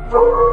Well,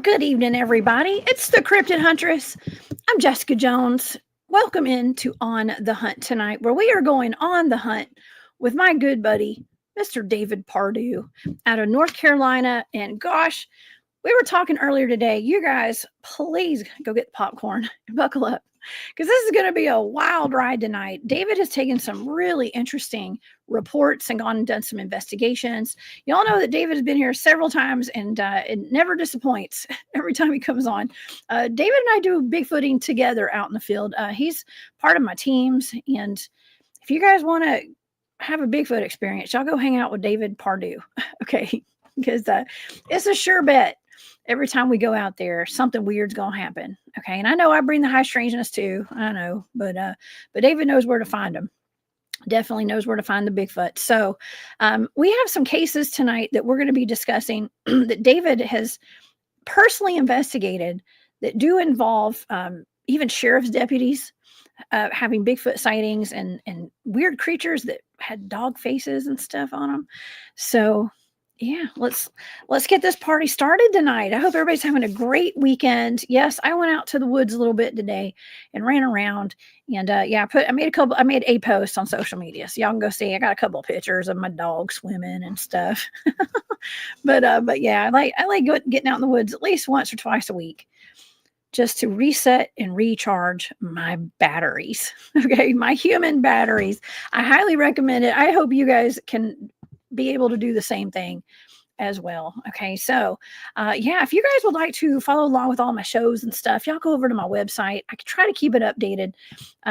good evening, everybody. It's the Cryptid Huntress. I'm Jessica Jones. Welcome into On the Hunt tonight, where we are going on the hunt with my good buddy, Mr. David Pardue, out of North Carolina. And gosh, we were talking earlier today. You guys, please go get the popcorn and buckle up, because this is going to be a wild ride tonight. David has taken some really interesting reports and gone and done some investigations. Y'all know that David has been here several times, and it never disappoints every time he comes on. David and I do Bigfooting together out in the field. He's part of my teams, and if you guys want to have a Bigfoot experience, y'all go hang out with David Pardue, okay? Because it's a sure bet. Every time we go out there, something weird's gonna happen. Okay, and I know I bring the high strangeness too. I know, but David knows where to find them. Definitely knows where to find the Bigfoot. So we have some cases tonight that we're going to be discussing that David has personally investigated that do involve even sheriff's deputies having Bigfoot sightings and weird creatures that had dog faces and stuff on them. So yeah, let's get this party started tonight. I hope everybody's having a great weekend. Yes, I went out to the woods a little bit today and ran around, and yeah, I made a post on social media, so y'all can go see. I got a couple of pictures of my dog swimming and stuff. but yeah, I like getting out in the woods at least once or twice a week, just to reset and recharge my batteries. Okay, my human batteries. I highly recommend it. I hope you guys can be able to do the same thing as well. Okay, so yeah, if you guys would like to follow along with all my shows and stuff, y'all go over to my website. I can try to keep it updated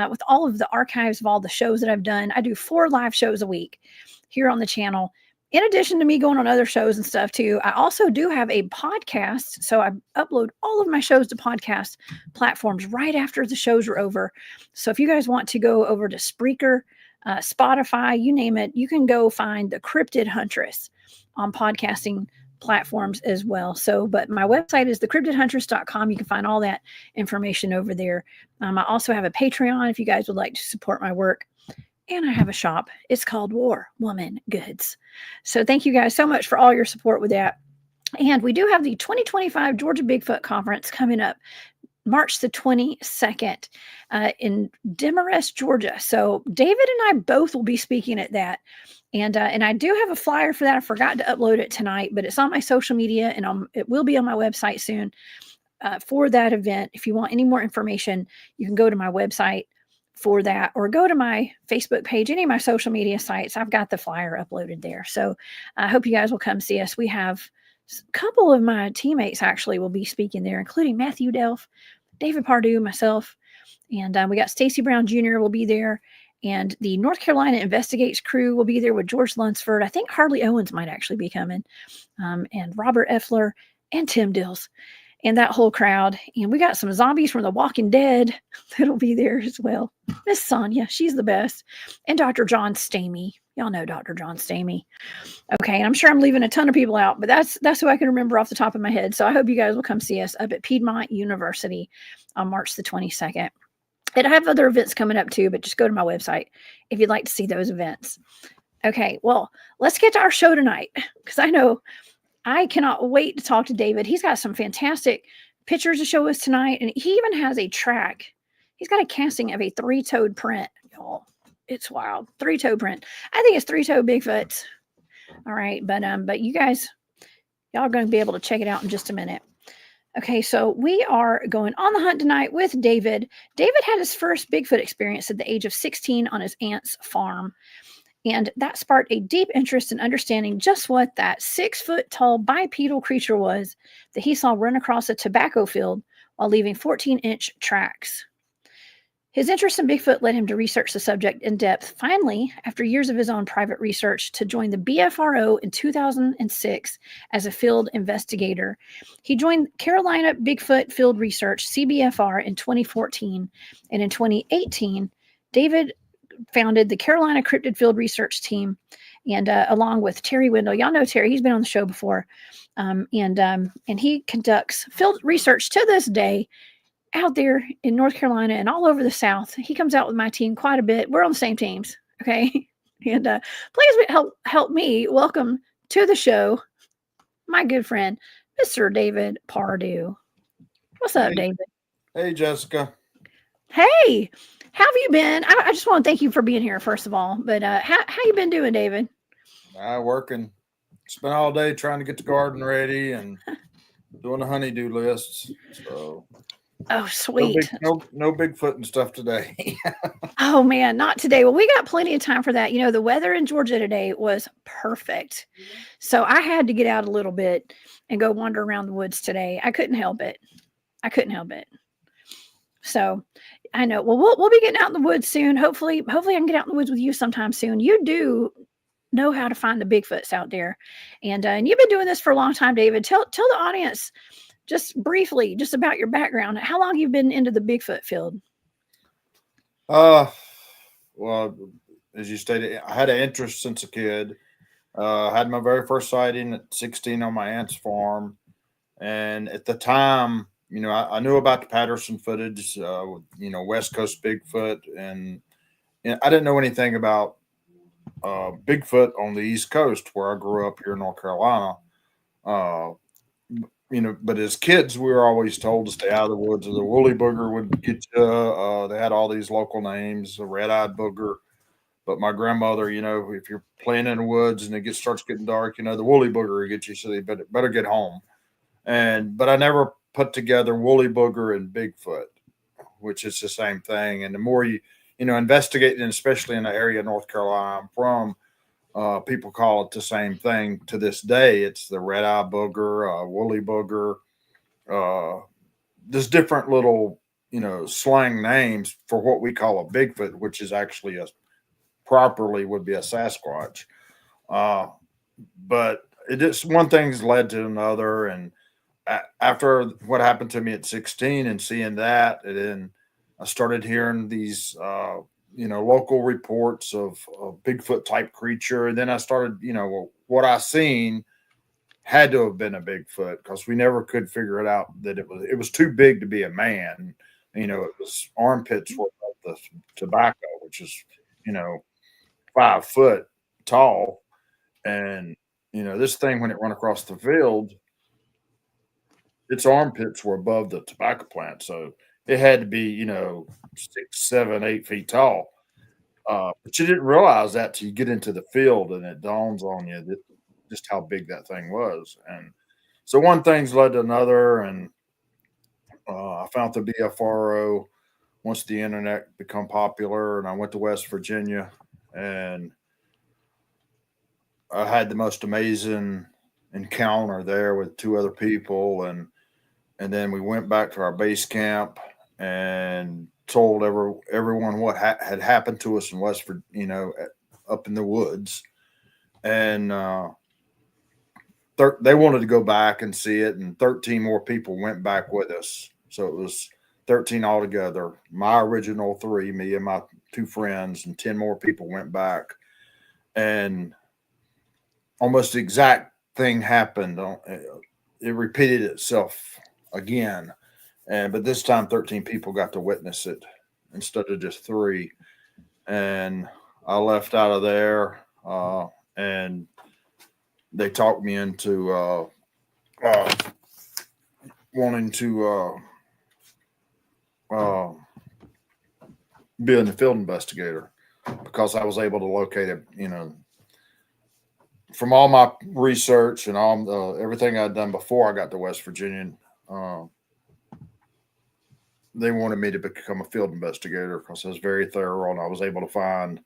with all of the archives of all the shows that I've done. I do 4 live shows a week here on the channel. In addition to me going on other shows and stuff too, I also do have a podcast. So I upload all of my shows to podcast platforms right after the shows are over. So if you guys want to go over to Spreaker, Spotify, you name it, you can go find the Cryptid Huntress on podcasting platforms as well. So, but my website is thecryptidhuntress.com. You can find all that information over there. I also have a Patreon if you guys would like to support my work. And I have a shop. It's called War Woman Goods. So thank you guys so much for all your support with that. And we do have the 2025 Georgia Bigfoot Conference coming up March the 22nd in Demarest, Georgia. So David and I both will be speaking at that. And I do have a flyer for that. I forgot to upload it tonight, but it's on my social media, and it will be on my website soon for that event. If you want any more information, you can go to my website for that, or go to my Facebook page, any of my social media sites. I've got the flyer uploaded there. So I hope you guys will come see us. We have a couple of my teammates actually will be speaking there, including Matthew Delph, David Pardue, myself, and we got Stacy Brown Jr. will be there, and the North Carolina Investigates crew will be there with George Lunsford. I think Harley Owens might actually be coming, and Robert Effler and Tim Dills and that whole crowd. And we got some zombies from The Walking Dead that'll be there as well. Miss Sonia, she's the best, and Dr. John Stamey. Y'all know Dr. John Stamey. Okay, and I'm sure I'm leaving a ton of people out, but that's who I can remember off the top of my head. So I hope you guys will come see us up at Piedmont University on March the 22nd. And I have other events coming up too, but just go to my website if you'd like to see those events. Okay, well, let's get to our show tonight, because I know I cannot wait to talk to David. He's got some fantastic pictures to show us tonight, and he even has a track. He's got a casting of a 3-toed print, y'all. It's wild. 3-toe print. I think it's 3-toe Bigfoots. All right. But you guys, y'all are going to be able to check it out in just a minute. Okay. So we are going on the hunt tonight with David. David had his first Bigfoot experience at the age of 16 on his aunt's farm. And that sparked a deep interest in understanding just what that 6-foot-tall bipedal creature was that he saw run across a tobacco field while leaving 14-inch tracks. His interest in Bigfoot led him to research the subject in depth, finally, after years of his own private research, to join the BFRO in 2006 as a field investigator. He joined Carolina Bigfoot Field Research, CBFR, in 2014, and in 2018, David founded the Carolina Cryptid Field Research team, and along with Terry Windell. Y'all know Terry; he's been on the show before, and he conducts field research to this day out there in North Carolina and all over the South. He comes out with my team quite a bit. We're on the same teams, okay? And please help me welcome to the show my good friend, Mr. David Pardue. What's up, David? Hey, Jessica. Hey, how have you been? I just want to thank you for being here, first of all. But how you been doing, David? Working. Spent all day trying to get the garden ready and doing the honeydew lists. So. Oh, sweet. No Bigfoot and stuff today. Oh, man, not today. Well, we got plenty of time for that. You know, the weather in Georgia today was perfect. So I had to get out a little bit and go wander around the woods today. I couldn't help it. So I know. Well, we'll be getting out in the woods soon. Hopefully I can get out in the woods with you sometime soon. You do know how to find the Bigfoots out there. And you've been doing this for a long time, David. Tell the audience just briefly, just about your background. How long you've been into the Bigfoot field? Well, as you stated, I had an interest since a kid. I had my very first sighting at 16 on my aunt's farm. And at the time, you know, I knew about the Patterson footage, West Coast Bigfoot. And I didn't know anything about Bigfoot on the East Coast where I grew up here in North Carolina. But as kids, we were always told to stay out of the woods, or the woolly booger would get you. They had all these local names, the red-eyed booger. But my grandmother, if you're playing in the woods and it starts getting dark, the woolly booger will get you, so they better get home. But I never put together woolly booger and Bigfoot, which is the same thing. And the more you investigate, and especially in the area of North Carolina I'm from, people call it the same thing to this day. It's the red-eye booger, woolly booger. There's different little, slang names for what we call a Bigfoot, which is actually properly would be a Sasquatch. But it just, one thing's led to another. And after what happened to me at 16 and seeing that, and then I started hearing these, local reports of Bigfoot type creature. And then I started, what I seen had to have been a Bigfoot, because we never could figure it out that it was too big to be a man. It was armpits were of the tobacco, which is, 5 foot tall. And, this thing, when it run across the field, its armpits were above the tobacco plant. So it had to be, 6, 7, 8 feet tall. But you didn't realize that till you get into the field, and it dawns on you that just how big that thing was. And so one thing's led to another, and I found the BFRO once the internet become popular, and I went to West Virginia, and I had the most amazing encounter there with 2 other people, and then we went back to our base camp and told everyone what had happened to us in West Virginia, up in the woods. And they wanted to go back and see it, and 13 more people went back with us. So it was 13 altogether. My original 3, me and my 2 friends, and 10 more people went back. And almost the exact thing happened. It repeated itself again. But this time 13 people got to witness it instead of just 3. And I left out of there, and they talked me into wanting to being a field investigator, because I was able to locate it, from all my research and all everything I'd done before I got to West Virginia. They wanted me to become a field investigator because I was very thorough, and I was able to find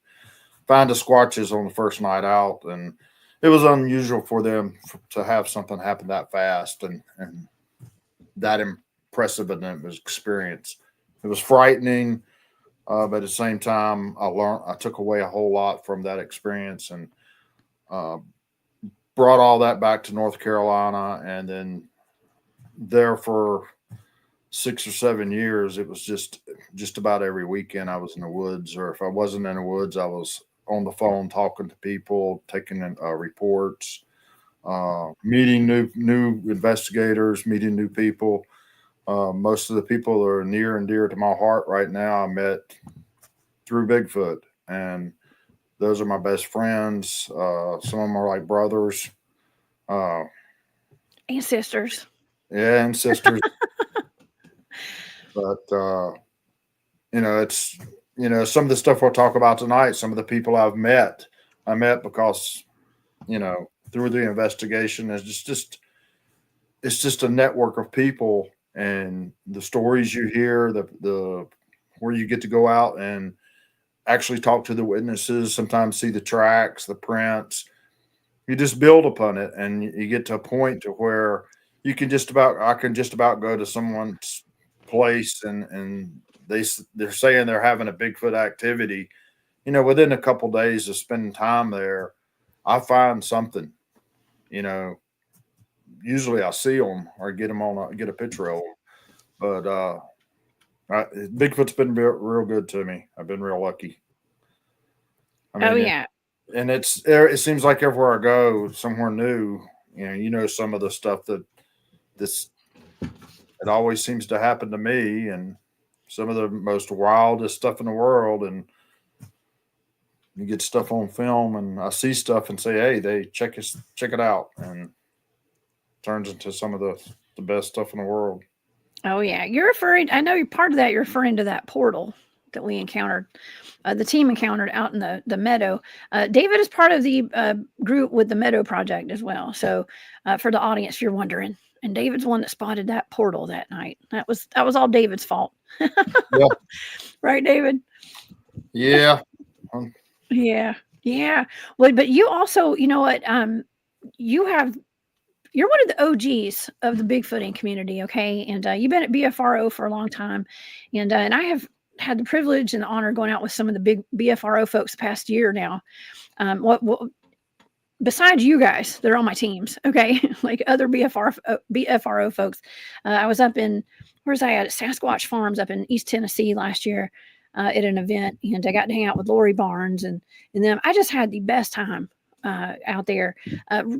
find the Squatches on the first night out, and it was unusual for them to have something happen that fast and that impressive an experience. It was frightening, but at the same time, I took away a whole lot from that experience, and uh, brought all that back to North Carolina, and then there for 6 or 7 years, it was just about every weekend I was in the woods, or if I wasn't in the woods, I was on the phone talking to people, taking reports, meeting new investigators, meeting new people. Most of the people that are near and dear to my heart right now, I met through Bigfoot, and those are my best friends. Some of them are like brothers, uh, And sisters. yeah, and sisters. But it's some of the stuff we'll talk about tonight. Some of the people I met because through the investigation is just it's just a network of people, and the stories you hear, the where you get to go out and actually talk to the witnesses, sometimes see the tracks, the prints. You just build upon it, and you get to a point to where I can just about go to someone's place, and they're saying they're having a Bigfoot activity. Within a couple days of spending time there, I find something. You know, Usually I see them or get a picture of them, but Bigfoot's been real good to me. I've been real lucky. I Oh mean, yeah. and it seems like everywhere I go, somewhere new, some of the stuff this it always seems to happen to me, and some of the most wildest stuff in the world, and you get stuff on film, and I see stuff and say, "Hey, they check it out," and turns into some of the best stuff in the world. Oh yeah. I know you're part of that. You're referring to that portal that we encountered. The team encountered out in the meadow. David is part of the group with the Meadow Project as well. So for the audience, if you're wondering, and David's one that spotted that portal that night. That was all David's fault. Yeah, Right, David? yeah. Yeah. Yeah. Well, but you also, you know what? You're one of the OGs of the Bigfooting community, okay? And you've been at BFRO for a long time, and I have had the privilege and the honor of going out with some of the big BFRO folks the past year now. What besides you guys, they're on my teams, okay? Like other BFRO folks. I was up in where's I at Sasquatch Farms up in East Tennessee last year at an event, and I got to hang out with Lori Barnes and them. I just had the best time out there.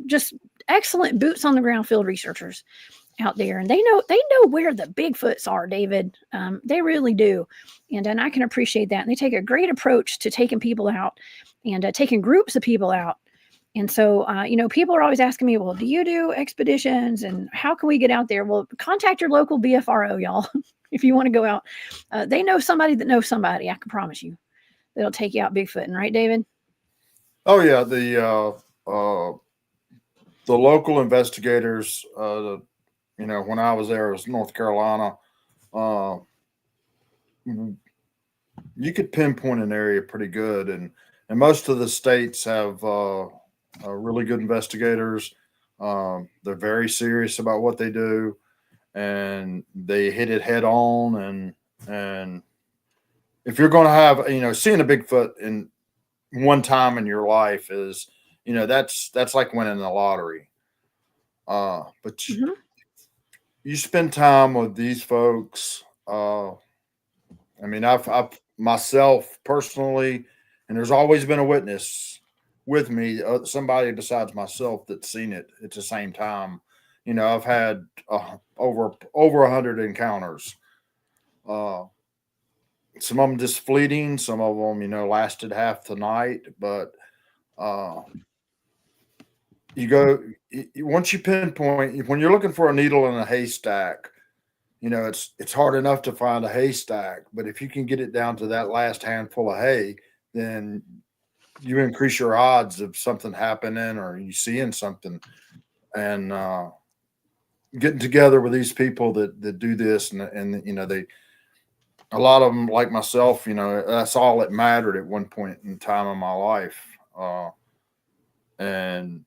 Just excellent boots on the ground field researchers out there, and they know where the Bigfoots are, David. They really do, and I can appreciate that. And they take a great approach to taking people out and taking groups of people out. And so, people are always asking me, well, do you do expeditions and how can we get out there? Well, contact your local BFRO, y'all, if you want to go out. They know somebody that knows somebody. I can promise you that'll take you out Bigfooting, right, David? Oh yeah, the local investigators. When I was there, it was North Carolina. Uh, you could pinpoint an area pretty good, and most of the states have really good investigators. They're very serious about what they do, and they hit it head on. And if you're going to have, seeing a Bigfoot in one time in your life is, that's like winning the lottery. But Mm-hmm. you spend time with these folks. I've myself personally, and there's always been a witness with me, somebody besides myself that's seen it at the same time. I've had over 100 encounters. Uh, some of them just fleeting, some of them, lasted half the night. But uh, once you pinpoint, when you're looking for a needle in a haystack, it's hard enough to find a haystack, but if you can get it down to that last handful of hay, then you increase your odds of something happening or you seeing something. And getting together with these people that do this, and a lot of them, like myself, that's all that mattered at one point in time of my life. And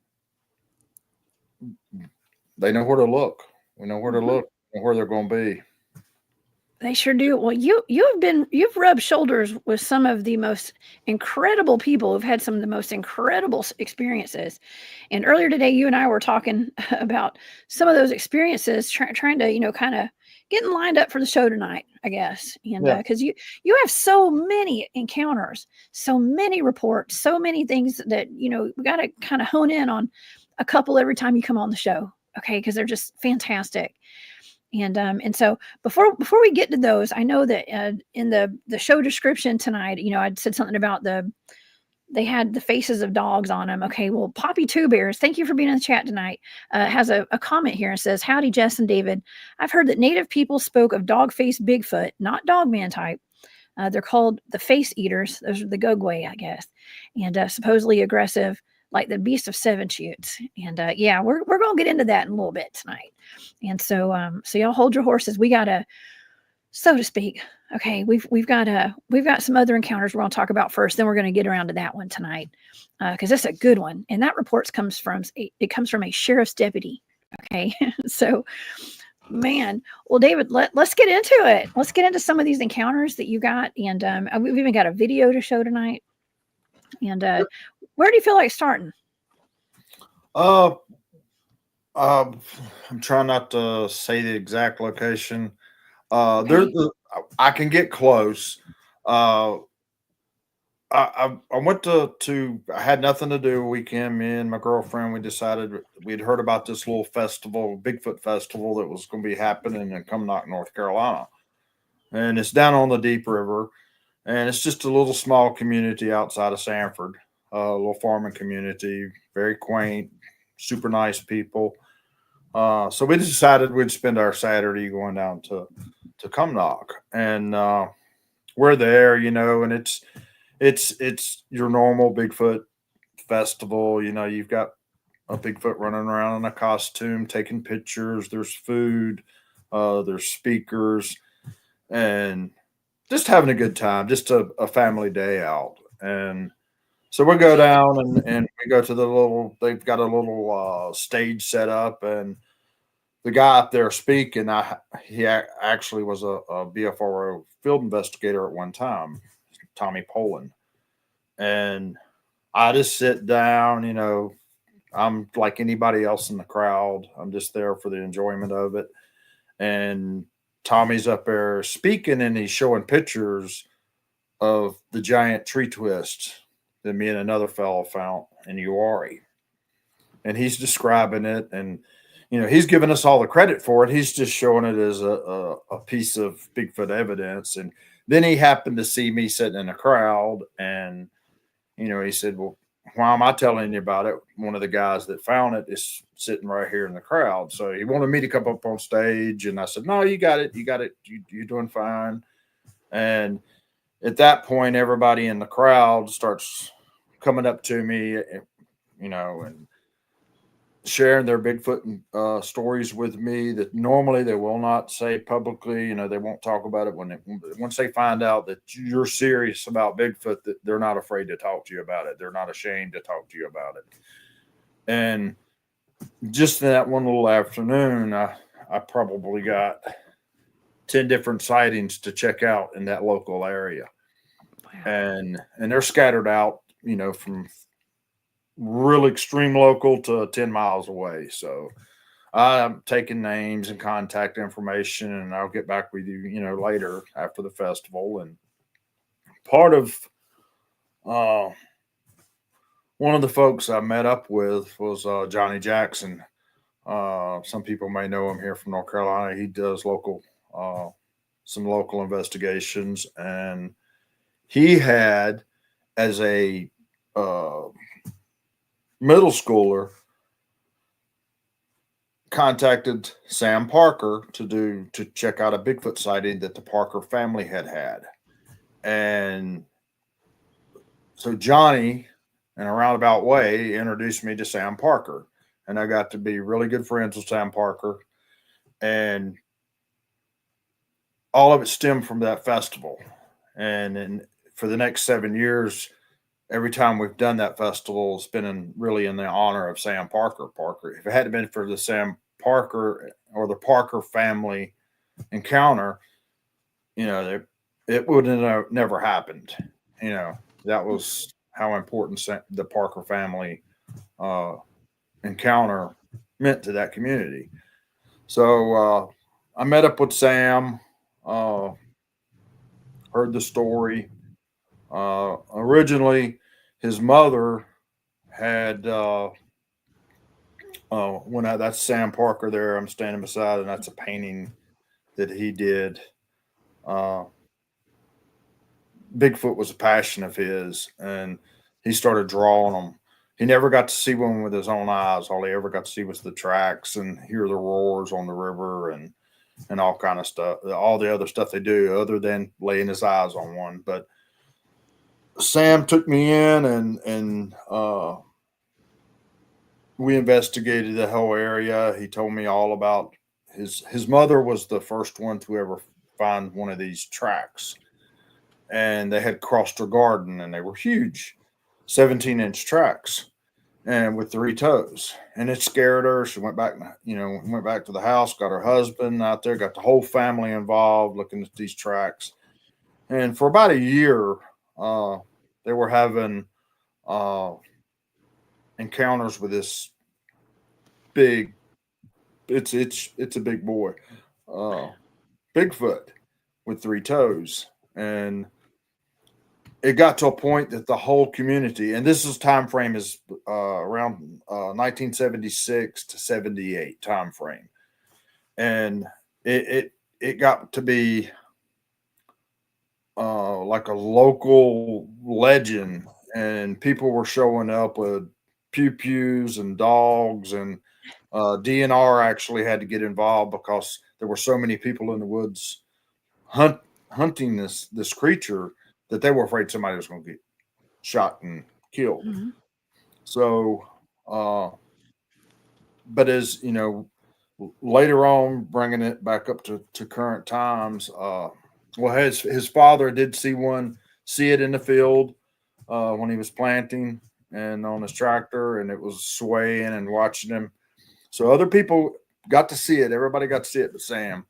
they know where to look. We know where to Mhm. look and where they're going to be. They sure do. Well, you've rubbed shoulders with some of the most incredible people who've had some of the most incredible experiences. And earlier today, you and I were talking about some of those experiences, trying to kind of getting lined up for the show tonight, I guess. And Yeah. because you have so many encounters, so many reports, so many things that we got to kind of hone in on a couple every time you come on the show, okay? Because they're just fantastic. And so before we get to those, I know that in the show description tonight, I'd said something about they had the faces of dogs on them. Okay, well, Poppy Two Bears, thank you for being in the chat tonight. Has a comment here and says, "Howdy, Jess and David. I've heard that Native people spoke of dog-faced Bigfoot, not Dogman type. They're called the face eaters. Those are the Gogwe, I guess, and supposedly aggressive, like the Beast of Seven Shoots. And yeah, we're gonna get into that in a little bit tonight. And so y'all hold your horses. We gotta, so to speak. Okay, we've got some other encounters we're gonna talk about first. Then we're gonna get around to that one tonight because it's a good one. And that report comes from a sheriff's deputy. Okay, so man, well, David, let's get into it. Let's get into some of these encounters that you got, and we've even got a video to show tonight. And where do you feel like starting? Uh, I'm trying not to say the exact location. Okay. I can get close. Uh, I went I had nothing to do weekend. Me and my girlfriend, we decided we'd heard about this little festival, Bigfoot festival that was going to be happening in Cumnock, North Carolina. And it's down on the Deep River. And it's just a little small community outside of Sanford, a little farming community, very quaint, super nice people. So we decided we'd spend our Saturday going down to Cumnock. And we're there, and it's your normal Bigfoot festival. You've got a Bigfoot running around in a costume, taking pictures. There's food, there's speakers, and just having a good time. Just a family day out. And so we go down and we go to they've got a little stage set up, and the guy up there speaking, he actually was a BFRO field investigator at one time, Tommy Poland. And I just sit down, I'm like anybody else in the crowd. I'm just there for the enjoyment of it. And Tommy's up there speaking, and he's showing pictures of the giant tree twist that me and another fellow found in Uwharrie. And he's describing it, and he's giving us all the credit for it. He's just showing it as a piece of Bigfoot evidence. And then he happened to see me sitting in a crowd, and he said, "Well, why am I telling you about it? One of the guys that found it is sitting right here in the crowd." So he wanted me to come up on stage, and I said, "No, you got it. You got it. You're doing fine." And at that point, everybody in the crowd starts coming up to me, and sharing their Bigfoot stories with me that normally they will not say publicly. They won't talk about it once they find out that you're serious about Bigfoot, that they're not afraid to talk to you about it. They're not ashamed to talk to you about it. And just that one little afternoon, I probably got 10 different sightings to check out in that local area. Wow. And they're scattered out, from real extreme local to 10 miles away. So I'm taking names and contact information, and I'll get back with you, later after the festival. And part of one of the folks I met up with was Johnny Jackson. Some people may know him here from North Carolina. He does some local investigations, and he had, as a middle schooler, contacted Sam Parker to check out a Bigfoot sighting that the Parker family had. And so Johnny, in a roundabout way, introduced me to Sam Parker. And I got to be really good friends with Sam Parker. And all of it stemmed from that festival. And then for the next 7 years, every time we've done that festival, it's been really in the honor of Sam Parker. If it hadn't been for the Sam Parker or the Parker family encounter, it would have never happened. That was how important the Parker family encounter meant to that community. So I met up with Sam, heard the story. Originally, his mother had that's Sam Parker there. I'm standing beside, and that's a painting that he did. Uh, Bigfoot was a passion of his, and he started drawing them. He never got to see one with his own eyes. All he ever got to see was the tracks and hear the roars on the river and all kind of stuff, all the other stuff they do other than laying his eyes on one. But Sam took me in and we investigated the whole area. He told me all about his mother was the first one to ever find one of these tracks. And they had crossed her garden, and they were huge, 17-inch tracks, and with 3 toes. And it scared her. She went back, went back to the house, got her husband out there, got the whole family involved looking at these tracks. And for about a year, they were having encounters with this big, it's a big boy, Bigfoot with 3 toes. And it got to a point that the whole community, and this is time frame is around 1976 to 78 time frame, and it got to be like a local legend, and people were showing up with pew pews and dogs, and DNR actually had to get involved because there were so many people in the woods hunting this creature that they were afraid somebody was going to get shot and killed. Mm-hmm. So, but as later on, bringing it back up to current times, his father did see it in the field when he was planting and on his tractor, and it was swaying and watching him. So other people got to see it. Everybody got to see it but Sam.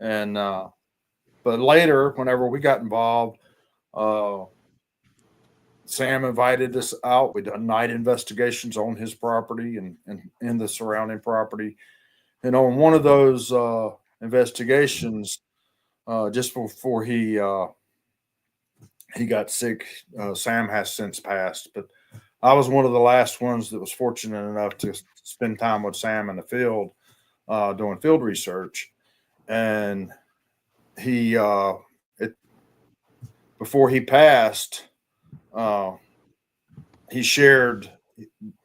And but later, whenever we got involved, Sam invited us out. We done night investigations on his property and in the surrounding property. And on one of those investigations, just before he got sick, Sam has since passed. But I was one of the last ones that was fortunate enough to spend time with Sam in the field doing field research. And before he passed, he shared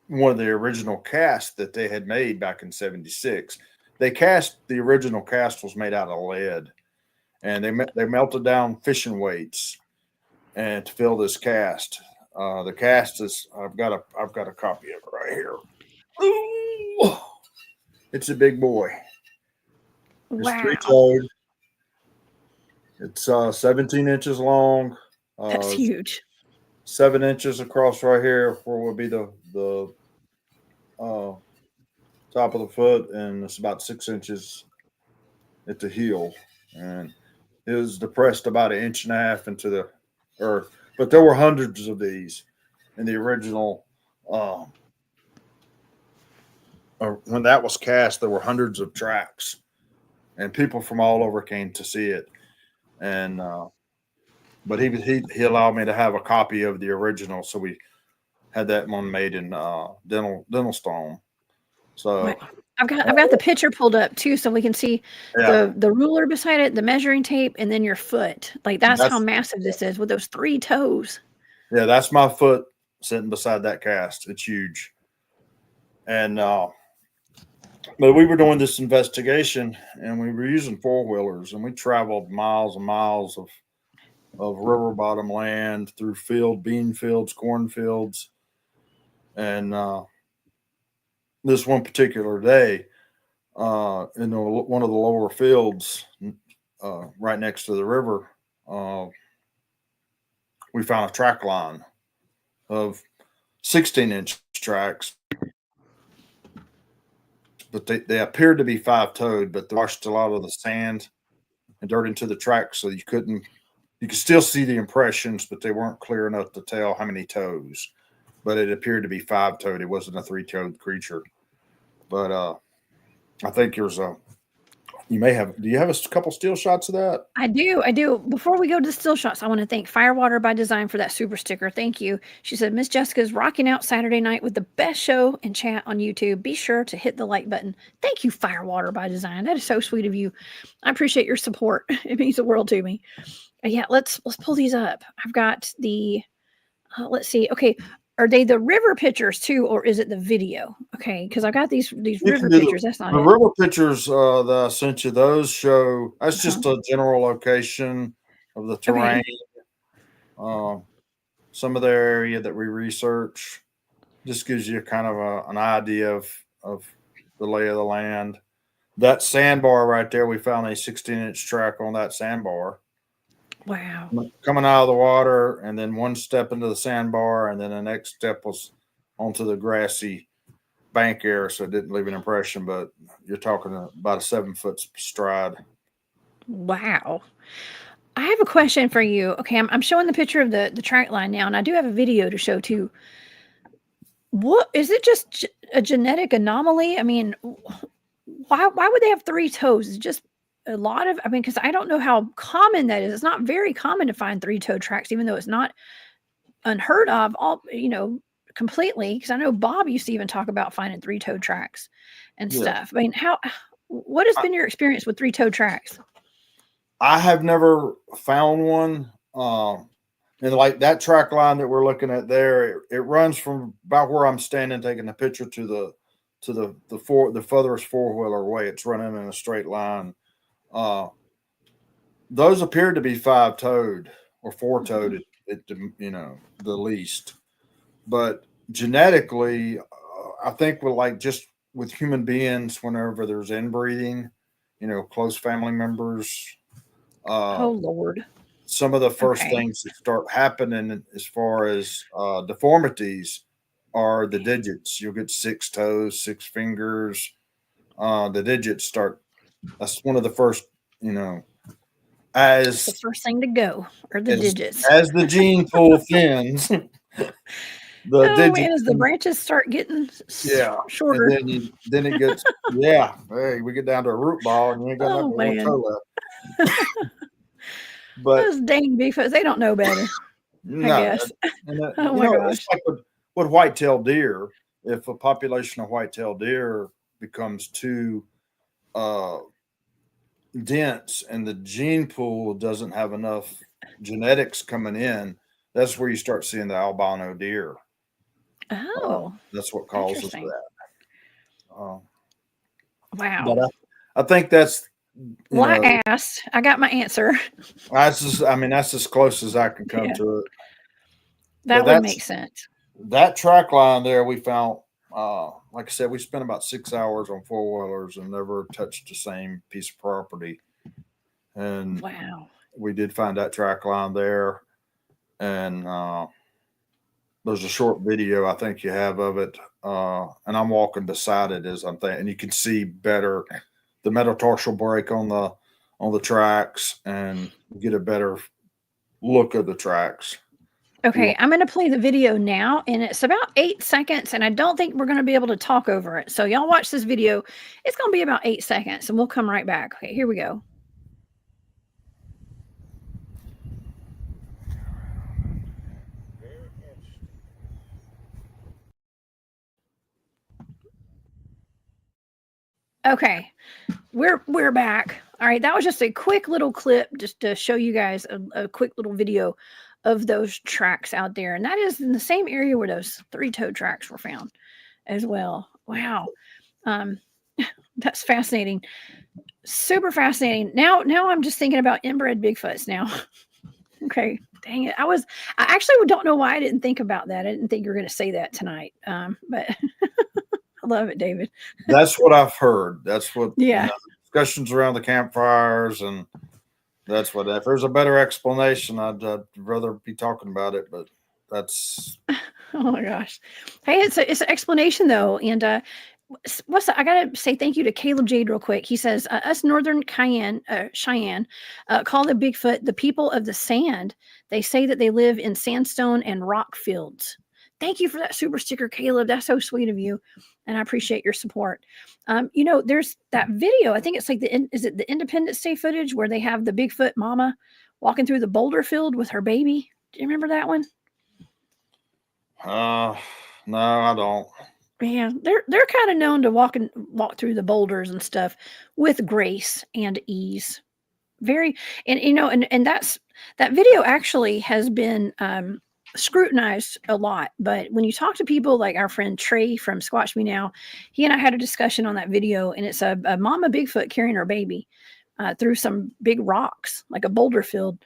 one of the original casts that they had made back in 76. The original cast was made out of lead, and they melted down fishing weights and to fill this cast. The cast is I've got a copy of it right here. Ooh, it's a big boy. It's Wow. 3-toed. It's 17 inches long. That's huge. 7 inches across right here, where will be the top of the foot, and it's about 6 inches at the heel. And it was depressed about 1.5 inches into the earth. But there were hundreds of these in the original. When that was cast, there were hundreds of tracks, and people from all over came to see it. And but he allowed me to have a copy of the original, so we had that one made in dental stone. So I've got the picture pulled up too, so we can see the ruler beside it, the measuring tape, and then your foot. Like that's how massive this is with those 3 toes. Yeah, that's my foot sitting beside that cast. It's huge. And but we were doing this investigation, and we were using 4-wheelers, and we traveled miles and miles of river bottom land through bean fields, cornfields. And this one particular day, in one of the lower fields, right next to the river, we found a track line of 16-inch tracks, but they appeared to be 5-toed, but they washed a lot of the sand and dirt into the tracks, so you could still see the impressions, but they weren't clear enough to tell how many toes. But it appeared to be 5-toed. It wasn't a 3-toed creature. But I think there's a. You may have. Do you have a couple still shots of that? I do. Before we go to the still shots, I want to thank Firewater by Design for that super sticker. Thank you. She said, Miss Jessica's rocking out Saturday night with the best show and chat on YouTube. Be sure to hit the like button. Thank you, Firewater by Design. That is so sweet of you. I appreciate your support. It means the world to me. Yeah, let's pull these up. I've got the. Let's see. Okay. Are they the river pictures too, or is it the video? Okay, because I got these river pictures. That's not the it. river pictures that I sent you. Those show that's just a general location of the terrain. Okay. Some of the area that we research just gives you kind of an idea of the lay of the land. That sandbar right there, we found a 16-inch track on that sandbar. Wow. Coming out of the water, and then one step into the sandbar, and then the next step was onto the grassy bank area, so it didn't leave an impression, but you're talking about a 7-foot stride. Wow. I have a question for you. Okay, I'm showing the picture of the track line now, and I do have a video to show too. What is it? Just a genetic anomaly? I mean, why would they have 3 toes? It's just a lot of, I mean, because I don't know how common that is. It's not very common to find 3-toed tracks, even though it's not unheard of completely. Because I know Bob used to even talk about finding 3-toed tracks and stuff. I mean, what has been your experience with 3-toed tracks? I have never found one. And like that track line that we're looking at there, it runs from about where I'm standing taking the picture to the furthest 4-wheeler away. It's running in a straight line. Those appeared to be 5-toed or 4-toed at the least, but genetically, I think with human beings, whenever there's inbreeding, close family members. Oh Lord! Some of the first things that start happening as far as deformities are the digits. You'll get 6 toes, 6 fingers. The digits start. That's one of the first. As the first thing to go are the digits. As the gene pool thins, as the branches start getting shorter. And then it gets hey, we get down to a root ball and you ain't got nothing one toe left. But those dang Bigfoots, they don't know better. I guess. Oh my gosh! It's like with white-tailed deer. If a population of white-tailed deer becomes too dense and the gene pool doesn't have enough genetics coming in, that's where you start seeing the albino deer. Oh, that's what causes that. Wow. But I think that's. I asked. I got my answer. That's as close as I can come to it. That would make sense. That track line there, we found. Like I said, we spent about 6 hours on 4-wheelers and never touched the same piece of property. And we did find that track line there. And there's a short video I think you have of it. And I'm walking beside it as I'm thinking, and you can see better the metatarsal break on the tracks and get a better look of the tracks. Okay, I'm going to play the video now, and it's about 8 seconds, and I don't think we're going to be able to talk over it. So y'all watch this video. It's going to be about 8 seconds, and we'll come right back. Okay, here we go. Okay, we're back. All right, that was just a quick little clip just to show you guys a quick little video of those tracks out there. And that is in the same area where those 3-toed tracks were found as well. Wow. That's fascinating. Super fascinating. Now I'm just thinking about inbred Bigfoots now. Okay. Dang it. I actually don't know why I didn't think about that. I didn't think you were going to say that tonight. But I love it, David. That's what I've heard. That's what discussions around the campfires and That's what. If there's a better explanation, I'd rather be talking about it. But that's. Oh my gosh. Hey, it's an explanation though, and I gotta say thank you to Caleb Jade real quick. He says us Northern Cheyenne call the Bigfoot the people of the sand. They say that they live in sandstone and rock fields. Thank you for that super sticker, Caleb. That's so sweet of you, and I appreciate your support. There's that video. I think it's like is it the Independence Day footage where they have the Bigfoot mama walking through the boulder field with her baby? Do you remember that one? No, I don't. Yeah, they're kind of known to walk through the boulders and stuff with grace and ease. Very, and that video actually has been scrutinized a lot. But when you talk to people like our friend Trey from Squatch Me Now, he and I had a discussion on that video, and it's a mama Bigfoot carrying her baby through some big rocks, like a boulder field.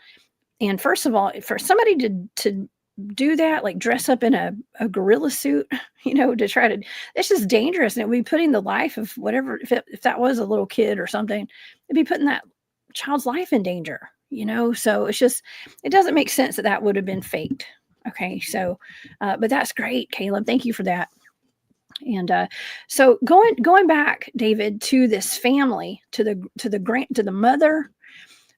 And first of all, for somebody to do that, like dress up in a gorilla suit, to try to, it's just dangerous. And it would be putting the life of whatever, if that was a little kid or something, it'd be putting that child's life in danger, So it's just, it doesn't make sense that would have been faked. Okay. So, but that's great, Caleb. Thank you for that. And so going back, David, to this family, to the mother,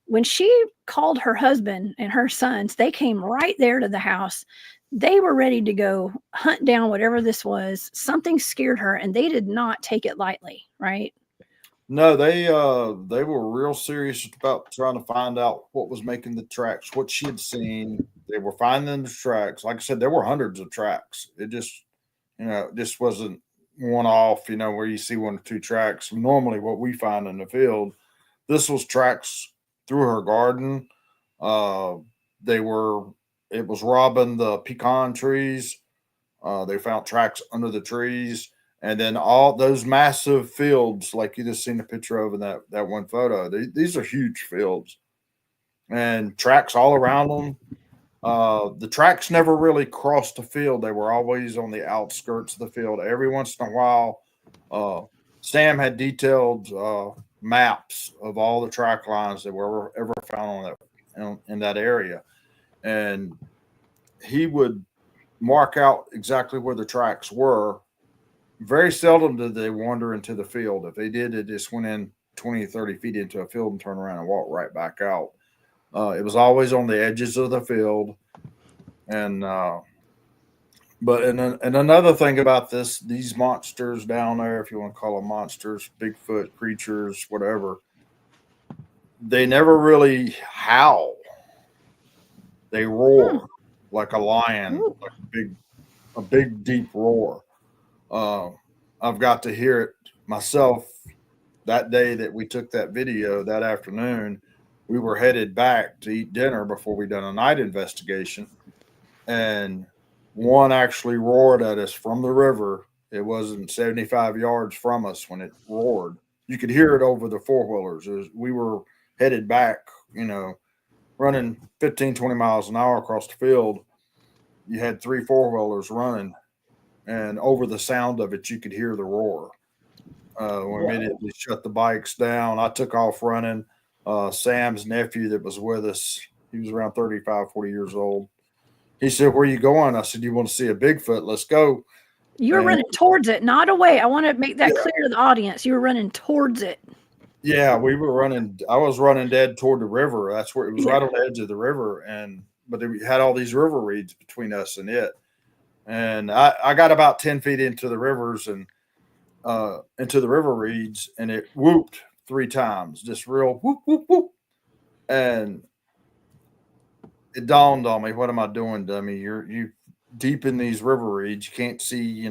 when she called her husband and her sons, they came right there to the house. They were ready to go hunt down whatever this was. Something scared her, and they did not take it lightly, right? No, they were real serious about trying to find out what was making the tracks, what she had seen. They were finding the tracks. Like I said, there were hundreds of tracks. It just, this wasn't one off, where you see one or two tracks. Normally what we find in the field, this was tracks through her garden. It was robbing the pecan trees. They found tracks under the trees, and then all those massive fields, like you just seen a picture of in that one photo. These are huge fields, and tracks all around them. The tracks never really crossed the field. They were always on the outskirts of the field. Every once in a while, Sam had detailed maps of all the track lines that were ever found in that area, and he would mark out exactly where the tracks were. Very seldom did they wander into the field. If they did, it just went in 20 or 30 feet into a field and turned around and walked right back out. It was always on the edges of the field. And another thing about these monsters down there, if you want to call them monsters, Bigfoot creatures, whatever, they never really howl. They roar like a lion, like a big deep roar. I've got to hear it myself. That day that we took that video, that afternoon, we were headed back to eat dinner before we done a night investigation, and one actually roared at us from the river. It wasn't 75 yards from us when it roared. You could hear it over the four-wheelers. We were headed back, running 15, 20 miles an hour across the field. You had 3 four-wheelers running, and over the sound of it, you could hear the roar. We immediately shut the bikes down. I took off running. Sam's nephew that was with us, he was around 35, 40 years old. He said, "Where are you going?" I said, "You want to see a Bigfoot? Let's go." You were running towards it, not away. I want to make that clear to the audience. You were running towards it. Yeah, we were running. I was running dead toward the river. That's where it was, right on the edge of the river. But we had all these river reeds between us and it. And I got about 10 feet into the rivers and into the river reeds, and it whooped 3 times, just real whoop, whoop, whoop. And it dawned on me, what am I doing, dummy? You deep in these river reeds. You can't see,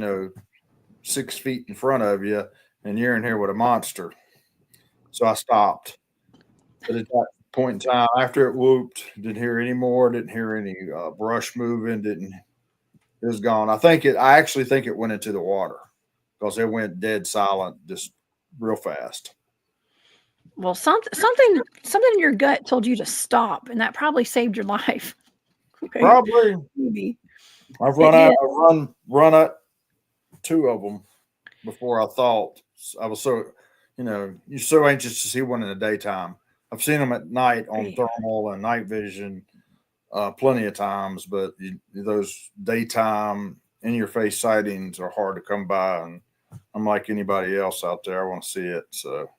6 feet in front of you, and you're in here with a monster. So I stopped. But at that point in time, after it whooped, didn't hear any more, didn't hear any brush moving, it was gone. I actually think it went into the water because it went dead silent, just real fast. Well, something in your gut told you to stop, and that probably saved your life. Okay. Probably. Maybe. I've run at 2 of them before I thought. I was so, you're so anxious to see one in the daytime. I've seen them at night on Yeah. thermal and night vision plenty of times, but those daytime in your face sightings are hard to come by. And I'm like anybody else out there. I want to see it. So.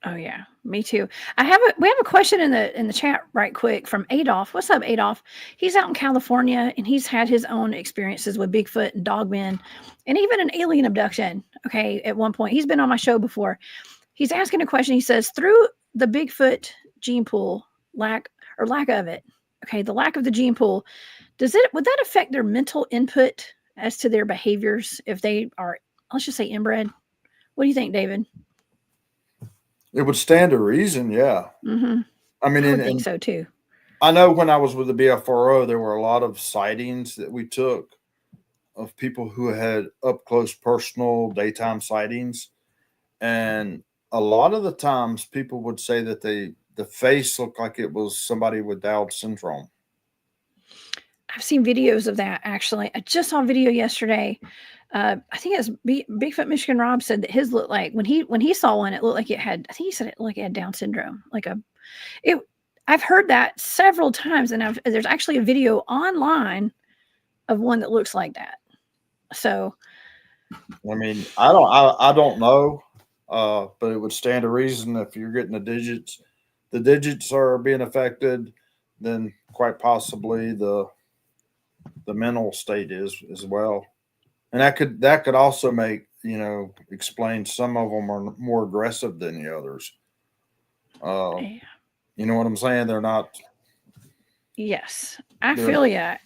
Oh yeah, me too. We have a question in the chat right quick from Adolf. What's up, Adolf? He's out in California and he's had his own experiences with Bigfoot and Dogman and even an alien abduction. Okay, at one point. He's been on my show before. He's asking a question. He says, through the Bigfoot gene pool, lack of it. Okay, the lack of the gene pool, would that affect their mental input as to their behaviors if they are, let's just say, inbred? What do you think, David? It would stand to reason, yeah. Mm-hmm. I mean, I would think so too. I know when I was with the BFRO, there were a lot of sightings that we took of people who had up close personal daytime sightings. And a lot of the times people would say that the face looked like it was somebody with Down syndrome. I've seen videos of that actually. I just saw a video yesterday. I think it's Bigfoot Michigan Rob said that his looked like when he saw one, it looked like it had, I think he said it looked like it had Down syndrome. I've heard that several times, and there's actually a video online of one that looks like that. So, I mean, I don't know, but it would stand to reason if you're getting the digits are being affected, then quite possibly the mental state is as well. And that could also explain some of them are more aggressive than the others. yeah. You know what I'm saying? They're not. Yes, I feel ya.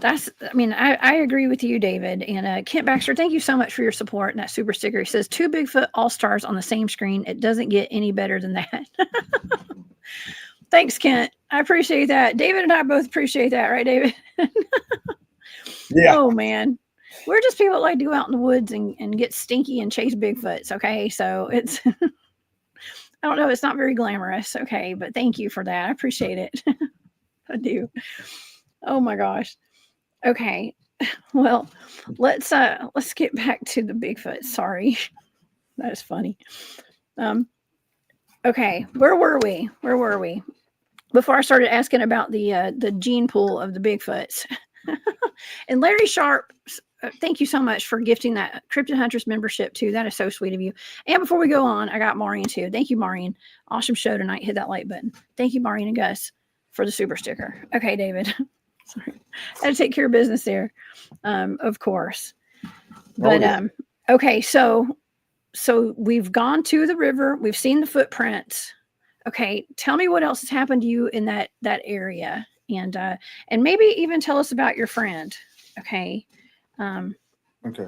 I agree with you, David. And Kent Baxter, thank you so much for your support and that super sticker. He says, 2 Bigfoot All-Stars on the same screen. It doesn't get any better than that. Thanks, Kent. I appreciate that. David and I both appreciate that, right, David? Yeah. Oh, man. We're just people that like to go out in the woods and get stinky and chase Bigfoots, okay? So it's, I don't know, it's not very glamorous, okay? But thank you for that. I appreciate it. I do. Oh, my gosh. Okay. Well, let's get back to the Bigfoot. Sorry. That is funny. Okay, where were we? Before I started asking about the gene pool of the Bigfoots. And Larry Sharp, thank you so much for gifting that Cryptid Huntress membership too. That is so sweet of you. And before we go on, I got Maureen too. Thank you, Maureen. Awesome show tonight. Hit that like button. Thank you, Maureen and Gus, for the super sticker. Okay, David. Sorry. I had to take care of business there. Of course. But okay, so we've gone to the river, we've seen the footprints. Okay, tell me what else has happened to you in that area, and maybe even tell us about your friend. Okay. Okay.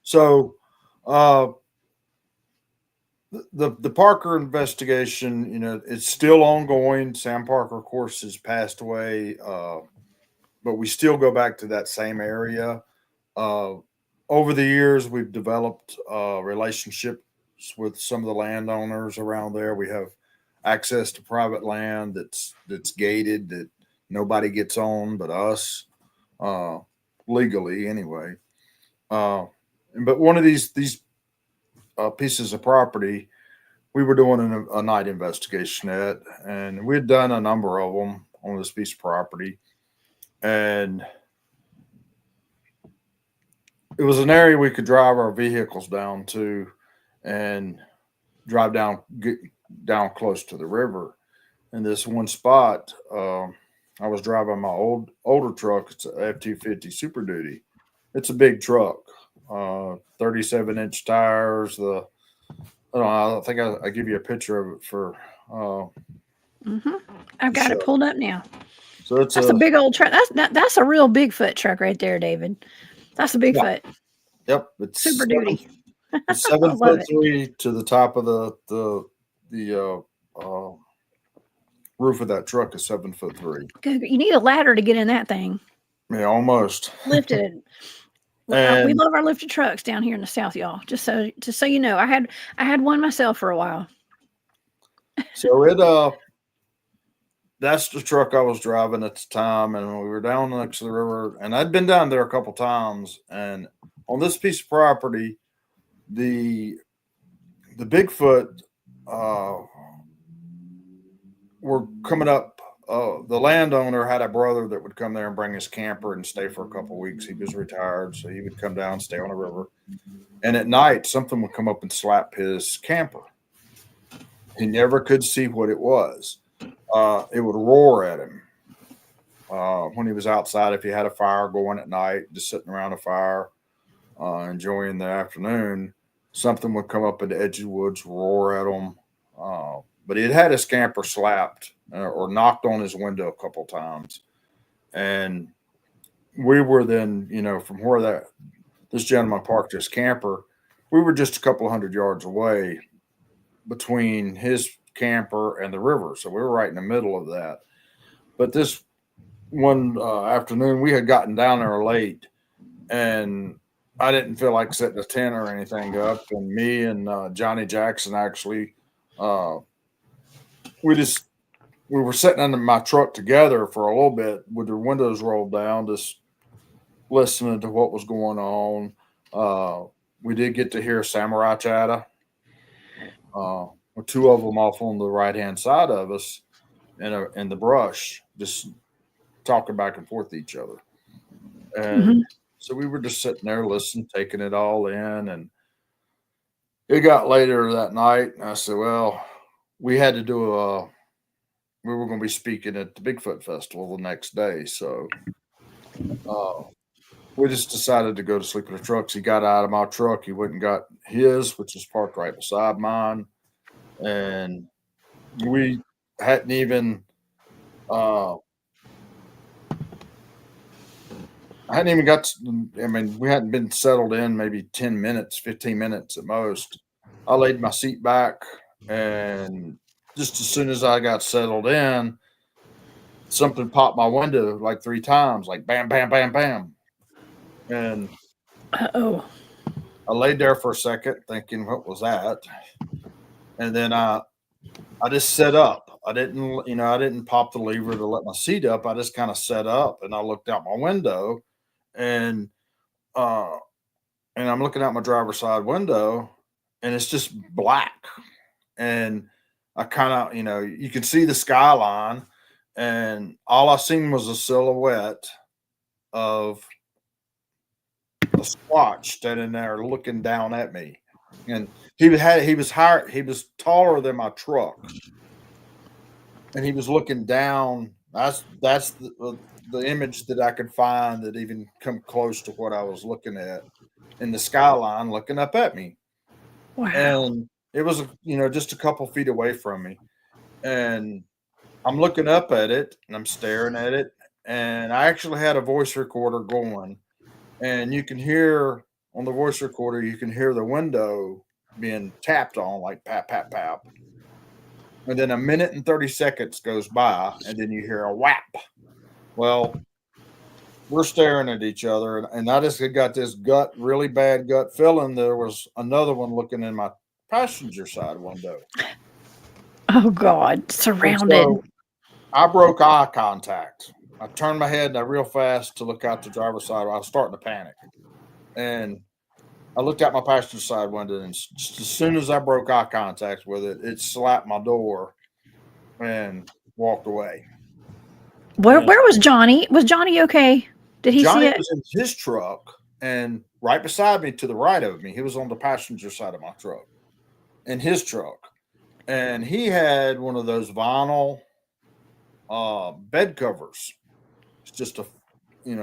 So the Parker investigation, it's still ongoing. Sam Parker, of course, has passed away, but we still go back to that same area. Over the years, we've developed relationships with some of the landowners around there. We have access to private land that's gated, that nobody gets on but us, legally anyway. But one of these pieces of property, we were doing a night investigation at, and we had done a number of them on this piece of property, and it was an area we could drive our vehicles down to and drive get down close to the river. In this one spot, I was driving my older truck. It's a F-250 Super Duty. It's a big truck, 37-inch tires. I think I give you a picture of it for. I've got it pulled up now. So that's a big old truck. That's a real Bigfoot truck right there, David. That's a Bigfoot. Yep, it's Super Duty. It's 7'3" to the top of the roof of that truck is 7'3". You need a ladder to get in that thing. Yeah, almost lifted. We love our lifted trucks down here in the South, y'all. Just so you know, I had one myself for a while. So that's the truck I was driving at the time, and we were down next to the river, and I'd been down there a couple times, and on this piece of property, the Bigfoot were coming up. The landowner had a brother that would come there and bring his camper and stay for a couple of weeks. He was retired, so he would come down, stay on the river. And at night, something would come up and slap his camper. He never could see what it was. It would roar at him when he was outside. If he had a fire going at night, just sitting around a fire, enjoying the afternoon, something would come up at the edge of the woods, roar at him. But he had his camper slapped or knocked on his window a couple of times. And we were then, from where this gentleman parked his camper, we were just a couple of 100 yards away between his camper and the river. So we were right in the middle of that. But this one afternoon, we had gotten down there late, and I didn't feel like setting a tent or anything up. And me and Johnny Jackson actually, we were sitting under my truck together for a little bit with the windows rolled down, just listening to what was going on. We did get to hear samurai chatter. With two of them off on the right-hand side of us in the brush, just talking back and forth to each other. And so we were just sitting there listening, taking it all in. And it got later that night, and I said, well, we had to do we were going to be speaking at the Bigfoot Festival the next day. So we just decided to go to sleep in the trucks. He got out of my truck. He went and got his, which was parked right beside mine. And we hadn't even we hadn't been settled in maybe 10 minutes, 15 minutes at most. I laid my seat back, and just as soon as I got settled in, something popped my window like 3 times, like bam, bam, bam, bam. And I laid there for a second thinking, what was that? And then I just set up. I didn't pop the lever to let my seat up. I just kind of set up, and I looked out my window, and I'm looking out my driver's side window, and it's just black. And I kind of, you can see the skyline, and all I seen was a silhouette of a Sasquatch standing there looking down at me. And he was taller than my truck, and he was looking down. That's the image that I could find that even come close to what I was looking at in the skyline, looking up at me. Wow. And it was, just a couple feet away from me, and I'm looking up at it, and I'm staring at it, and I actually had a voice recorder going, and you can hear on the voice recorder, you can hear the window being tapped on, like pap, pap, pap. And then 1 minute and 30 seconds goes by, and then you hear a whap. Well, we're staring at each other, and I just got this really bad gut feeling there was another one looking in my passenger side window. Oh, God, surrounded. So I broke eye contact. I turned my head real fast to look out the driver's side. I was starting to panic. And I looked out my passenger side window, and just as soon as I broke eye contact with it, it slapped my door and walked away. Where was Johnny? Was Johnny okay? Did he see it? Johnny was in his truck, and right beside me to the right of me, he was on the passenger side of my truck, in his truck. And he had one of those vinyl bed covers. It's just a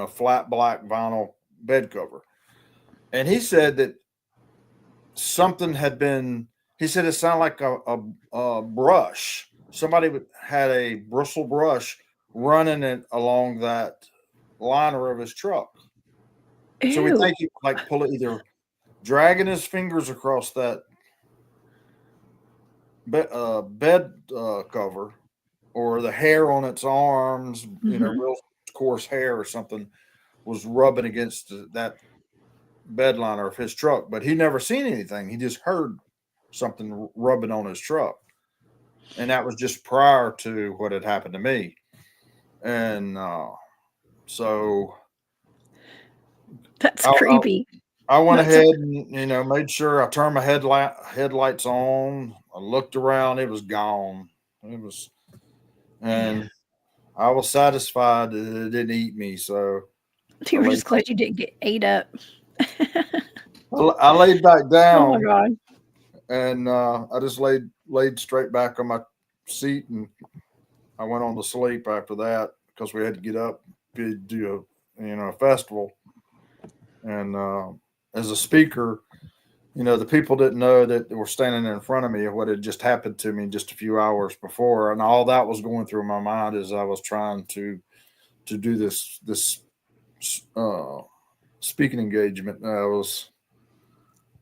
flat black vinyl bed cover. And he said that something had been, he said it sounded like a brush. Somebody had a bristle brush running it along that liner of his truck. Ew. So we think he pull it, either dragging his fingers across that bed cover, or the hair on its arms, real coarse hair or something was rubbing against that bed liner of his truck. But he never seen anything. He just heard something rubbing on his truck. And that was just prior to what had happened to me. And so that's creepy. I went ahead and, made sure I turned my headlights on. I looked around. It was gone. and I was satisfied that it didn't eat me. So I You were laid, just glad you didn't get ate up. I laid back Oh my down, God. and I just laid straight back on my seat, and I went on to sleep after that because we had to get up to do a festival. And as a speaker, the people didn't know that they were standing in front of me of what had just happened to me just a few hours before, and all that was going through my mind as I was trying to do this uh, speaking engagement that I was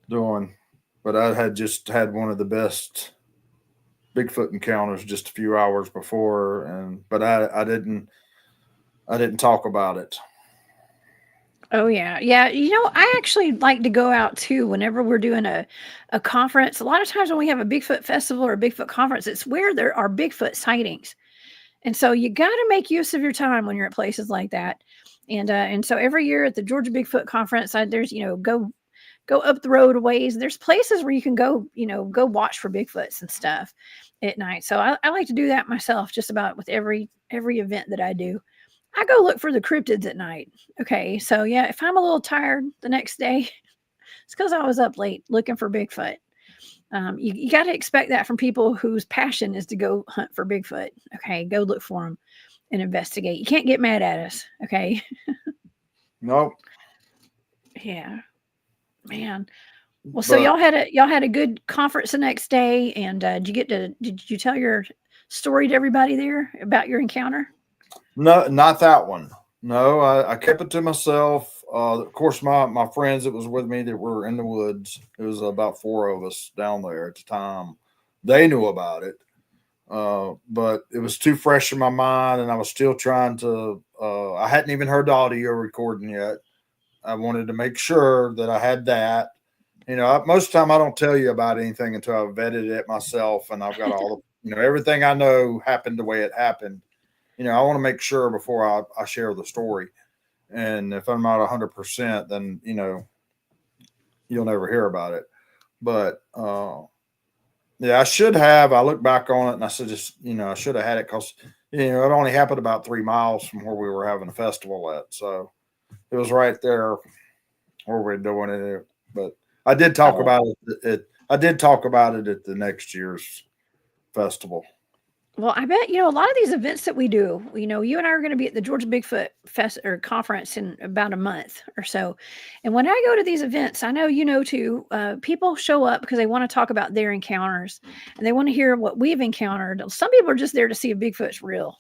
doing. But I had just had one of the best Bigfoot encounters just a few hours before, but I didn't talk about it. Oh yeah. Yeah. I actually like to go out too whenever we're doing a conference. A lot of times when we have a Bigfoot festival or a Bigfoot conference, it's where there are Bigfoot sightings. And so you got to make use of your time when you're at places like that. And so every year at the Georgia Bigfoot Conference, there's go up the road a ways. There's places where you can go, go watch for Bigfoots and stuff at night. So I like to do that myself, just about with every event that I do. I go look for the cryptids at night. Okay, so yeah, if I'm a little tired the next day, it's because I was up late looking for Bigfoot. You got to expect that from people whose passion is to go hunt for Bigfoot. Okay, go look for them and investigate. You can't get mad at us. Okay. Nope. Yeah, man. Well, so But y'all had a good conference the next day, and did you tell your story to everybody there about your encounter? no, not that one. No, I kept it to myself. Of course, my friends that was with me that were in the woods, it was about four of us down there at the time. They knew about it, but it was too fresh in my mind, and I was still trying to. I hadn't even heard the audio recording yet. I wanted to make sure that I had that. Most of the time I don't tell you about anything until I've vetted it myself, and I've got all the, everything I know happened the way it happened. I want to make sure before I share the story. And if I'm not 100%, then, you'll never hear about it. But, yeah, I should have. I look back on it and I said, I should have had it because, it only happened about 3 miles from where we were having a festival at. So it was right there where we're doing it. But I did talk Oh, about I did talk about it at the next year's festival. well, I bet a lot of these events that we do. You and I are going to be at the Georgia Bigfoot Fest or conference in about a month or so. And when I go to these events, I know you know too. People show up because they want to talk about their encounters and they want to hear what we've encountered. Some people are just there to see if Bigfoot's real.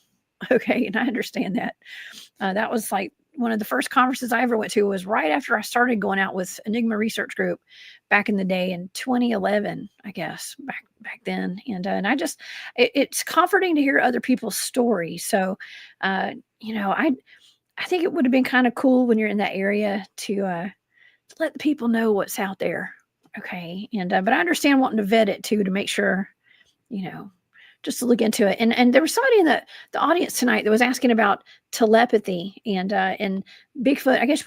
Okay, and I understand that. That was like one of the first conferences I ever went to was right after I started going out with Enigma Research Group back in the day in 2011, I guess, back then. And I just it's comforting to hear other people's stories. So, I think it would have been kind of cool when you're in that area to let the people know what's out there. Okay, and but I understand wanting to vet it too to make sure you know just to look into it. And there was somebody in the audience tonight that was asking about telepathy and Bigfoot. I guess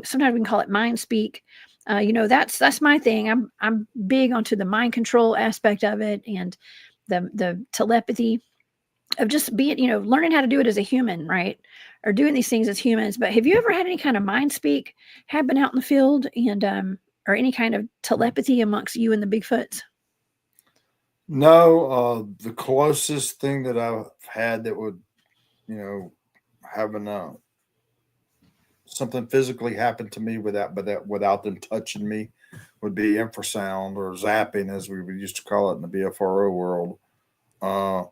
sometimes we can call it mind speak. That's my thing. I'm big onto the mind control aspect of it and the telepathy of just being, learning how to do it as a human, right? Or doing these things as humans. But have you ever had any kind of mind speak happen out in the field and or any kind of telepathy amongst you and the Bigfoots? No, the closest thing that I've had that would, having something physically happen to me without them touching me would be infrasound or zapping, as we used to call it in the BFRO world. Uh,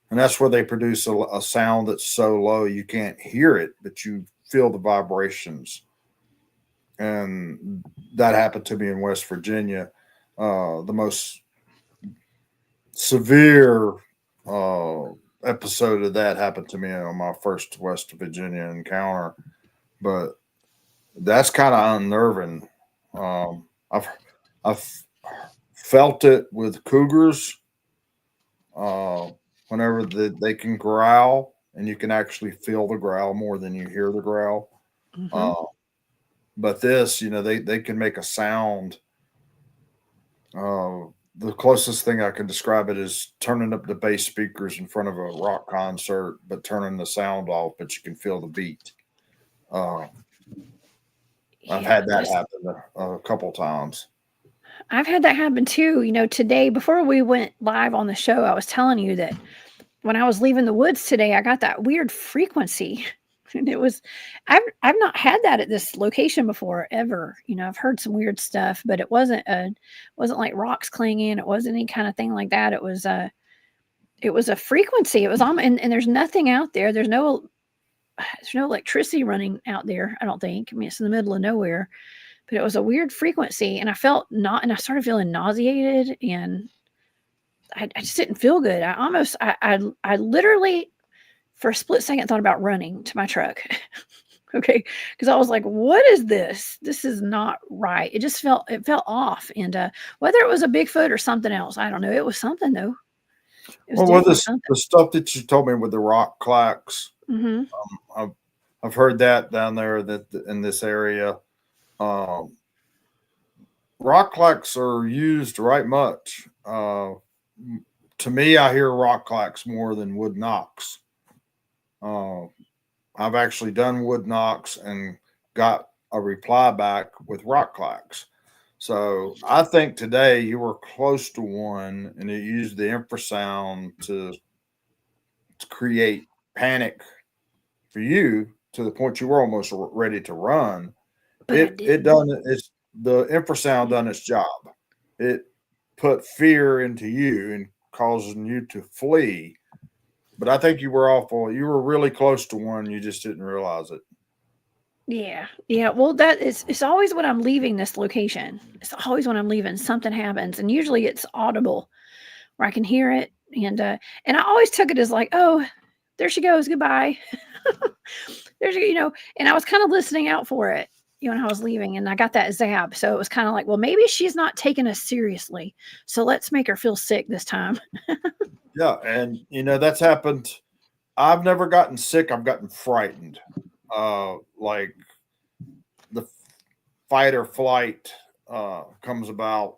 and that's where they produce a sound that's so low you can't hear it, but you feel the vibrations. And that happened to me in West Virginia. The most severe uh, episode of that happened to me on my first West Virginia encounter, but that's kind of unnerving. Um, I've I've felt it with cougars uh, whenever they can growl, and you can actually feel the growl more than you hear the growl. Hmm. Uh, but this, they can make a sound. the closest thing I can describe it is turning up the bass speakers in front of a rock concert, but turning the sound off, but you can feel the beat. I've had that happen a couple times. I've had that happen too. You know, today, before we went live on the show, I was telling you that when I was leaving the woods today, I got that weird frequency. And it was, I've not had that at this location before ever. You know, I've heard some weird stuff, but it wasn't like rocks clanging. It wasn't any kind of thing like that. It was a frequency. It was on, and there's nothing out there. There's no electricity running out there. I don't think. I mean, it's in the middle of nowhere, but it was a weird frequency, and I started feeling nauseated, and I just didn't feel good. I literally, for a split second, thought about running to my truck. Okay. Because I was like, what is this? This is not right. It felt off. And whether it was a Bigfoot or something else, I don't know. It was something though. Well, the stuff that you told me with the rock clacks, I've heard that down there in this area. Rock clacks are used right much. To me, I hear rock clacks more than wood knocks. I've actually done wood knocks and got a reply back with rock clacks. So I think today you were close to one, and it used the infrasound to create panic for you to the point you were almost ready to run. The infrasound done its job. It put fear into you and causing you to flee. But I think you were really close to one. You just didn't realize it. Yeah. Yeah. Well, it's always when I'm leaving this location. It's always when I'm leaving, something happens. And usually it's audible where I can hear it. And I always took it as like, oh, there she goes. Goodbye. And I was kind of listening out for it, when I was leaving, and I got that zap. So it was kind of like, well, maybe she's not taking us seriously. So let's make her feel sick this time. Yeah. And, that's happened. I've never gotten sick. I've gotten frightened. Like the fight or flight comes about.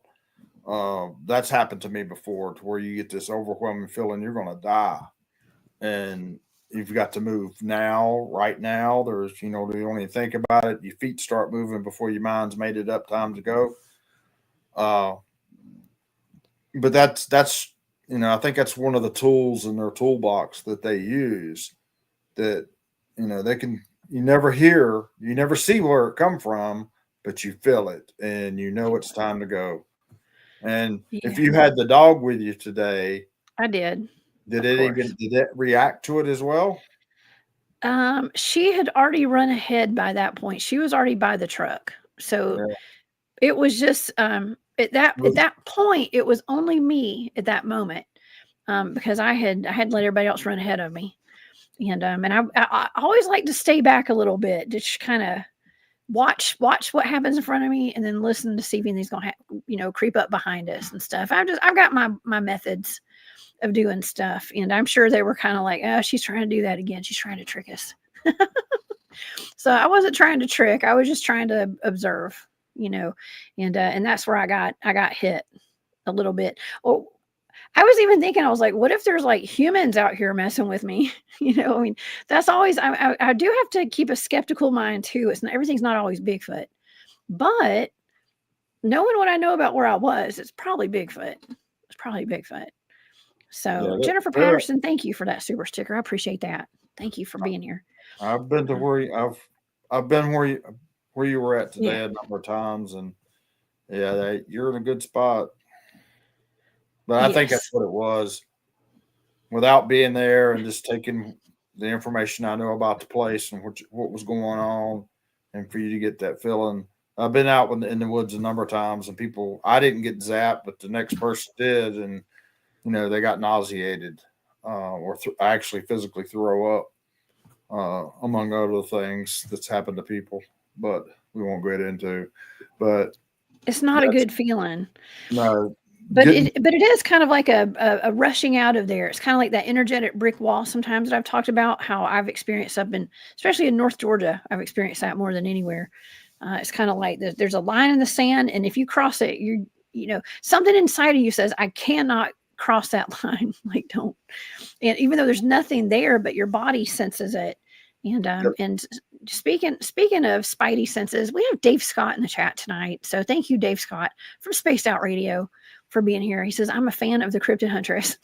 That's happened to me before, to where you get this overwhelming feeling you're going to die. And you've got to move now, right now. There's, you don't even think about it. Your feet start moving before your mind's made it up time to go. But that's I think that's one of the tools in their toolbox that they use, that, they can, you never see where it come from, but you feel it and it's time to go. And if you had the dog with you today, I did. Did it react to it as well? She had already run ahead by that point. She was already by the truck. So it was just, at that point, it was only me at that moment. Because I had let everybody else run ahead of me. And I always like to stay back a little bit, just kind of watch what happens in front of me, and then listen to see if anything's going to, creep up behind us and stuff. I've got my methods of doing stuff, and I'm sure they were kind of like, oh, she's trying to do that again. She's trying to trick us. So I wasn't trying to trick. I was just trying to observe, and that's where I got hit a little bit. Oh, I was even thinking, I was like, what if there's like humans out here messing with me? That's always, I do have to keep a skeptical mind too. Everything's not always Bigfoot, but knowing what I know about where I was, it's probably Bigfoot. So Jennifer Patterson, thank you for that super sticker. I appreciate that. Thank you for being here. I've been to I've been where you were at today a number of times, and you're in a good spot. But I think that's what it was. Without being there and just taking the information I know about the place and what was going on, and for you to get that feeling. I've been out in the woods a number of times, and I didn't get zapped, but the next person did, and they got nauseated or actually physically throw up, among other things that's happened to people. But we won't get into. But it's not a good feeling. No. But it is kind of like a rushing out of there. It's kind of like that energetic brick wall sometimes that I've talked about, how I've experienced especially in North Georgia, I've experienced that more than anywhere. It's kind of like there's a line in the sand, and if you cross it, something inside of you says, I cannot cross that line. Like, don't. And even though there's nothing there, but your body senses it. And speaking of spidey senses, we have Dave Scott in the chat tonight. So thank you, Dave Scott from Spaced Out Radio, for being here. He says, I'm a fan of the Cryptid Huntress.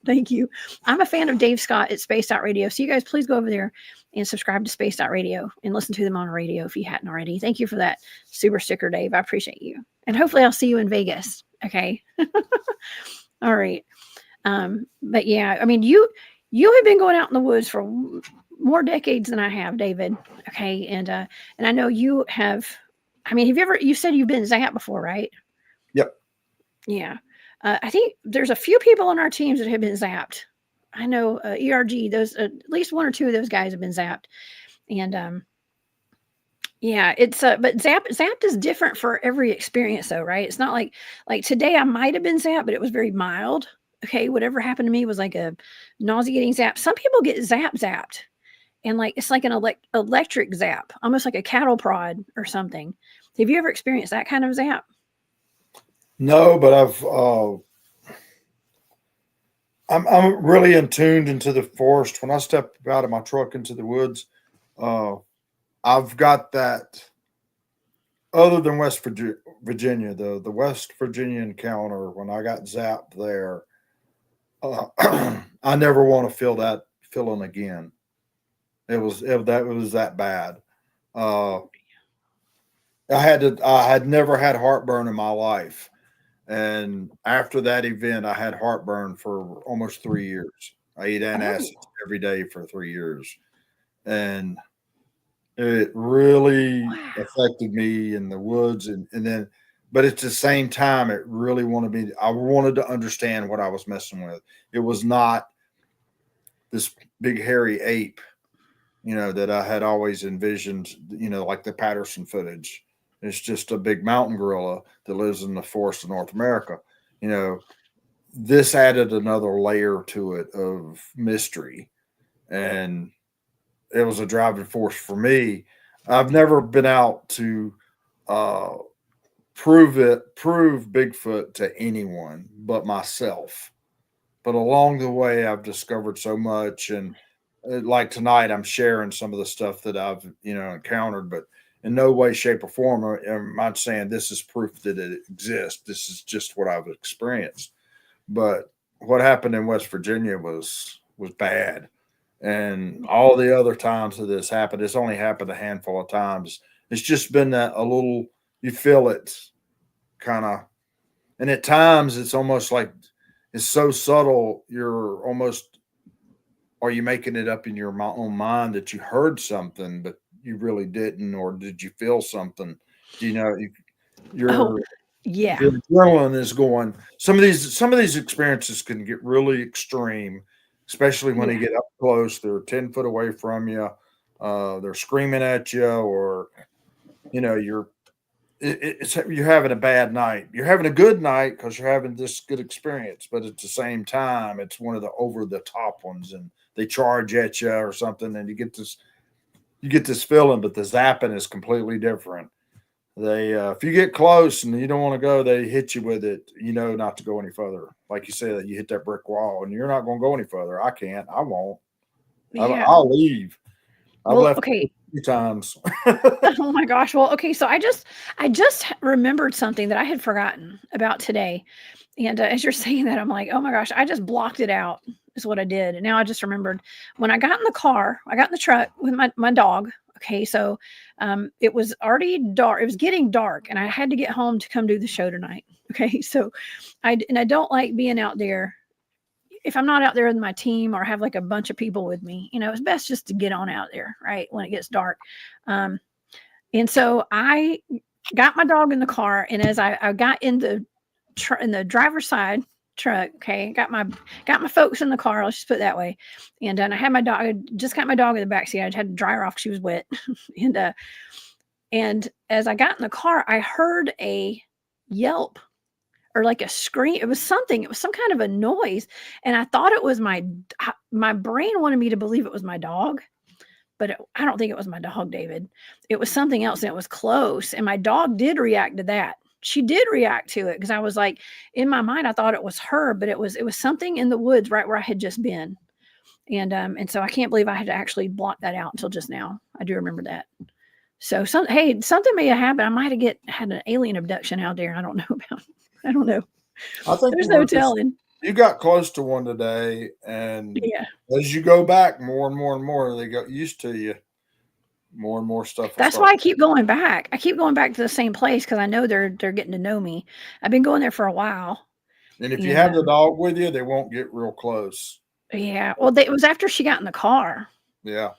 Thank you. I'm a fan of Dave Scott at Spaced Out Radio. So you guys please go over there and subscribe to Spaced Out Radio and listen to them on radio if you hadn't already. Thank you for that super sticker, Dave. I appreciate you. And hopefully I'll see you in Vegas. Okay. All right. But yeah, I mean, you have been going out in the woods for more decades than I have, David. Okay. And I know you have, I mean, you said you've been zapped before, right? Yep. Yeah. I think there's a few people on our teams that have been zapped. I know ERG, those at least one or two of those guys have been zapped. And yeah, it's but zapped is different for every experience though, right? It's not like today I might have been zapped, but it was very mild. Okay, whatever happened to me was like a nauseating zap. Some people get zapped. And like it's like an electric zap, almost like a cattle prod or something. Have you ever experienced that kind of zap? No, but I'm really tuned into the forest. When I step out of my truck into the woods, I've got that. Other than West Virginia, the West Virginia encounter when I got zapped there, I never want to feel that feeling again. It was that bad. I had never had heartburn in my life. And after that event, I had heartburn for almost 3 years. I ate antacids every day for 3 years. And it really affected me in the woods. And then, but at the same time, it really I wanted to understand what I was messing with. It was not this big hairy ape, that I had always envisioned, like the Patterson footage. It's just a big mountain gorilla that lives in the forest of North America. This added another layer to it of mystery. And it was a driving force for me. I've never been out to prove Bigfoot to anyone but myself. But along the way, I've discovered so much. And like tonight, I'm sharing some of the stuff that I've, encountered, but in no way, shape, or form am I saying this is proof that it exists. This is just what I've experienced. But what happened in West Virginia was bad. And all the other times that this happened, it's only happened a handful of times. It's just been that a little, you feel it kind of, and at times it's almost like it's so subtle. Are you making it up in your own mind that you heard something, but you really didn't, or did you feel something? Your adrenaline is going. Some of these experiences can get really extreme, especially when they get up close. They're 10 foot away from you. They're screaming at you, or you're having a bad night. You're having a good night because you're having this good experience, but at the same time, it's one of the over the top ones, and they charge at you or something, and you get this feeling. But the zapping is completely different. They if you get close and you don't want to go, they hit you with it, not to go any further. Like you said, you hit that brick wall and you're not going to go any further. I can't. I won't. Yeah. I'll leave. I've left a few times. Oh my gosh. Well, okay. So I just remembered something that I had forgotten about today. And as you're saying that, I'm like, oh my gosh, I just blocked it out is what I did. And now I just remembered when I got in the car, I got in the truck with my dog. Okay. So it was already dark. It was getting dark and I had to get home to come do the show tonight. Okay. So I don't like being out there. If I'm not out there with my team or have like a bunch of people with me, it's best just to get on out there, right, when it gets dark. And so I got my dog in the car, and as I got in the driver's side truck, okay, got my folks in the car. Let's just put it that way. And I had my dog. I just got my dog in the backseat. I just had to dry her off. She was wet, and as I got in the car, I heard a yelp. Or like a scream. It was some kind of a noise. And I thought it was my brain wanted me to believe it was my dog, but I don't think it was my dog, David. It was something else, and it was close. And my dog did react to that. she did react to it, because I was like, in my mind, I thought it was her, but it was something in the woods right where I had just been. And so I can't believe I had to actually block that out until just now. I do remember that. So something may have happened. I might have had an alien abduction out there. I don't know about. I don't know. I think There's no telling. You got close to one today, and Yeah. as you go back more and more and more, they got used to you. More and more stuff. That's why I keep going back. I keep going back to the same place, because I know they're getting to know me. I've been going there for a while. And if you have the dog with you, they won't get real close. Yeah. Well, it was after she got in the car. Yeah.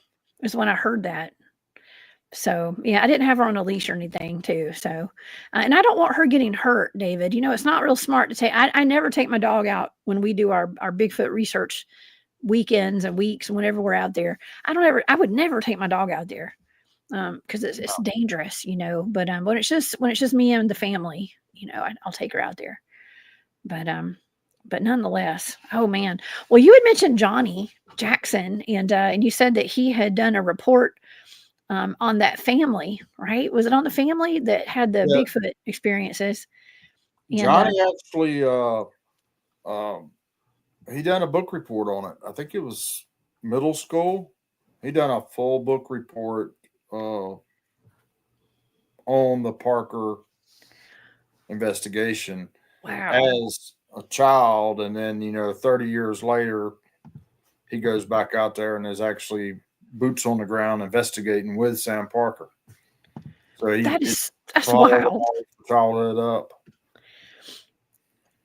Is when I heard that. So, yeah, I didn't have her on a leash or anything, too. So, and I don't want her getting hurt, David. You know, it's not real smart to take. I never take my dog out when we do our Bigfoot research weekends and weeks, whenever we're out there. I would never take my dog out there, because it's dangerous, you know. But when it's just me and the family, you know, I'll take her out there. But nonetheless, oh man. Well, you had mentioned Johnny Jackson, and you said that he had done a report on that family, right? Was it on the family that had the Bigfoot experiences? And, Johnny actually, he done a book report on it. I think it was middle school. He done a full book report on the Parker investigation. Wow. As a child, and then 30 years later, he goes back out there and is actually boots on the ground investigating with Sam Parker. So that's wild. Childhood up.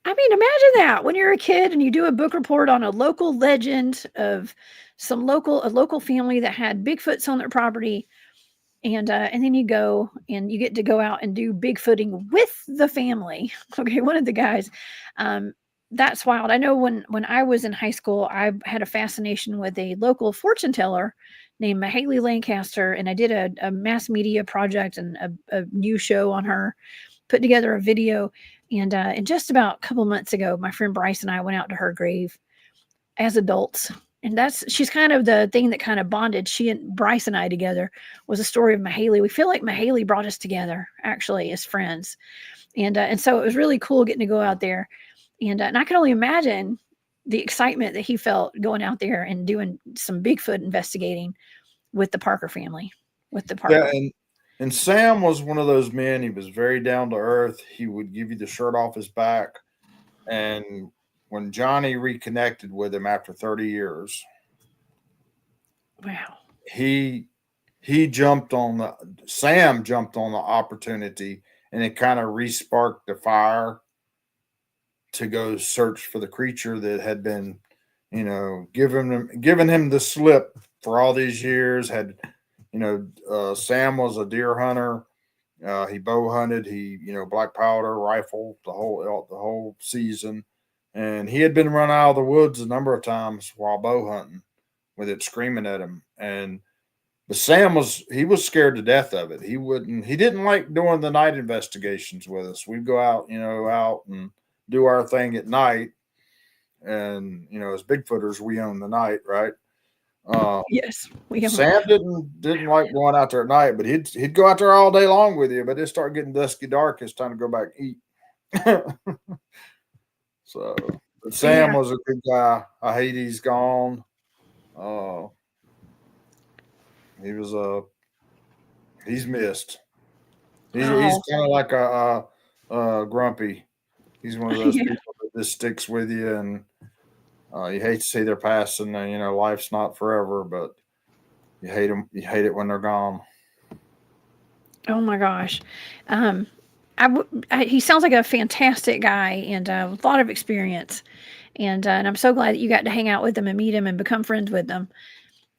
I mean, imagine that when you're a kid and you do a book report on a local legend of a local family that had Bigfoots on their property, and then you go and you get to go out and do Bigfooting with the family. Okay, one of the guys. That's wild. I know when I was in high school, I had a fascination with a local fortune teller named Mahaley Lancaster, and I did a mass media project and a new show on her, put together a video, and just about a couple months ago, my friend Bryce and I went out to her grave as adults. And she's kind of the thing that kind of bonded she and Bryce and I together, was a story of Mahaley. We feel like Mahaley brought us together, actually, as friends. And so it was really cool getting to go out there. And I can only imagine the excitement that he felt going out there and doing some Bigfoot investigating with the Parker family, with the Parker. Yeah, and Sam was one of those men. He was very down to earth. He would give you the shirt off his back. And when Johnny reconnected with him after 30 years, wow, Sam jumped on the opportunity, and it kind of re-sparked the fire to go search for the creature that had been, giving him the slip for all these years. Sam was a deer hunter. He bow hunted. He, black powder rifle the whole season, and he had been run out of the woods a number of times while bow hunting, with it screaming at him. But Sam was scared to death of it. He didn't like doing the night investigations with us. We'd go out, out and do our thing at night. And, as Bigfooters, we own the night, right? Yes. Sam didn't like going out there at night, but he'd go out there all day long with you, but it started getting dusky dark. It's time to go back and eat. So, but Sam was a good guy. I hate he's gone. He's missed. He's kind of like a Grumpy. He's one of those people that just sticks with you, and you hate to see their passing. Life's not forever, but you hate them. You hate it when they're gone. Oh my gosh. He sounds like a fantastic guy, and a lot of experience. And I'm so glad that you got to hang out with him and meet him and become friends with him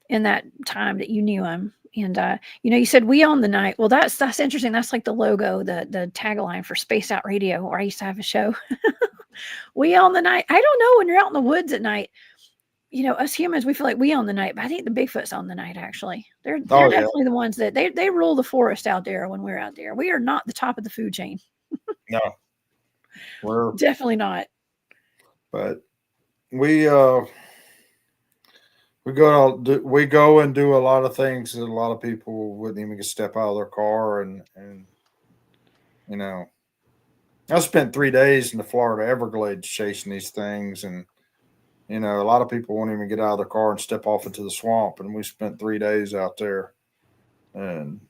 in that time that you knew him. And you said we own the night. Well, that's interesting. That's like the logo, the tagline for Spaced Out Radio, where I used to have a show. We own the night. I don't know, when you're out in the woods at night, us humans, we feel like we own the night, but I think the Bigfoots own the night. Actually, they're definitely the ones that they rule the forest out there when we're out there. We are not the top of the food chain. No, we're definitely not. But we go and do a lot of things that a lot of people wouldn't even step out of their car, and I spent 3 days in the Florida Everglades chasing these things, and a lot of people won't even get out of the car and step off into the swamp. And we spent 3 days out there, and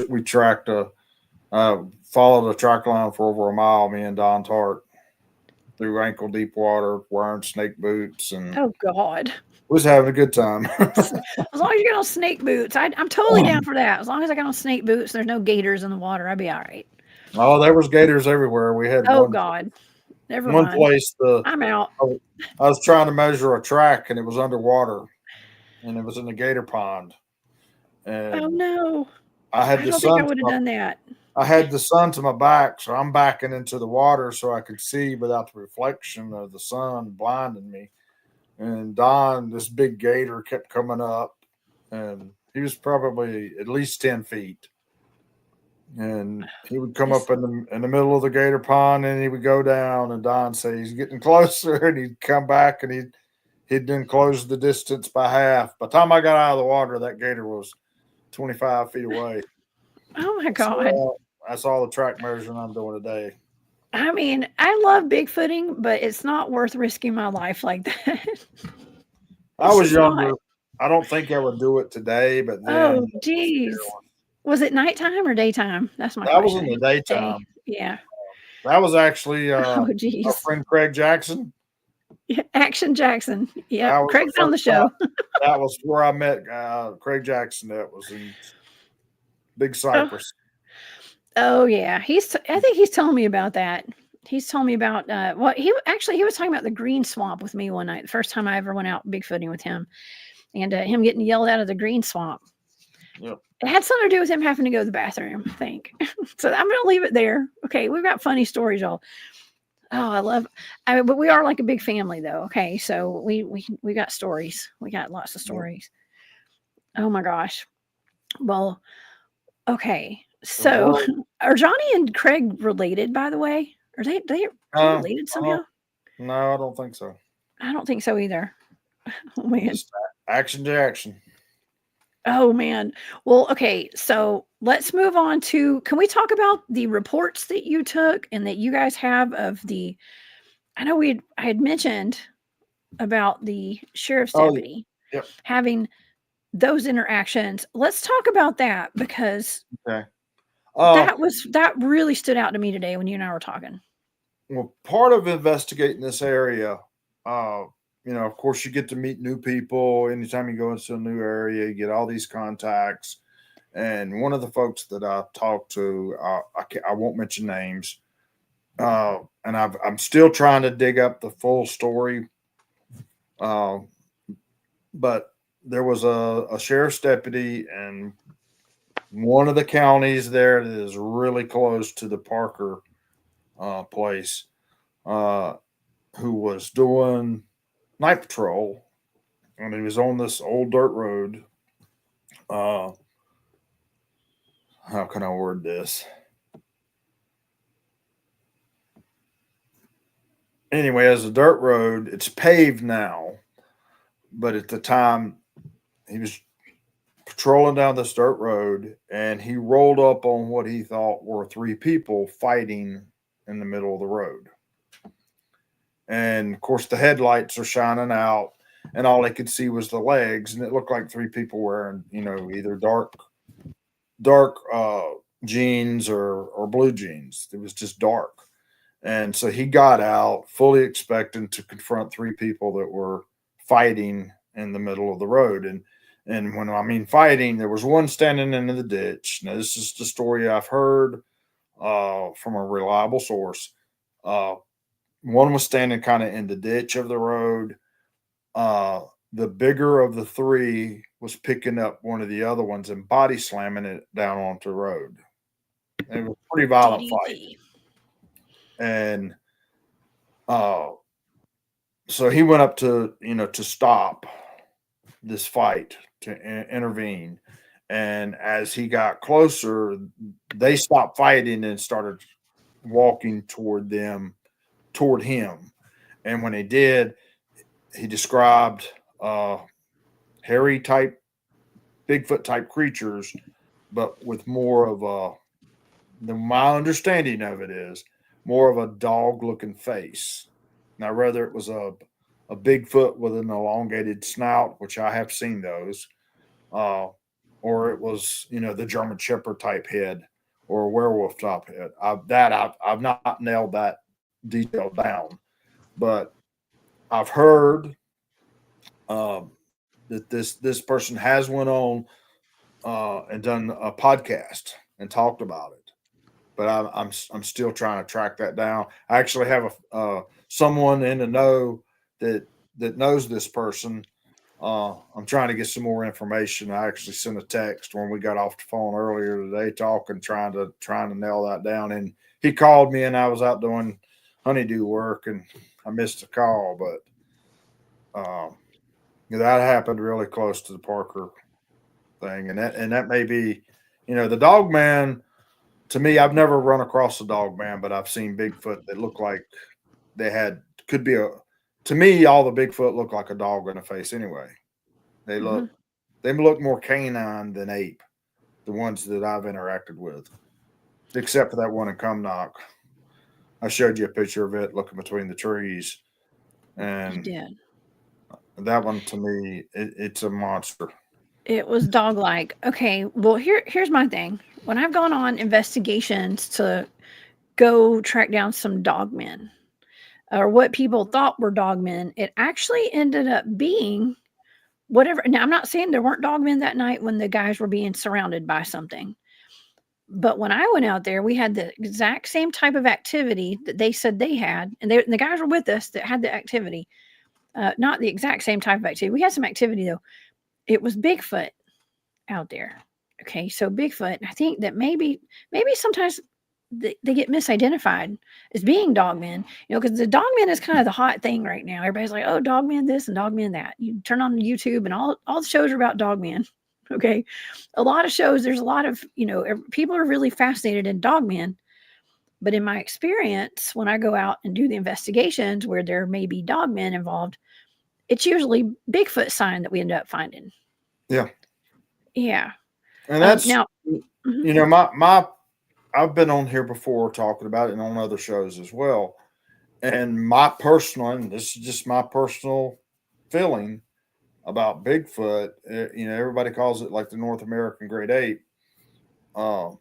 we followed a track line for over a mile. Me and Don Tart through ankle deep water, wearing snake boots, and Oh God. was having a good time. As long as you got on snake boots, I'm totally down for that. As long as I got on snake boots, there's no gators in the water, I'd be all right. Oh, there was gators everywhere. We had Oh God. Never one mind. place I'm out. I was trying to measure a track, and it was underwater, and it was in the gator pond. And Oh no. I had I the don't think I sun. would have done that. I had the sun to my back, so I'm backing into the water so I could see without the reflection of the sun blinding me. And Don, this big gator, kept coming up, and he was probably at least 10 feet. And he would come up in the middle of the gator pond, and he would go down. And Don say he's getting closer, and he'd come back, and he'd then close the distance by half. By the time I got out of the water, that gator was 25 feet away. Oh my God. So, that's all the track measuring I'm doing today. I mean, I love Bigfooting, but it's not worth risking my life like that. I was younger. Not. I don't think I would do it today, but then Oh, geez. Was it nighttime or daytime? That's my that was question. in the daytime. Yeah. That was actually Oh, our geez. friend Craig Jackson. Action Jackson. Yeah. Craig's on the show. That was where I met Craig Jackson. That was in Big Cypress. Oh yeah. I think he's telling me about that. He's telling me about he was talking about the green swamp with me one night, the first time I ever went out Bigfooting with him, and him getting yelled out of the green swamp. Yep. It had something to do with him having to go to the bathroom, I think. So I'm gonna leave it there. Okay, we've got funny stories, y'all. Oh, but we are like a big family though. Okay, so we got stories. We got lots of stories. Yep. Oh my gosh. Well, okay. So are Johnny and Craig related, by the way? Are they related somehow? No, I don't think so. I don't think so either. Oh man. Just Action Jackson. Oh man. Well, okay. So let's move on to, can we talk about the reports that you took and that you guys have of I know I had mentioned about the sheriff's deputy having those interactions. Let's talk about that because that really stood out to me today when you and I were talking. Well, part of investigating this area, of course, you get to meet new people. Anytime you go into a new area, you get all these contacts. And one of the folks that I talked to, I won't mention names, and I'm still trying to dig up the full story. But there was a sheriff's deputy in one of the counties there that is really close to the Parker place, who was doing night patrol, and he was on this old dirt road. How can I word this? Anyway, as a dirt road, it's paved now, but at the time he was patrolling down this dirt road, and he rolled up on what he thought were three people fighting in the middle of the road. And of course, the headlights are shining out, and all they could see was the legs, and it looked like three people wearing, either dark jeans or blue jeans. It was just dark. And so he got out fully expecting to confront three people that were fighting in the middle of the road. And when I mean fighting, there was one standing in the ditch. Now, this is the story I've heard from a reliable source. One was standing kind of in the ditch of the road. The bigger of the three was picking up one of the other ones and body slamming it down onto the road. It was a pretty violent fight. And so he went up to stop this fight, to intervene. And as he got closer, they stopped fighting and started walking toward him. And when they did, he described hairy type, Bigfoot type creatures, but with more of my understanding of it is more of a dog looking face. Now, whether it was a Bigfoot with an elongated snout, which I have seen those, or it was, the German Shepherd type head or a werewolf type head. I've not nailed that detail down, but I've heard that this person has went on and done a podcast and talked about it. But I'm still trying to track that down. I actually have someone in the know that knows this person. I'm trying to get some more information. I actually sent a text when we got off the phone earlier today, talking, trying to nail that down. And he called me, and I was out doing honeydew work, and I missed the call. But that happened really close to the Parker thing, and that may be, the Dogman. To me, I've never run across a Dogman, but I've seen Bigfoot that look like could be to me, all the Bigfoot look like a dog in the face anyway. They look more canine than ape, the ones that I've interacted with, except for that one in Cumnock. I showed you a picture of it looking between the trees, and You did. that one to me, it's a monster. It was dog-like. Okay, well here's my thing. When I've gone on investigations to go track down some dogmen, or what people thought were dogmen, it actually ended up being whatever. Now, I'm not saying there weren't dogmen that night when the guys were being surrounded by something. But when I went out there, we had the exact same type of activity that they said they had. And the guys were with us that had the activity. Not the exact same type of activity. We had some activity, though. It was Bigfoot out there. Okay, so Bigfoot, I think that maybe sometimes they get misidentified as being dogmen, because the dogman is kind of the hot thing right now. Everybody's like, oh, dogman this and dogman that. You turn on YouTube and all the shows are about dogman. Okay, a lot of shows, there's a lot of, people are really fascinated in dogman. But in my experience, when I go out and do the investigations where there may be dogmen involved, it's usually Bigfoot sign that we end up finding. Yeah. Yeah. And that's now, my I've been on here before talking about it and on other shows as well. And and this is just my personal feeling about Bigfoot. Everybody calls it like the North American great ape. All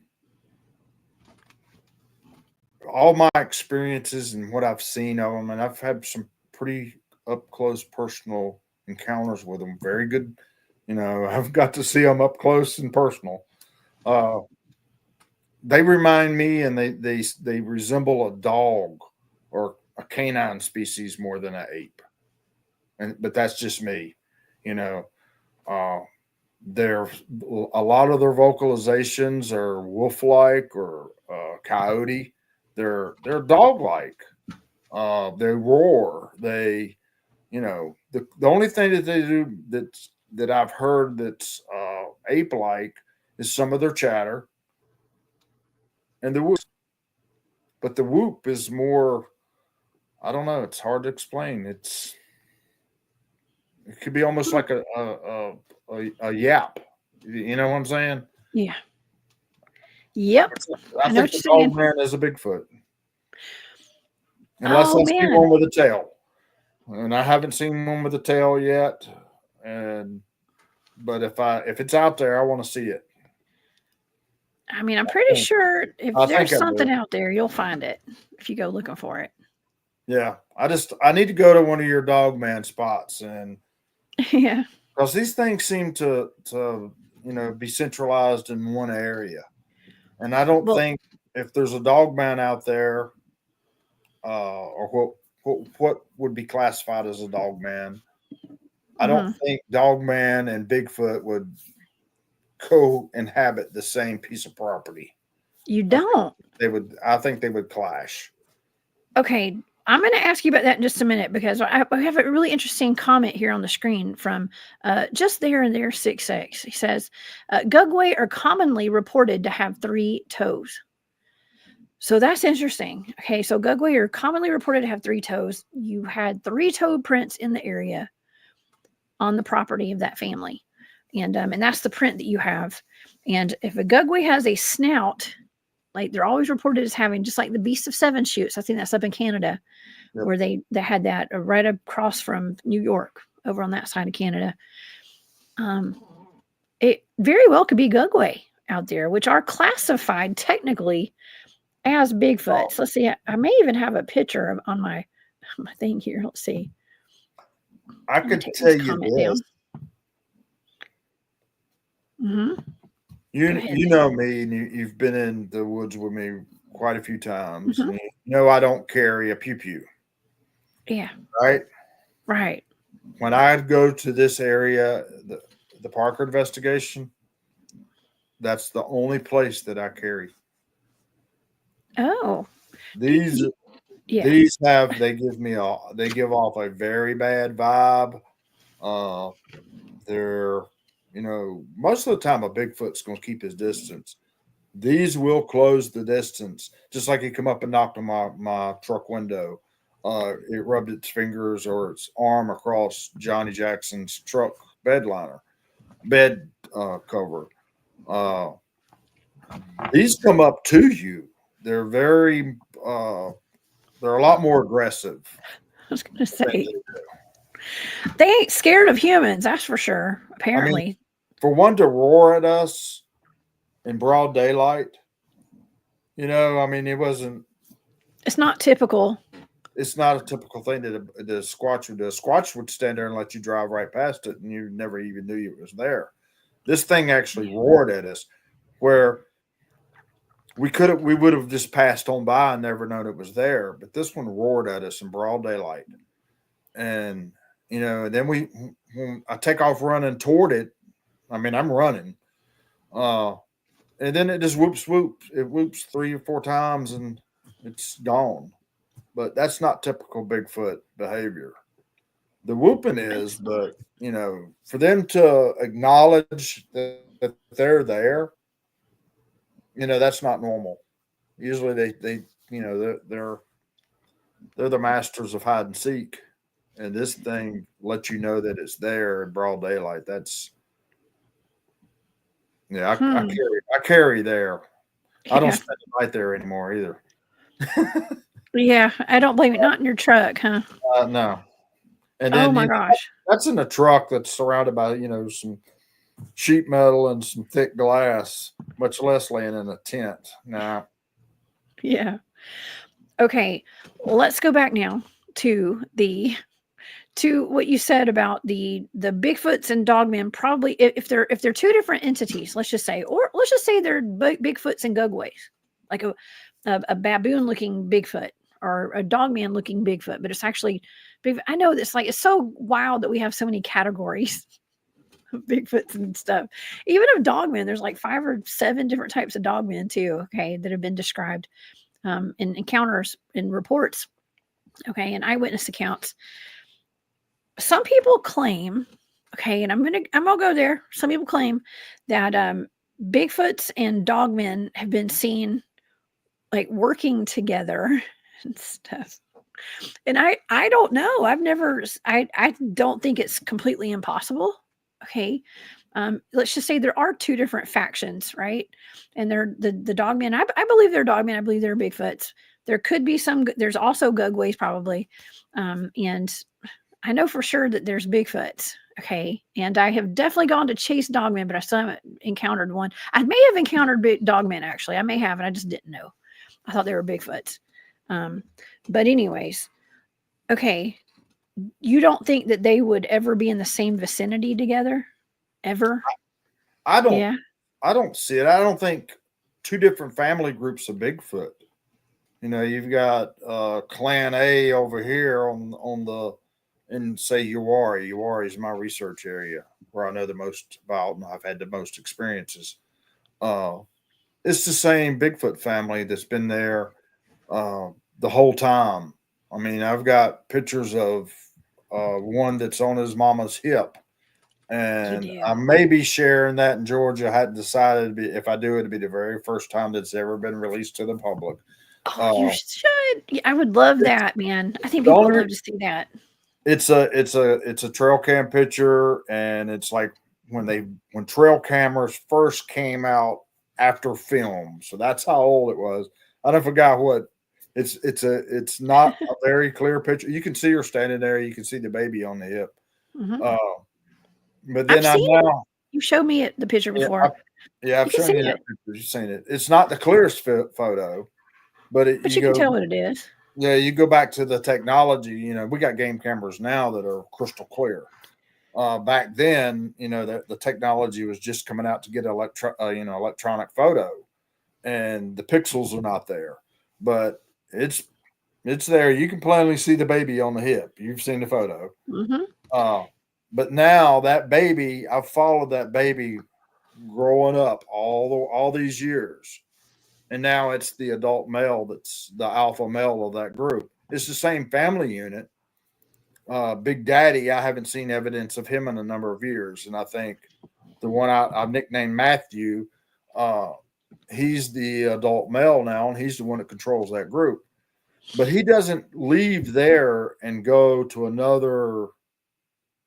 my experiences and what I've seen of them, and I've had some pretty up close personal encounters with them. Very good. I've got to see them up close and personal. They remind me, and they resemble a dog or a canine species more than an ape. But that's just me. They're a lot of their vocalizations are wolf-like or coyote. They're dog-like. They roar. They, the only thing that they do that I've heard that's ape-like is some of their chatter and the whoop. But the whoop is more, I don't know, it's hard to explain. It could be almost like a yap. You know what I'm saying? Yeah. Yep. I think the Dogman is a Bigfoot. Unless I see one with a tail. And I haven't seen one with a tail yet. But if it's out there, I want to see it. I mean, I'm pretty sure if there's something out there, you'll find it if you go looking for it. Yeah. I need to go to one of your Dogman spots, and yeah. Because these things seem to be centralized in one area. And I don't think if there's a Dogman out there, or what would be classified as a Dogman, I don't think Dogman and Bigfoot would co-inhabit the same piece of property. You don't? I think they would clash. Okay. I'm going to ask you about that in just a minute, because I have a really interesting comment here on the screen from just there and there 6X. He says, Gugway are commonly reported to have 3 toes. So that's interesting. Okay, so Gugway are commonly reported to have 3 toes. You had 3 toe prints in the area on the property of that family. And that's the print that you have. And if a Gugway has a snout Like they're always reported as having, just like the Beast of Seven Shoots. I think that's up in Canada, Yep. where they had that right across from New York, over on that side of Canada. It very well could be Gugway out there, which are classified technically as Bigfoots. Oh. Let's see. I may even have a picture on my thing here. Let's see. I could tell you this. Mm-hmm. You know me, and you've been in the woods with me quite a few times. Mm-hmm. And you know I don't carry a pew-pew. Yeah. Right? Right. When I go to this area, the Parker investigation, that's the only place that I carry. Oh. These Yeah. they give off a very bad vibe. They're, most of the time a Bigfoot's going to keep his distance. These will close the distance, just like he come up and knocked on my truck window. It rubbed its fingers or its arm across Johnny Jackson's truck bed cover. These come up to you. They're very, they're a lot more aggressive. I was going to say, they ain't scared of humans, that's for sure, apparently. I mean, for one to roar at us in broad daylight, It's not typical. It's not a typical thing that a Squatch would do. A Squatch would stand there and let you drive right past it, and you never even knew it was there. This thing actually roared at us, where we would have just passed on by and never known it was there. But this one roared at us in broad daylight, and and then when I take off running toward it. I mean, I'm running, and then it just whoops. It whoops 3 or 4 times, and it's gone. But that's not typical Bigfoot behavior. The whooping is, but for them to acknowledge that they're there, that's not normal. Usually they're the masters of hide and seek, and this thing lets you know that it's there in broad daylight. That's I carry there. I don't spend the night there anymore either. Yeah, I don't blame it. Not in your truck, huh? No. And then, oh my gosh, that's in a truck that's surrounded by some sheet metal and some thick glass, much less laying in a tent. Nah. Yeah. Okay, well, let's go back now to what you said about the Bigfoots and Dogmen. Probably, if they're 2 different entities, let's just say they're Bigfoots and Gugways, like a baboon-looking Bigfoot or a Dogman-looking Bigfoot, but it's actually big. I know this, it's so wild that we have so many categories of Bigfoots and stuff. Even of Dogmen, there's 5 or 7 different types of Dogmen too. Okay, that have been described in encounters and reports. Okay, and eyewitness accounts. Some people claim, okay, and I'm gonna go there. Some people claim that Bigfoots and Dogmen have been seen working together and stuff. And I don't know. I don't think it's completely impossible. Okay. Let's just say there are 2 different factions, right? And they're the Dogmen. I believe they're Dogmen. I believe they're Bigfoots. There could be there's also Gugways probably. And I know for sure that there's Bigfoots. Okay. And I have definitely gone to chase Dogmen, but I still haven't encountered one. I may have encountered Dogmen actually. I may have, and I just didn't know. I thought they were Bigfoots. But anyways, okay. You don't think that they would ever be in the same vicinity together? Ever? I don't. Yeah. I don't see it. I don't think 2 different family groups of Bigfoot. You've got Clan A over here in say Uwharrie. Uwharrie is my research area where I know the most about and I've had the most experiences. It's the same Bigfoot family that's been there the whole time. I mean, I've got pictures of one that's on his mama's hip, and I may be sharing that in Georgia. I hadn't decided if I do, it'd be the very first time that's ever been released to the public. You should. I would love that, man. I think people would love to see that. It's a trail cam picture, and it's like when trail cameras first came out after film. So that's how old it was. I don't forgot what it's not a very clear picture. You can see her standing there. You can see the baby on the hip. Mhm. But I've then I seen it. now, You showed me it, the picture yeah, before. I've You can shown see you that it, picture. You've seen it. It's not the clearest photo, but but you can tell what it is. yeah, you go back to the technology. We got game cameras now that are crystal clear. Back then, the technology was just coming out to get electronic photo, and the pixels are not there, but it's there. You can plainly see the baby on the hip. You've seen the photo. Mhm. But now that baby, I've followed that baby growing up all these years, and now it's the adult male that's the alpha male of that group. It's the same family unit. Big Daddy, I haven't seen evidence of him in a number of years, and I think the one I've nicknamed Matthew, uh, he's the adult male now, and he's the one that controls that group. But he doesn't leave there and go to another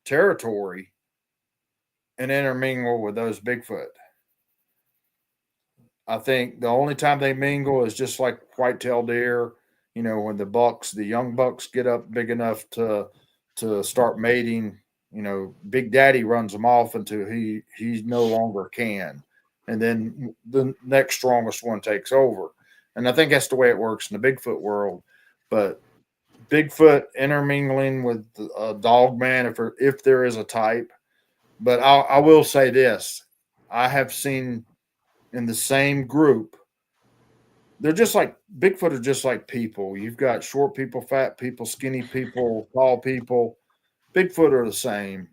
territory and intermingle with those Bigfoot. I think the only time they mingle is just like white-tailed deer, when the young bucks get up big enough to start mating, Big Daddy runs them off until he no longer can. And then the next strongest one takes over. And I think that's the way it works in the Bigfoot world. But Bigfoot intermingling with Dogman, if there is a type. But I will say this: I have seen in the same group, they're just like Bigfoot are just like people. You've got short people, fat people, skinny people, tall people. Bigfoot are the same.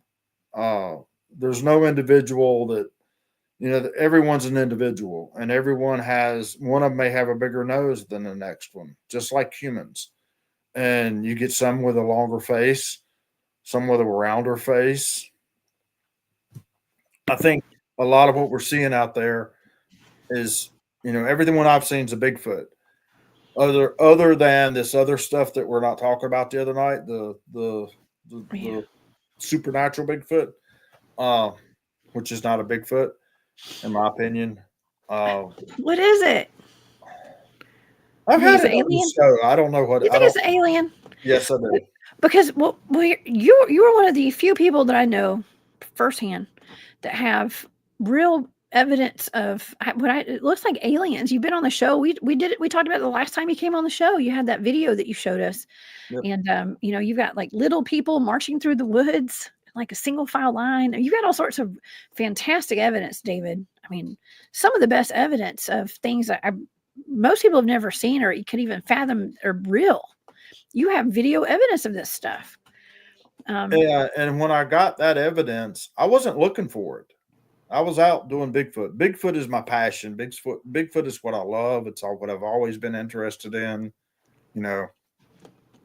There's no individual that everyone's an individual, and everyone has one of them may have a bigger nose than the next one, just like humans. And you get some with a longer face, some with a rounder face. I think a lot of what we're seeing out there is, everything one I've seen is a Bigfoot. Other than this other stuff that we're not talking about the other night, the supernatural Bigfoot, which is not a Bigfoot, in my opinion. What is it? I've You think had it's it an on the alien? show. I don't know what You I think don't. it's an alien? Yes, I do. Because you are one of the few people that I know firsthand that have real evidence of it looks like aliens. You've been on the show. We did it. We talked about it the last time you came on the show. You had that video that you showed us, Yep. and you've got like little people marching through the woods like a single file line. You got all sorts of fantastic evidence, David. I mean, some of the best evidence of things that most people have never seen or you could even fathom are real. You have video evidence of this stuff. Yeah, and when I got that evidence, I wasn't looking for it. I was out doing Bigfoot. Bigfoot is my passion. Bigfoot is what I love. It's all what I've always been interested in.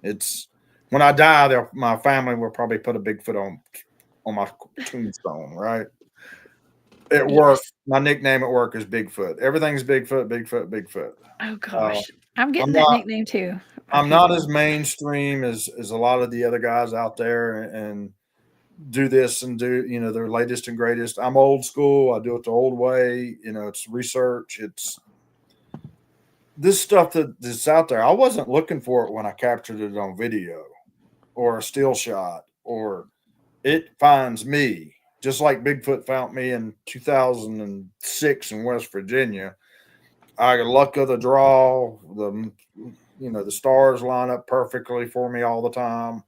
It's when I die, my family will probably put a Bigfoot on my tombstone, right? At work, Yes. my nickname at work is Bigfoot. Everything's Bigfoot, Bigfoot, Bigfoot. Oh Uh, gosh, I'm I'm getting that not nickname too by I'm not people. as mainstream as a lot of the other guys out there and do this and do their latest and greatest. I'm old school. I do it the old way. It's research. It's this stuff that's out there. I wasn't looking for it when I captured it on video or a still shot, or it finds me just like Bigfoot found me in 2006 in West Virginia. I got luck of the draw. The stars line up perfectly for me all the time.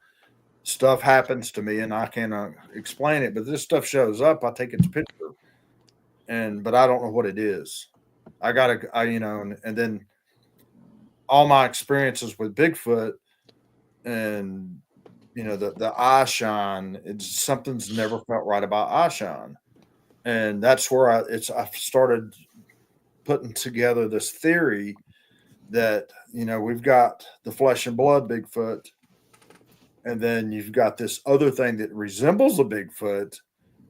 Stuff happens to me and I cannot explain it, but this stuff shows up. I take its picture, but I don't know what it is. And then all my experiences with Bigfoot and the eye shine. It's something's never felt right about eye shine, and that's where I've started putting together this theory that we've got the flesh and blood Bigfoot, and then you've got this other thing that resembles a Bigfoot.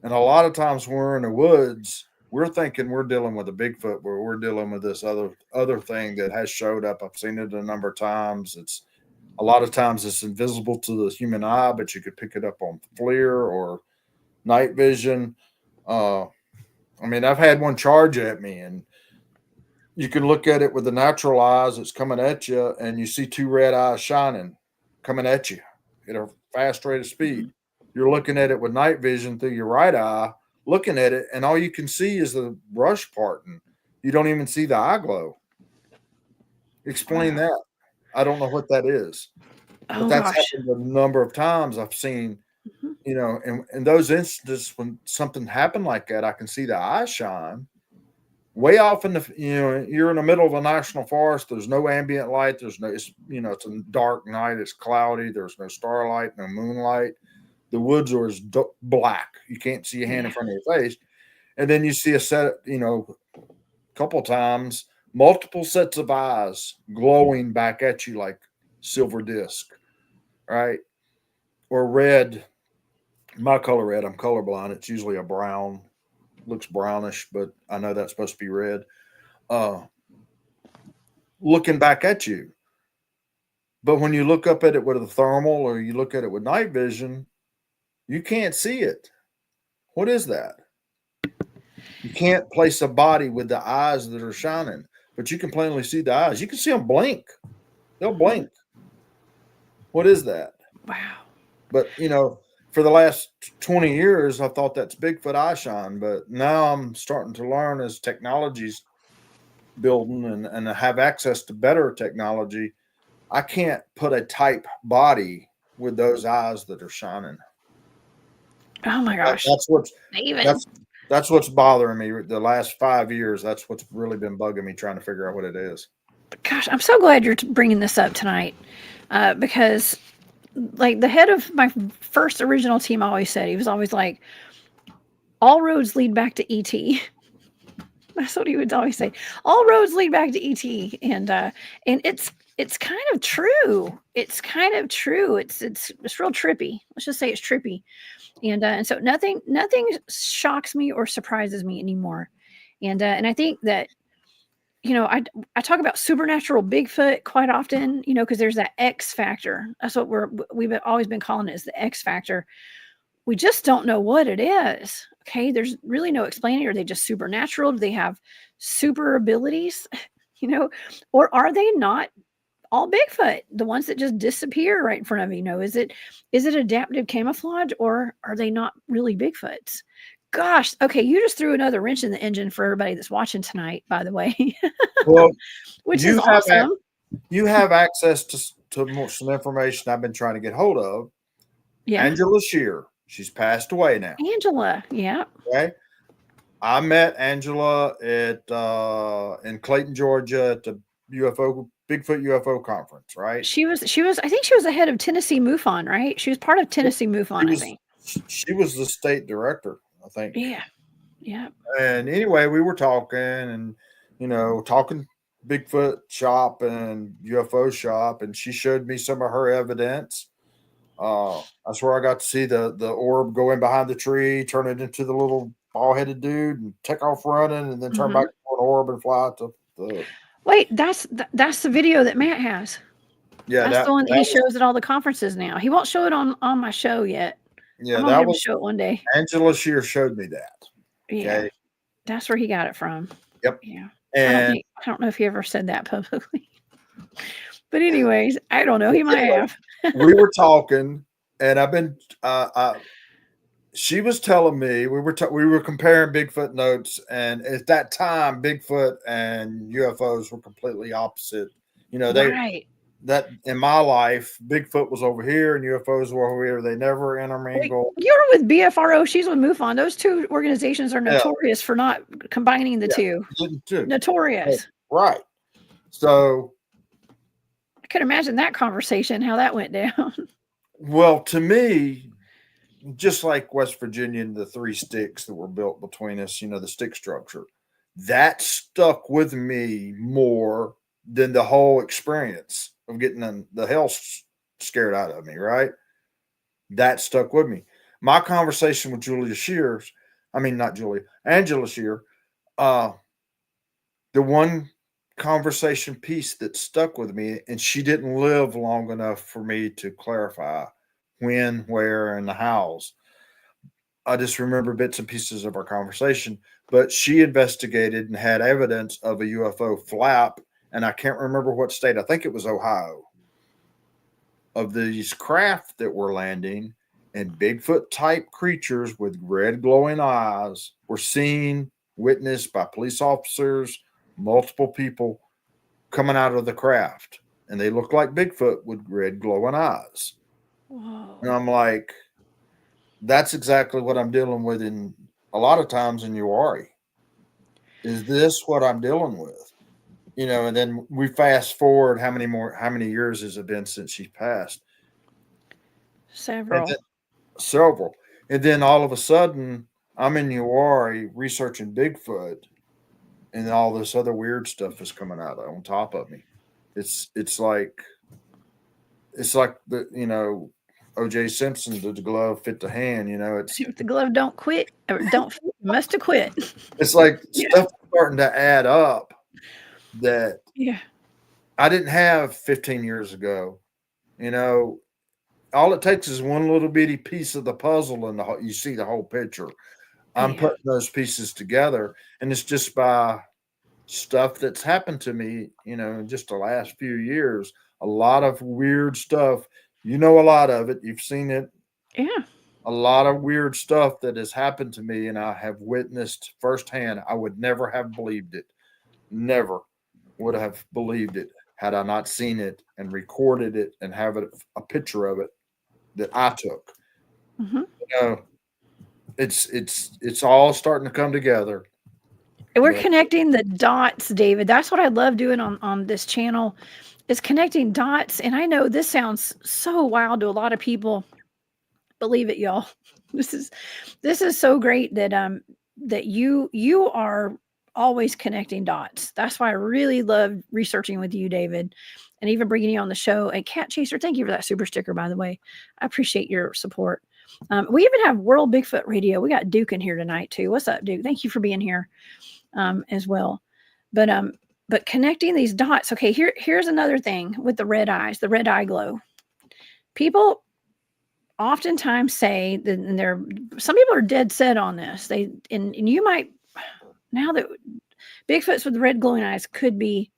And a lot of times when we're in the woods, we're thinking we're dealing with a Bigfoot, but we're dealing with this other thing that has showed up. I've seen it a number of times. A lot of times it's invisible to the human eye, but you could pick it up on FLIR or night vision. I've had one charge at me, and you can look at it with the natural eyes. It's coming at you, and you see two red eyes shining, coming at you at a fast rate of speed. You're looking at it with night vision through your right eye, looking at it, and all you can see is the brush parting. You don't even see the eye glow. Explain that. I don't know what that is, but Oh that's gosh. happened a number of times. I've seen, you know, in those instances when something happened like that, I can see the eye shine way off in the, you know, you're in the middle of a national forest. There's no ambient light. There's no, it's, you know, it's a dark night. It's cloudy. There's no starlight, no moonlight. The woods are as black. You can't see a hand in front of your face. And then you see a set, you know, a couple times, multiple sets of eyes glowing back at you like silver disc, right? Or red. My color red. I'm colorblind. It's usually a brown, looks brownish, but I know that's supposed to be red. Looking back at you. But when you look up at it with a thermal or you look at it with night vision, you can't see it. What is that? You can't place a body with the eyes that are shining, but you can plainly see the eyes. You can see them blink. They'll blink. What is that? Wow. But, you know, for the last 20 years, I thought that's Bigfoot eye shine. But now I'm starting to learn as technology's building and have access to better technology. I can't put a type body with those eyes that are shining. Oh my gosh. That's what's bothering me the last 5 years. That's what's really been bugging me, trying to figure out what it is. Gosh, I'm so glad you're bringing this up tonight, because like the head of my first original team always said, he was always like, all roads lead back to ET. That's what he would always say. All roads lead back to ET. And it's kind of true. It's kind of true. It's real trippy. Let's just say it's trippy. And so nothing shocks me or surprises me anymore. And I think that, you know, I talk about supernatural Bigfoot quite often, you know, because there's that X factor. That's what we've always been calling it, is the X factor. We just don't know what it is. Okay, there's really no explaining. Are they just supernatural? Do they have super abilities? You know, or are they not all Bigfoot, the ones that just disappear right in front of you? You know, is it adaptive camouflage, or are they not really Bigfoots? Gosh, okay, you just threw another wrench in the engine for everybody that's watching tonight, by the way. Well, Which is awesome. You have access to some information I've been trying to get hold of. Yeah. Angela Shear. She's passed away now. Angela, yeah. Okay. I met Angela at in Clayton, Georgia at the Bigfoot UFO conference, right? She was I think she was the head of Tennessee MUFON, right? She was part of Tennessee MUFON, I think. She was the state director, I think. Yeah. Yeah. And anyway, we were talking and, you know, talking Bigfoot shop and UFO shop, and she showed me some of her evidence. That's where I got to see the orb go in behind the tree, turn it into the little ball-headed dude, and take off running, and then turn back to an orb and fly to the. Wait, that's the video that Matt has. Yeah, that's the one that he shows at all the conferences now. He won't show it on my show yet. Yeah, I'm gonna show it one day. Angela Shear showed me that. Yeah, okay. That's where he got it from. Yep. Yeah, and I don't know if he ever said that publicly. But anyways, I don't know. He might have. We were talking, and I've been. She was telling me we were comparing Bigfoot notes, and at that time, Bigfoot and UFOs were completely opposite. You know, that in my life, Bigfoot was over here and UFOs were over here. They never intermingle. You're with BFRO. She's with MUFON. Those two organizations are notorious for not combining the two. Notorious. Right. So I could imagine that conversation, how that went down. Well, to me, just like West Virginia and the three sticks that were built between us, you know, the stick structure, that stuck with me more than the whole experience of getting the hell scared out of me, right? That stuck with me. My conversation with Angela Shear, the one conversation piece that stuck with me, and she didn't live long enough for me to clarify when, where, and the hows. I just remember bits and pieces of our conversation, but she investigated and had evidence of a UFO flap, and I can't remember what state. I think it was Ohio, of these craft that were landing, and Bigfoot type creatures with red glowing eyes were seen, witnessed by police officers, multiple people coming out of the craft, and they looked like Bigfoot with red glowing eyes. Whoa. And I'm like, that's exactly what I'm dealing with in a lot of times in Uwharrie. Is this what I'm dealing with? You know, and then we fast forward how many years has it been since she passed? Several. Several. And then all of a sudden I'm in Uwharrie researching Bigfoot, and all this other weird stuff is coming out on top of me. It's like the, you know, O.J. Simpson, the glove fit the hand. You know, If the glove don't quit or don't fit, you must have quit. it's like Yeah. stuff starting to add up that Yeah. I didn't have 15 years ago. You know, all it takes is one little bitty piece of the puzzle, and you see the whole picture. I'm Yeah. putting those pieces together, and it's just by stuff that's happened to me, you know, in just the last few years. A lot of weird stuff. You know, a lot of it. You've seen it. Yeah. A lot of weird stuff that has happened to me, and I have witnessed firsthand. I would never have believed it. Never would have believed it had I not seen it and recorded it and have it, a picture of it that I took. Mm-hmm. You know, it's all starting to come together. We're But connecting the dots, David. That's what I love doing on this channel, is connecting dots. And I know this sounds so wild to a lot of people. Believe it, y'all. This is so great that that you are always connecting dots. That's why I really love researching with you, David, and even bringing you on the show. And Cat Chaser, thank you for that super sticker, by the way. I appreciate your support. We even have World Bigfoot Radio. We got Duke in here tonight too. What's up, Duke? Thank you for being here as well. But connecting these dots. Okay, here's another thing with the red eyes, the red eye glow. People oftentimes say that, and some people are dead set on this. And you might, now that Bigfoots with red glowing eyes could be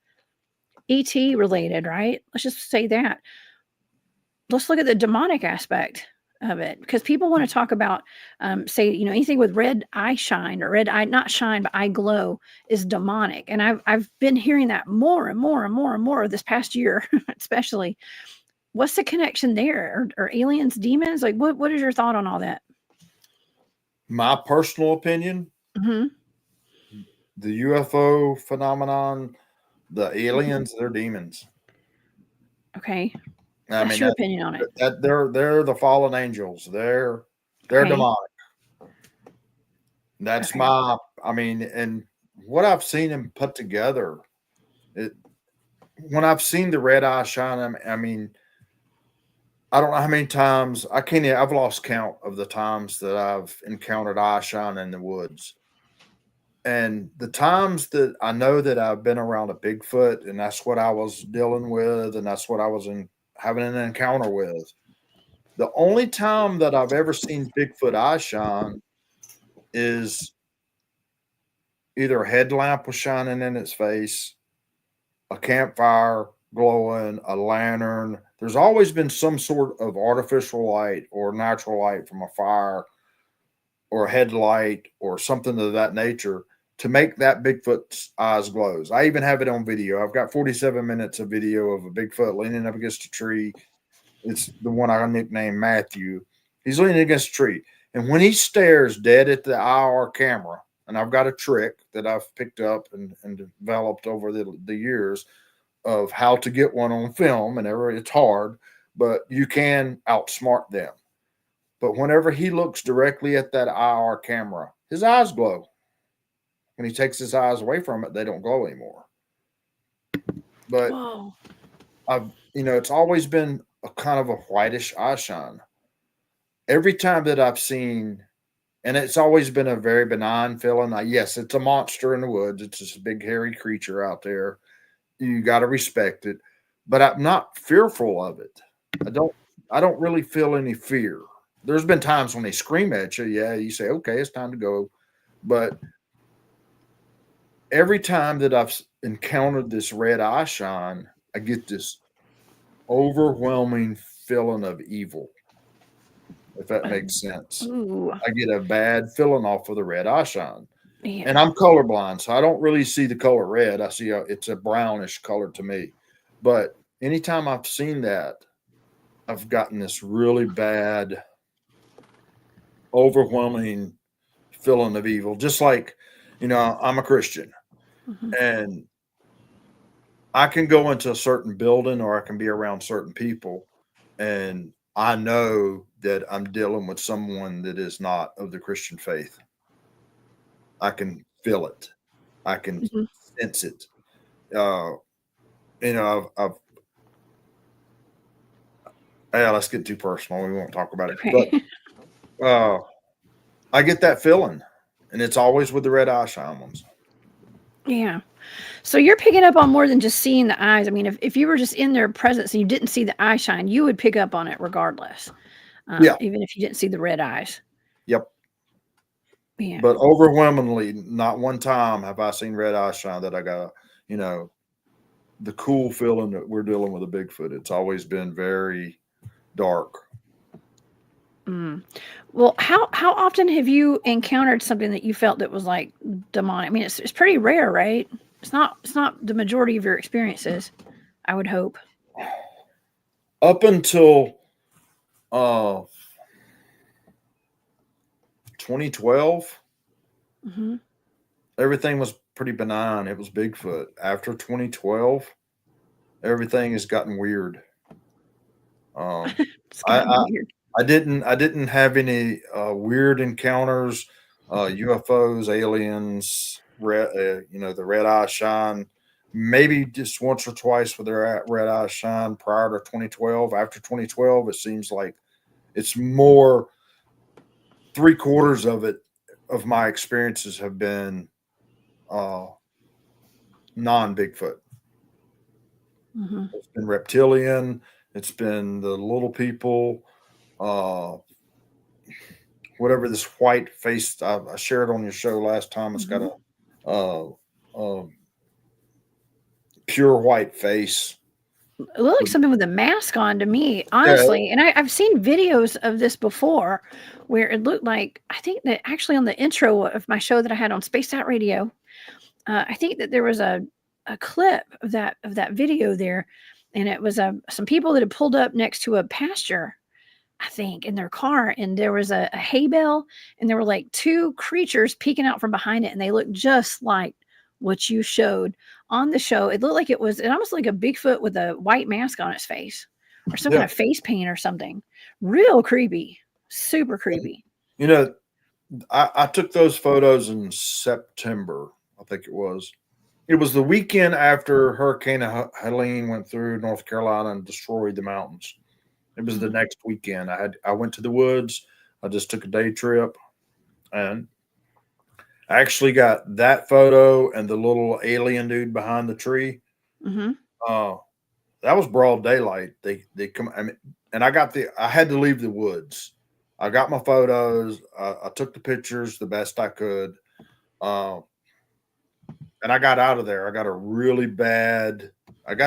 ET related, right? Let's just say that. Let's look at the demonic aspect of it, because people want to talk about, say, you know, anything with red eye shine or red eye, not shine, but eye glow is demonic. And I've been hearing that more and more and more and more this past year, especially. What's the connection there? Or aliens, demons? Like, what is your thought on all that? my personal opinion, Mm-hmm. the UFO phenomenon, the aliens, they're demons. Okay. I What's mean, your opinion on it? that they're the fallen angels. They're Okay. demonic. That's Okay. I mean, and what I've seen them put together, when I've seen the red eye shine, I mean, I don't know how many times I've lost count of the times that I've encountered eye shine in the woods. And the times that I know that I've been around a Bigfoot, and that's what I was dealing with, and that's what I was having an encounter with. The only time that I've ever seen Bigfoot eye shine is either a headlamp was shining in its face, a campfire glowing, a lantern. There's always been some sort of artificial light or natural light from a fire or a headlight or something of that nature to make that Bigfoot's eyes glows. I even have it on video. I've got 47 minutes of video of a Bigfoot leaning up against a tree. It's the one I nicknamed Matthew. He's leaning against a tree. And when he stares dead at the IR camera, and I've got a trick that I've picked up and developed over the years of how to get one on film, and it's hard, but you can outsmart them. But whenever he looks directly at that IR camera, his eyes glow. When he takes his eyes away from it, they don't glow anymore. But Whoa. it's always been a kind of a whitish eye shine. Every time that I've seen, and it's always been a very benign feeling. Yes, it's a monster in the woods. It's just a big hairy creature out there. You got to respect it, but I'm not fearful of it. I don't really feel any fear. there's been times when they scream at you. Yeah, you say, okay, it's time to go. But every time that I've encountered this red eye shine, I get this overwhelming feeling of evil, if that makes sense. Ooh, I get a bad feeling off of the red eye shine. yeah. And I'm colorblind, so I don't really see the color red. I see it's a brownish color to me. But anytime I've seen that, I've gotten this really bad, overwhelming feeling of evil. Just like, I'm a Christian, Mhm. and I can go into a certain building or I can be around certain people, and I know that I'm dealing with someone that is not of the Christian faith. I can feel it. I can Mhm. sense it. Uh, I've yeah, let's get too personal. We won't talk about it. Okay. But I get that feeling, and it's always with the red eye shine ones. Yeah. So you're picking up on more than just seeing the eyes. I mean, if you were just in their presence and you didn't see the eye shine, you would pick up on it regardless, Yeah. even if you didn't see the red eyes. Yep. Yeah. But overwhelmingly, not one time have I seen red eye shine that I got, the cool feeling that we're dealing with a Bigfoot. It's always been very dark. Mm. Well, how often have you encountered something that you felt that was like demonic? I mean, it's pretty rare, right? It's not the majority of your experiences, I would hope. Up until 2012, Hmm. everything was pretty benign. It was Bigfoot. After 2012, everything has gotten weird. It's I, gotten I weird. I didn't have any weird encounters, UFOs, aliens, the red eye shine. Maybe just once or twice with their red eye shine prior to 2012. After 2012, it seems like it's more, three-quarters of my experiences have been uh, non Bigfoot. Hmm. It's been reptilian. It's been the little people. Uh, Whatever this white face I shared on your show last time. It's got Hmm. a, a pure white face. It looked like something with a mask on to me, Yeah, honestly. And I've seen videos of this before where it looked like, I think that actually on the intro of my show that I had on Spaced Out Radio, I think that there was a clip of that video there, and it was some people that had pulled up next to a pasture, I think, in their car, and there was a hay bale, and there were like two creatures peeking out from behind it, and they looked just like what you showed on the show. It looked like it almost like a Bigfoot with a white mask on its face, or some kind yeah. of face paint or something. Real creepy, super creepy. You know, I took those photos in September. I think it was. It was the weekend after Hurricane Helene went through North Carolina and destroyed the mountains. It was the Mhm. next weekend. I went to the woods. I just took a day trip, and I actually got that photo and the little alien dude behind the tree. Mhm. Uh, that was broad daylight. They come. I mean, and I had to leave the woods. I got my photos. I took the pictures the best I could. Uh, and I got out of there. I got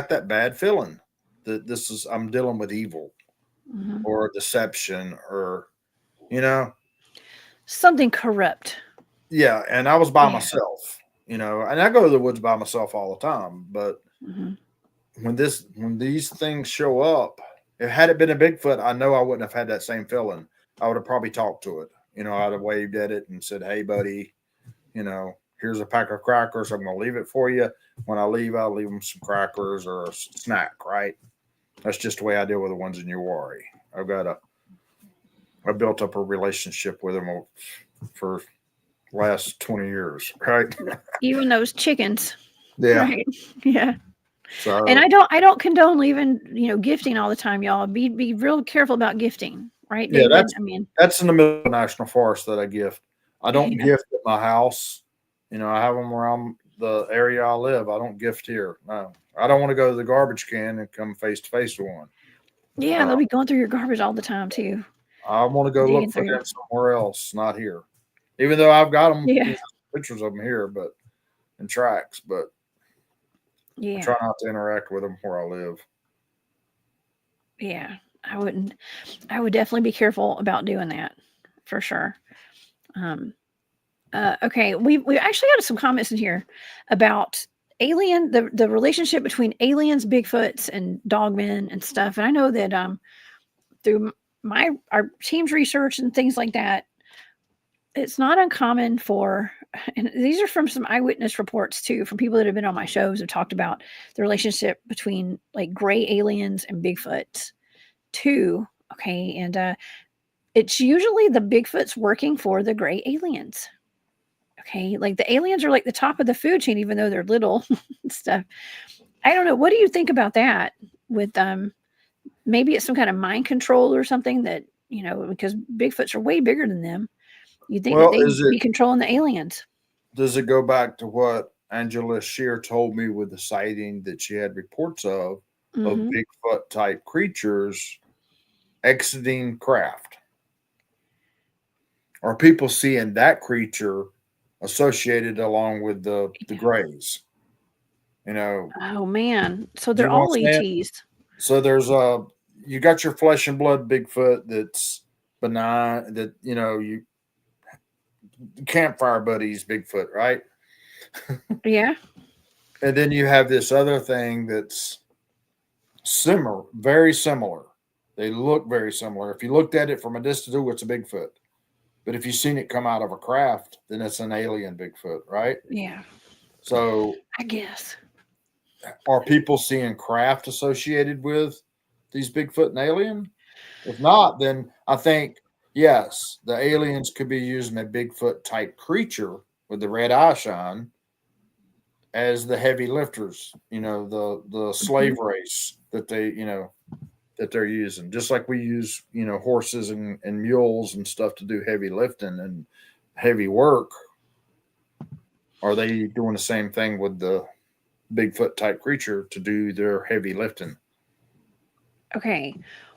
that bad feeling that I'm dealing with evil Mhm. or deception or, you know, Something corrupt. yeah. And I was by Yeah. myself, and I go to the woods by myself all the time. But Mhm. when these things show up, if had it been a Bigfoot, I know I wouldn't have had that same feeling. I would have probably talked to it. I'd have waved at it and said, "Hey, buddy, here's a pack of crackers. I'm going to leave it for you. When I leave, I'll leave them some crackers or a snack." Right? That's just the way I deal with the ones in Uwharrie. I built up a relationship with them for last 20 years. Right? Even those chickens. Yeah. Right. Yeah. And So I don't condone leaving, gifting all the time, y'all. Be real careful about gifting, right, yeah, David? I mean, that's in the middle of the national forest that I gift. I don't yeah. gift at my house. I have them around the area I live. I don't gift here. No, I don't want to go to the garbage can and come face to face with one. Yeah, Uh, they'll be going through your garbage all the time too. I want to go digging look for through. them somewhere else, not here. Even though I've got them, Yeah. pictures of them here, but in tracks. But I Yeah. try not to interact with them where I live. Yeah. I wouldn't. I would definitely be careful about doing that for sure. Okay, we actually got some comments in here about the relationship between aliens, Bigfoots, and Dogmen and stuff. And I know that through our team's research and things like that, it's not uncommon for, and these are from some eyewitness reports too, from people that have been on my shows have talked about the relationship between like gray aliens and Bigfoots too. Okay, and it's usually the Bigfoots working for the gray aliens. Okay, like the aliens are like the top of the food chain, even though they're little and stuff. I don't know. What do you think about that? With maybe it's some kind of mind control or something that because Bigfoots are way bigger than them. You'd think that Well, they'd be controlling the aliens. does it go back to what Angela Shear told me with the sighting that she had reports of Bigfoot type creatures exiting craft? Are people seeing that creature associated along with the grays? Oh man, so Do they're you know all what I'm saying? ETs. So there's you got your flesh and blood Bigfoot that's benign, that you campfire buddies Bigfoot, right? Yeah. And then you have this other thing that's similar, very similar. They look very similar. If you looked at it from a distance, it's a Bigfoot. But if you've seen it come out of a craft, then it's an alien Bigfoot, right? Yeah. So I guess. are people seeing craft associated with these Bigfoot and alien? If not, then I think, yes, the aliens could be using a Bigfoot type creature with the red eye shine as the heavy lifters, the slave race that they're using, just like we use, horses and mules and stuff to do heavy lifting and heavy work. Are they doing the same thing with the Bigfoot type creature to do their heavy lifting? Okay.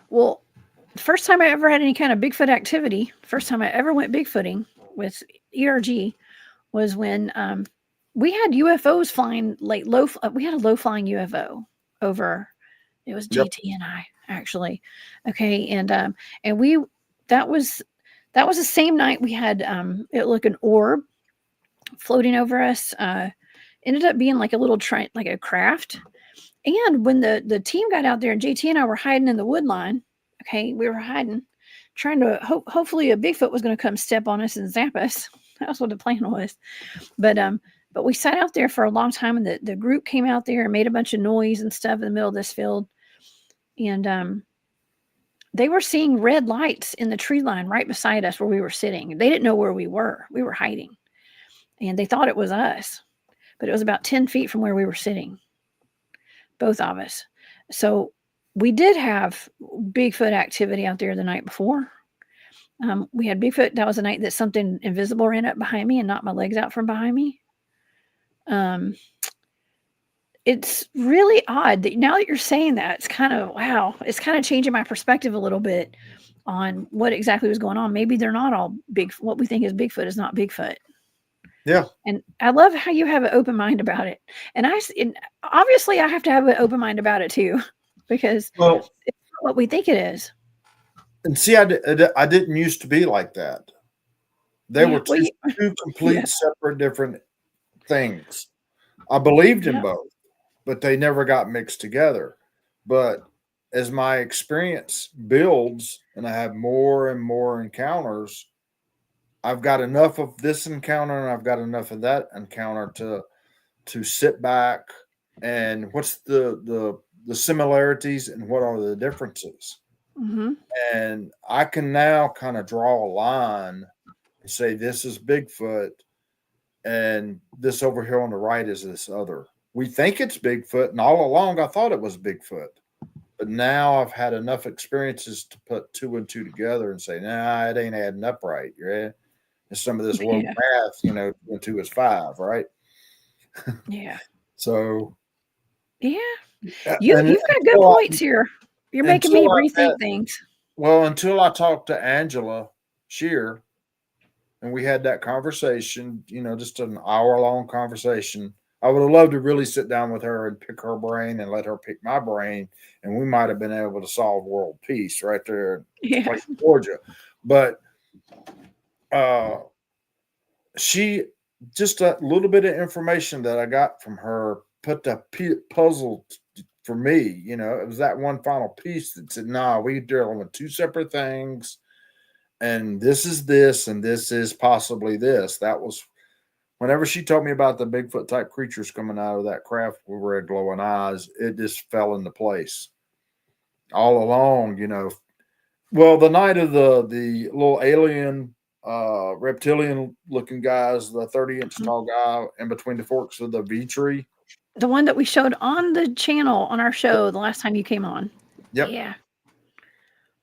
Well, the first time I ever had any kind of Bigfoot activity, first time I ever went Bigfooting with ERG was when we had UFOs flying like low. We had a low flying UFO over. It was JT and I actually. Okay, and we that was the same night we had it like an orb floating over us. Ended up being like a little train, like a craft. And when the team got out there and JT and I were hiding in the wood line, okay, we were hiding, trying to hopefully a Bigfoot was going to come step on us and zap us. That was what the plan was. But we sat out there for a long time, and the group came out there and made a bunch of noise and stuff in the middle of this field. And they were seeing red lights in the tree line right beside us where we were sitting. They didn't know where we were. We were hiding. And they thought it was us. But it was about 10 feet from where we were sitting. Both of us. So we did have Bigfoot activity out there the night before. We had Bigfoot. That was the night that something invisible ran up behind me and knocked my legs out from behind me. It's really odd that now that you're saying that, it's kind of, wow, it's kind of changing my perspective a little bit on what exactly was going on. Maybe they're not all big. What we think is Bigfoot is not Bigfoot. Yeah. And I love how you have an open mind about it. And obviously I have to have an open mind about it too, because it's not what we think it is. And see, I didn't used to be like that. They were two complete separate different things. I believed in both, but they never got mixed together. But as my experience builds and I have more and more encounters, I've got enough of this encounter and I've got enough of that encounter to sit back and what's the similarities and what are the differences. And I can now kind of draw a line and say this is Bigfoot and this over here on the right is this other. We think it's Bigfoot, and all along I thought it was Bigfoot. But now I've had enough experiences to put two and two together and say, nah, it ain't adding up right. Right? And some of this woke math, 2 and 2 is 5, right? Yeah. So yeah. You've got good points here. You're making me rethink things. Well, until I talked to Angela Shear and we had that conversation, just an hour-long conversation. I would have loved to really sit down with her and pick her brain and let her pick my brain, and we might have been able to solve world peace right there in Yeah. place Georgia. But she just a little bit of information that I got from her put the puzzle for me. It was that one final piece that said, "Nah, we're dealing with two separate things, and this is this, and this is possibly this." That was whenever she told me about the Bigfoot type creatures coming out of that craft with red glowing eyes. It just fell into place all along. Well, the night of the little alien reptilian looking guys, the 30-inch tall guy in between the forks of the V tree. The one that we showed on the channel on our show the last time you came on. Yep. Yeah.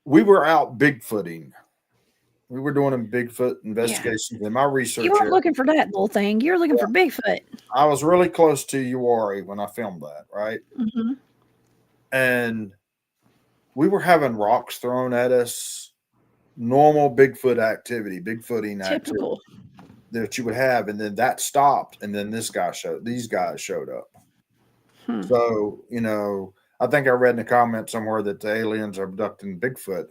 We were out Bigfooting. We were doing a Bigfoot investigations in my research. You weren't area. looking for that little thing. You were looking for Bigfoot. I was really close to Uwharrie when I filmed that, right? Mm-hmm. And we were having rocks thrown at us, normal Bigfoot activity, Bigfooting Typical. activity that you would have, and then that stopped, and then these guys showed up. So, I think I read in the comments somewhere that the aliens are abducting Bigfoot.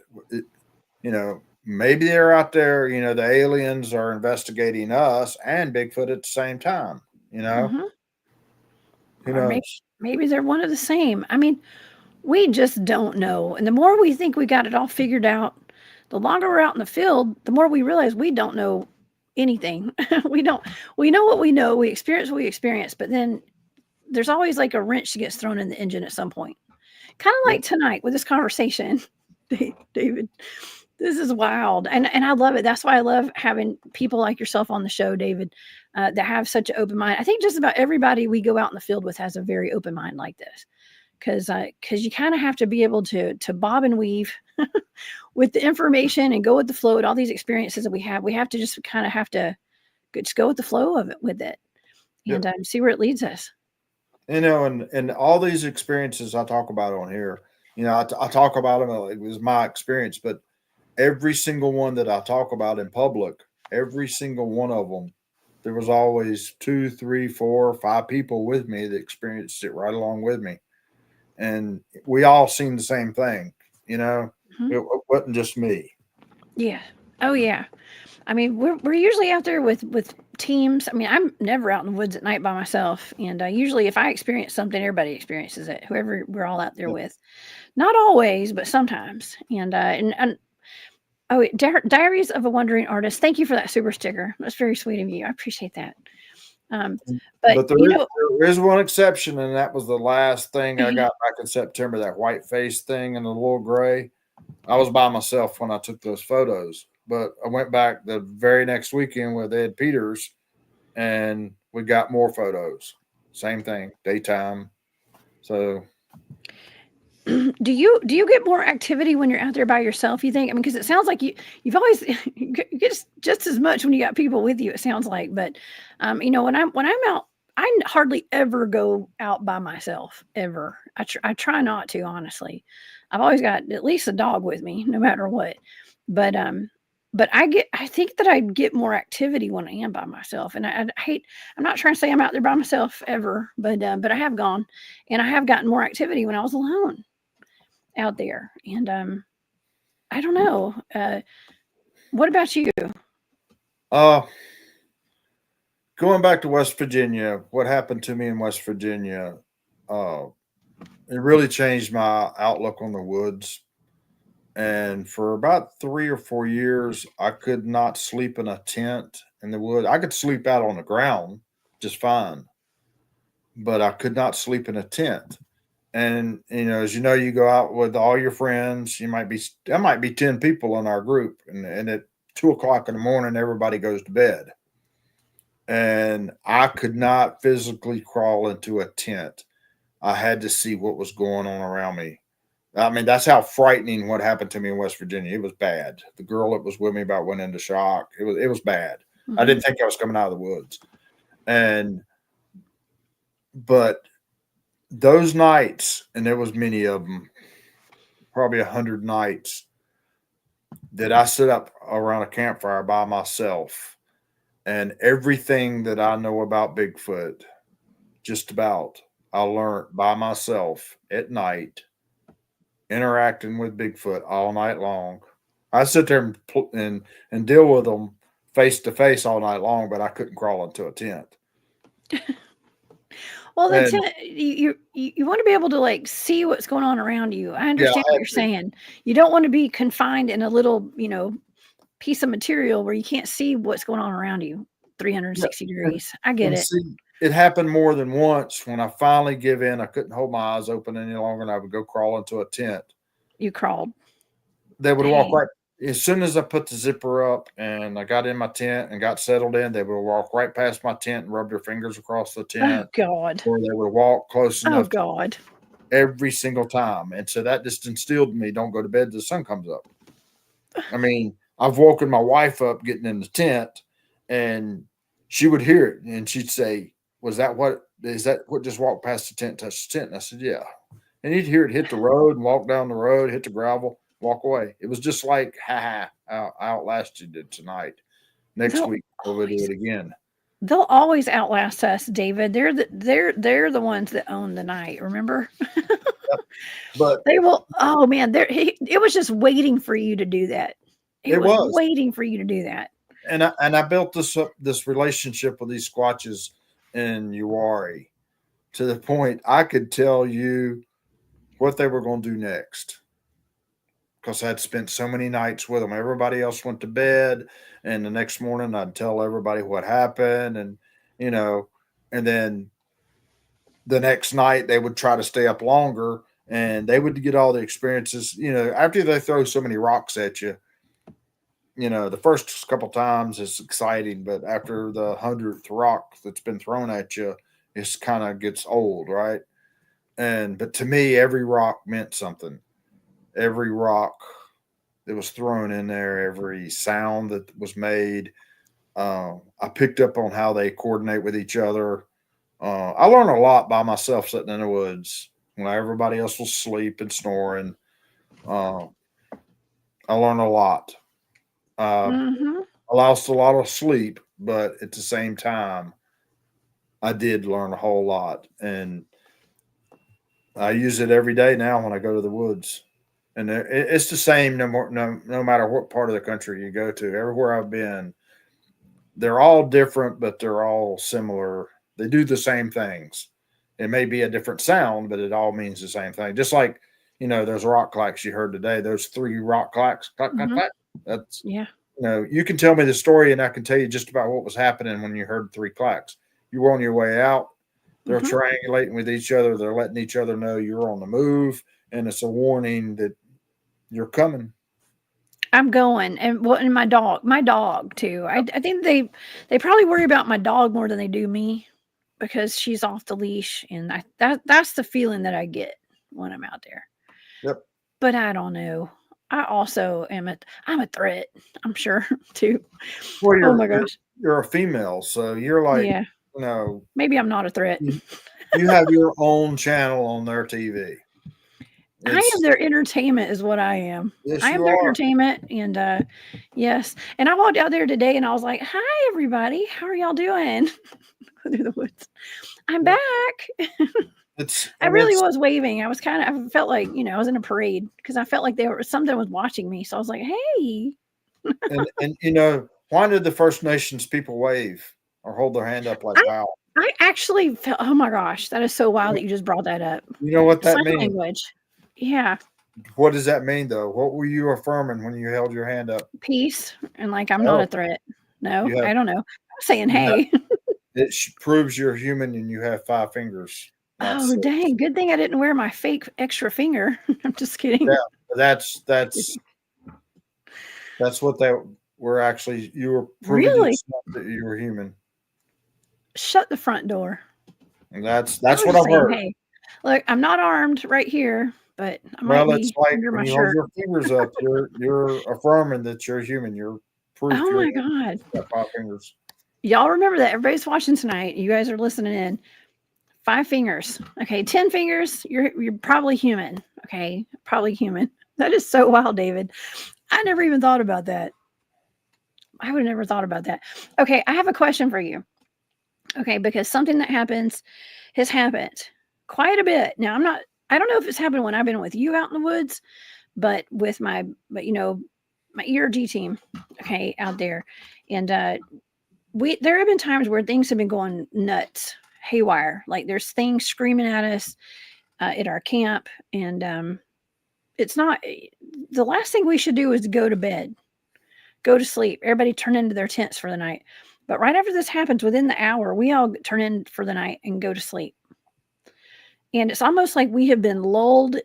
Maybe they're out there, the aliens are investigating us and Bigfoot at the same time, Mm-hmm. Who Or knows? maybe they're one of the same. I mean, we just don't know. And the more we think we got it all figured out, the longer we're out in the field, the more we realize we don't know anything. We know what we know, we experience what we experience, but then there's always like a wrench that gets thrown in the engine at some point. Kind of like tonight with this conversation, David. This is wild. And I love it. That's why I love having people like yourself on the show, David, that have such an open mind. I think just about everybody we go out in the field with has a very open mind like this. Because you kind of have to be able to bob and weave with the information and go with the flow and all these experiences that we have. We have to just kind of have to just go with the flow of it with it and see where it leads us. And all these experiences I talk about on here, I talk about them. It was my experience, but every single one that I talk about in public, every single one of them, there was always 2, 3, 4, 5 people with me that experienced it right along with me. And we all seen the same thing, It wasn't just me. Yeah. Oh yeah. I mean, we're usually out there with teams. I mean, I'm never out in the woods at night by myself, and usually if I experience something, everybody experiences it. Whoever we're all out there with, not always, but sometimes. And oh, Diaries of a Wandering Artist. Thank you for that super sticker. That's very sweet of you. I appreciate that. But there is one exception, and that was the last thing I got back in September, that white face thing and the little gray. I was by myself when I took those photos, but I went back the very next weekend with Ed Peters, and we got more photos. Same thing, daytime. So do you get more activity when you're out there by yourself, you think? I mean, because it sounds like you've always you get just as much when you got people with you, it sounds like. But when I'm out, I hardly ever go out by myself, ever. I try not to, honestly. I've always got at least a dog with me, no matter what. But I think that I get more activity when I am by myself. And I'm not trying to say I'm out there by myself ever, but I have gone, and I have gotten more activity when I was alone out there. And I don't know. What about you? Going back to West Virginia, what happened to me in West Virginia, it really changed my outlook on the woods. And for about 3 or 4 years, I could not sleep in a tent in the woods. I could sleep out on the ground just fine, but I could not sleep in a tent. And as you know, you go out with all your friends. There might be 10 people in our group, and at 2 o'clock in the morning, everybody goes to bed. And I could not physically crawl into a tent. I had to see what was going on around me. I mean, that's how frightening what happened to me in West Virginia. It was bad. The girl that was with me about went into shock. It was bad. Mm-hmm. I didn't think I was coming out of the woods. But those nights, and there was many of them, probably 100 nights, that I sit up around a campfire by myself, and everything that I know about Bigfoot, just about, I learned by myself at night, interacting with Bigfoot all night long. I sit there and deal with them face to face all night long, but I couldn't crawl into a tent. Well, the And tent, you want to be able to like see what's going on around you. I yeah, understand I what had you're to. saying. You don't want to be confined in a little, piece of material where you can't see what's going on around you Yeah, 360 and degrees. I get and it. see, it happened more than once when I finally give in. I couldn't hold my eyes open any longer, and I would go crawl into a tent. You crawled. They would walk Dang. right as soon as I put the zipper up and I got in my tent and got settled in. They would walk right past my tent and rub their fingers across the Oh tent, God. or they would walk close Oh enough to God. every single time. And so that just instilled in me, don't go to bed till the sun comes up. I mean, I've woken my wife up getting in the tent, and she would hear it and she'd say, "Was that what is that what just walked past the tent, touched the tent?" And I said, "Yeah." And you'd hear it hit the road and walk down the road, hit the gravel, walk away. It was just like, ha ha, I outlasted it tonight. Next They'll week, we'll do always it again. they'll always outlast us, David. They're the ones that own the night, remember? But They will. Oh man, it was just waiting for you to do that. It it was was, waiting for you to do that. and I built this relationship with these squatches in Uwharrie to the point I could tell you what they were going to do next because I'd spent so many nights with them. Everybody else went to bed, and the next morning I'd tell everybody what happened, and you know, and then the next night they would try to stay up longer, and they would get all the experiences. After they throw so many rocks at you, the first couple times is exciting, but after the 100th rock that's been thrown at you, it kind of gets old, right? But to me, every rock meant something. Every rock that was thrown in there, every sound that was made. I picked up on how they coordinate with each other. I learned a lot by myself sitting in the woods when everybody else was asleep and snoring. Uh, I learned a lot. Uh, Hmm. I lost a lot of sleep, but at the same time, I did learn a whole lot, and I use it every day now when I go to the woods. And it's the same no matter what part of the country you go to. Everywhere I've been, they're all different, but they're all similar. They do the same things. It may be a different sound, but it all means the same thing. Just like those rock clacks you heard today. Those three rock clacks, clack clack Hmm. clack. That's Yeah. you can tell me the story, and I can tell you just about what was happening when you heard three clacks. You were on your way out. They're Hmm. triangulating with each other. They're letting each other know you're on the move, and it's a warning that you're coming. I'm going, and my dog too. I think they probably worry about my dog more than they do me because she's off the leash, and that's the feeling that I get when I'm out there. Yep. But I don't know. I also I'm a threat. I'm sure too. Well, Oh you're my you're gosh. you're a female, so you're like, Yeah. you know, Maybe I'm not a threat. you, you have your own channel on their TV. I am It's their entertainment is what I am. yes, I am you their are. entertainment and yes. And I walked out there today and I was like, "Hi everybody. How are y'all doing?" Through the woods. I'm Yep. back. It's I and really it's was waving. I felt like, I was in a parade because I felt like something was watching me. So I was like, "Hey." and why did the First Nations people wave or hold their hand up like I wow? I actually felt, oh my gosh, that is so wild that you just brought that up. You know what that Sign means? language. Yeah. What does that mean though? What were you affirming when you held your hand up? Peace. And like I'm not Oh, a threat. No, you have I don't know. I'm saying you have hey. proves you're human and you have five fingers, not Oh, six. dang. Good thing I didn't wear my fake extra finger. I'm just Yeah, kidding. that's what they were actually. You were proving to Really? yourself that you were human, Shut the front door. and that's I that's was what just I've saying, heard. hey, look, I'm not armed right here, but I might Well, it's be like under when my you hold shirt. your fingers up, you're affirming that you're human. You're proof Oh you're my human. God. You've got five fingers. Y'all remember that. Everybody's watching tonight. You guys are listening in. 5 fingers. Okay, 10 fingers. You're probably human. Okay, probably human. That is so wild, David. I never even thought about that. I would have never thought about that. Okay, I have a question for you. Okay, because something that has happened quite a bit. Now, I don't know if it's happened when I've been with you out in the woods, but my ERG team, okay, out there. And there have been times where things have been going nuts, haywire. Like there's things screaming at us at our camp. And it's not, the last thing we should do is go to bed, go to sleep. Everybody turn into their tents for the night. But right after this happens, within the hour, we all turn in for the night and go to sleep. And it's almost like we have been lulled,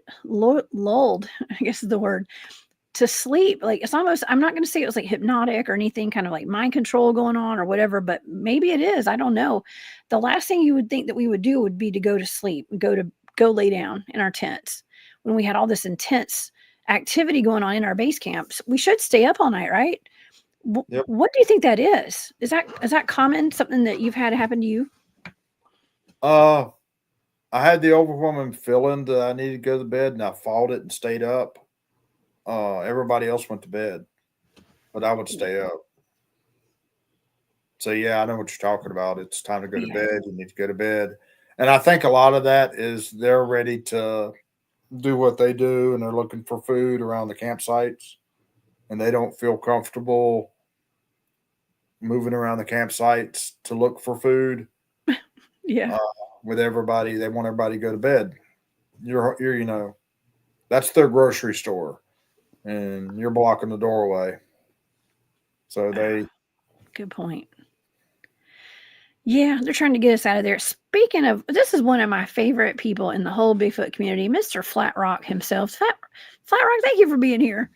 I guess is the word, to sleep. Like it's almost, I'm not going to say it was like hypnotic or anything kind of like mind control going on or whatever, but maybe it is. I don't know. The last thing you would think that we would do would be to go to sleep, go lay down in our tents when we had all this intense activity going on in our base camps. We should stay up all night, right? Yep. What do you think that is? Is that common? Something that you've had happen to you? I had the overwhelming feeling that I needed to go to bed, and I fought it and stayed up. Everybody else went to bed, but I would stay up. So yeah, I know what you're talking about. It's time to go to bed. You need to go to bed. And I think a lot of that is they're ready to do what they do, and they're looking for food around the campsites, and they don't feel comfortable moving around the campsites to look for food. Yeah. With everybody, they want everybody to go to bed. You're that's their grocery store, and you're blocking the doorway. So Good point. Yeah, they're trying to get us out of there. Speaking of, this is one of my favorite people in the whole Bigfoot community, Mr. Flat Rock himself. Flat Rock, thank you for being here.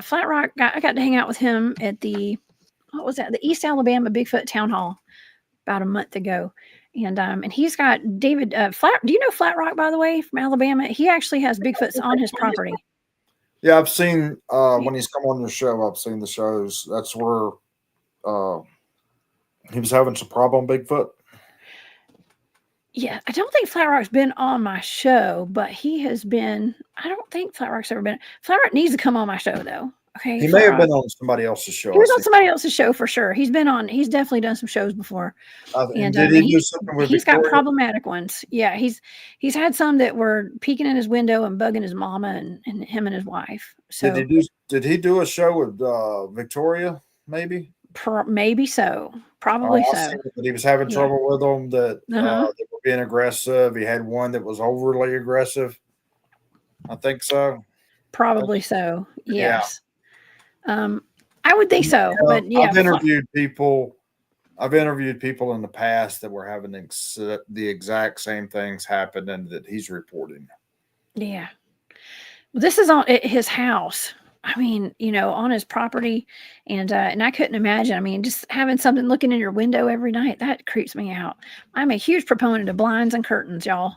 Flat Rock, I got to hang out with him at the East Alabama Bigfoot Town Hall about a month ago. And he's got David do you know Flat Rock, by the way, from Alabama? He actually has Bigfoots on his property. Yeah, I've seen when he's come on the show, I've seen the shows. That's where he was having some problem, Bigfoot. Yeah, I don't think Flat Rock's been on my show, but he has been. I don't think Flat Rock's ever been. Flat Rock needs to come on my show, though. Okay, he may have been on somebody else's show. He was on somebody else's show for sure. He's definitely done some shows before. And did he do something with He's Victoria? got problematic ones. Yeah, he's had some that were peeking in his window and bugging his mama and him and his wife. So did he do a show with Victoria? Maybe. Maybe so. Probably so. But he was having trouble with them that they were being aggressive. He had one that was overly aggressive. I think so. Probably so. Yes. Yeah. I would think so. But yeah, I've interviewed people in the past that were having the exact same things happen and that he's reporting. Yeah. Well, this is on his house. I mean, on his property, and I couldn't imagine. I mean, just having something looking in your window every night, that creeps me out. I'm a huge proponent of blinds and curtains, y'all.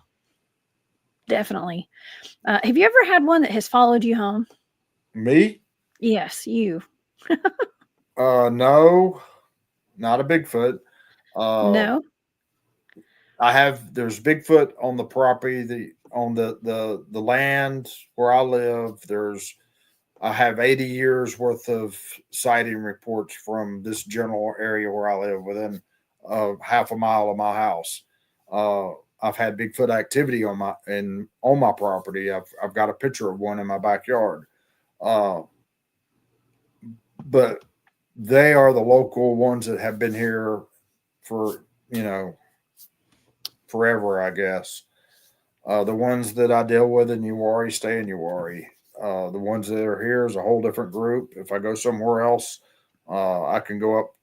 Definitely. Have you ever had one that has followed you home? Me? Yes, you. No, not a Bigfoot. No. There's Bigfoot on the property, on the land where I live. I have 80 years worth of sighting reports from this general area where I live within half a mile of my house. I've had Bigfoot activity on my property. I've got a picture of one in my backyard. But they are the local ones that have been here for, forever, I guess. The ones that I deal with in Uwharrie stay in Uwharrie. The ones that are here is a whole different group. If I go somewhere else, I can go up,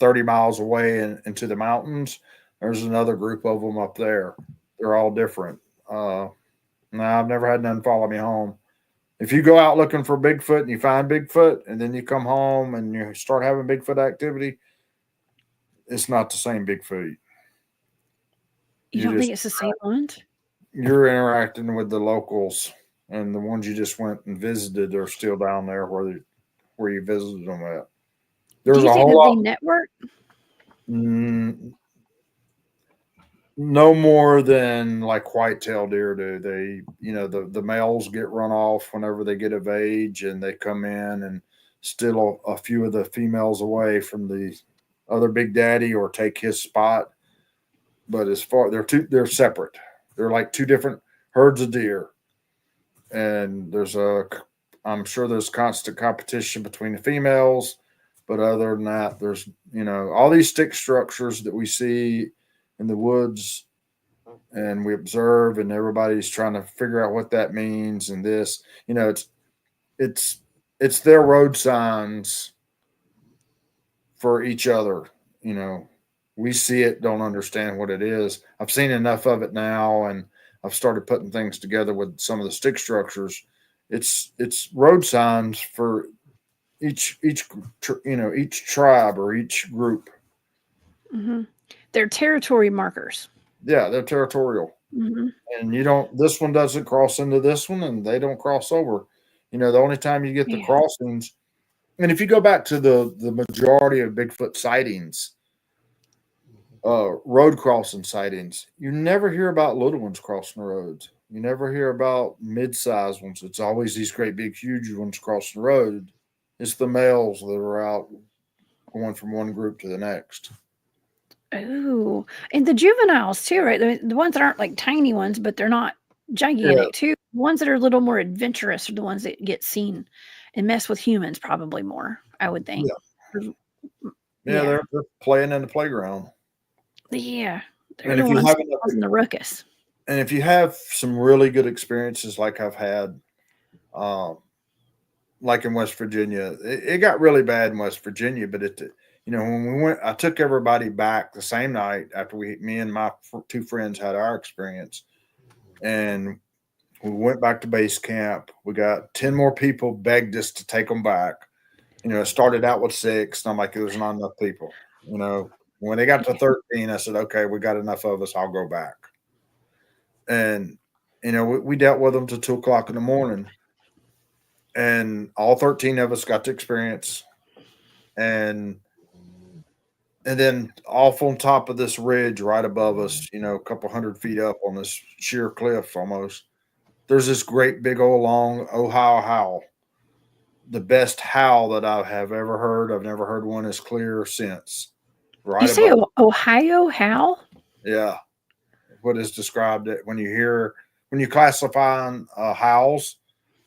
30 miles away into the mountains. There's another group of them up there. They're all different. No, I've never had none follow me home. If you go out looking for Bigfoot and you find Bigfoot and then you come home and you start having Bigfoot activity, it's not the same Bigfoot. You don't think it's the same ones? You're interacting with the locals, and the ones you just went and visited are still down there where you visited them at. There's a whole lot. They network? no more than like white-tailed deer do. They, the males get run off whenever they get of age, and they come in and steal a few of the females away from the other big daddy or take his spot. But as far they're separate. They're like two different herds of deer, and I'm sure there's constant competition between the females. But other than that, there's all these stick structures that we see in the woods, and we observe, and everybody's trying to figure out what that means. And this, it's it's their road signs for each other. We see it, don't understand what it is. I've seen enough of it now, and I've started putting things together with some of the stick structures. It's road signs for each tribe or each group. Mm-hmm. They're territory markers. Yeah, they're territorial. Mm-hmm. And this one doesn't cross into this one, and they don't cross over. The only time you get the crossings, and if you go back to the majority of Bigfoot sightings, road crossing sightings, you never hear about little ones crossing the roads. You never hear about mid-sized ones. It's always these great big huge ones crossing the road. It's the males that are out going from one group to the next. Oh, and the juveniles too, right? The ones that aren't like tiny ones, but they're not gigantic too. The ones that are a little more adventurous are the ones that get seen and mess with humans probably more, I would think. They're playing in the playground. Yeah, they're the ones causing the ruckus. And if you have some really good experiences like I've had, like in West Virginia, it got really bad in West Virginia, but when we went, I took everybody back the same night after me and my two friends had our experience, and we went back to base camp. We got 10 more people begged us to take them back. It started out with 6, and I'm like, there's not enough people. When they got to 13, I said, okay, we got enough of us. I'll go back. And, we dealt with them till 2:00 in the morning, and all 13 of us got to experience. And then off on top of this ridge right above us, a couple 100 feet up on this sheer cliff almost, there's this great big old long Ohio howl. The best howl that I have ever heard. I've never heard one as clear since. Right. You say Ohio howl? Yeah. What is described it when you classify howls,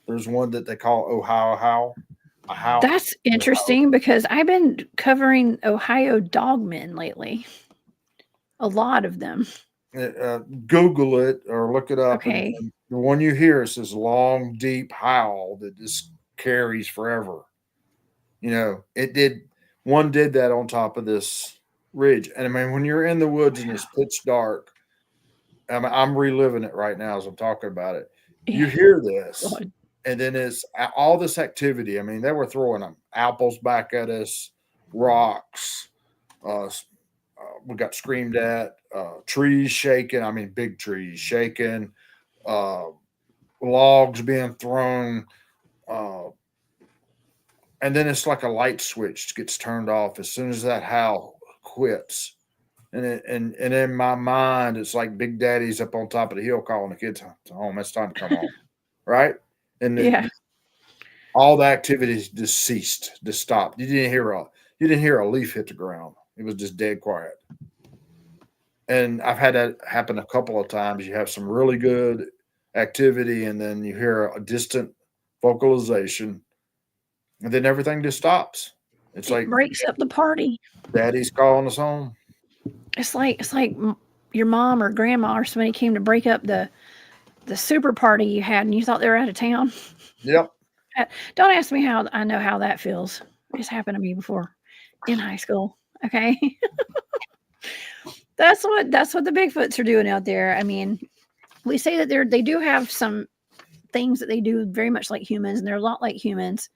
there's one that they call Ohio howl. That's interesting because I've been covering Ohio dogmen lately. A lot of them. Google it or look it up. Okay. And the one you hear is this long, deep howl that just carries forever. One did that on top of this ridge. And I mean, when you're in the woods and it's pitch dark, I'm reliving it right now as I'm talking about it. You hear this. God. And then it's all this activity. I mean, they were throwing apples back at us, rocks. We got screamed at, trees shaking. I mean, big trees shaking, logs being thrown. And then it's like a light switch gets turned off as soon as that howl quits. And in my mind, it's like Big Daddy's up on top of the hill calling the kids home. It's time to come home, right? And all the activities just ceased, just stopped. You didn't hear a leaf hit the ground. It was just dead quiet. And I've had that happen a couple of times. You have some really good activity, and then you hear a distant vocalization, and then everything just stops. It breaks up the party. Daddy's calling us home. It's like your mom or grandma or somebody came to break up the super party you had, and you thought they were out of town. Yep. Don't ask me how I know how that feels. It's happened to me before in high school. Okay. That's what the Bigfoots are doing out there. I mean, we say that they do have some things that they do very much like humans, and they're a lot like humans,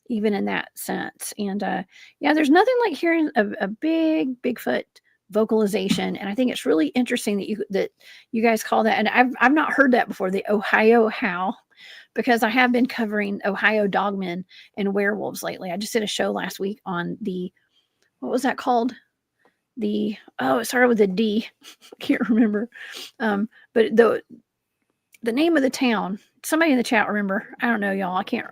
even in that sense. And there's nothing like hearing a big Bigfoot vocalization, and I think it's really interesting that you guys call that. And I've not heard that before, the Ohio howl, because I have been covering Ohio dogmen and werewolves lately. I just did a show last week on what was that called? it started with a D. I can't remember. But the name of the town, somebody in the chat remember? I don't know, y'all. I can't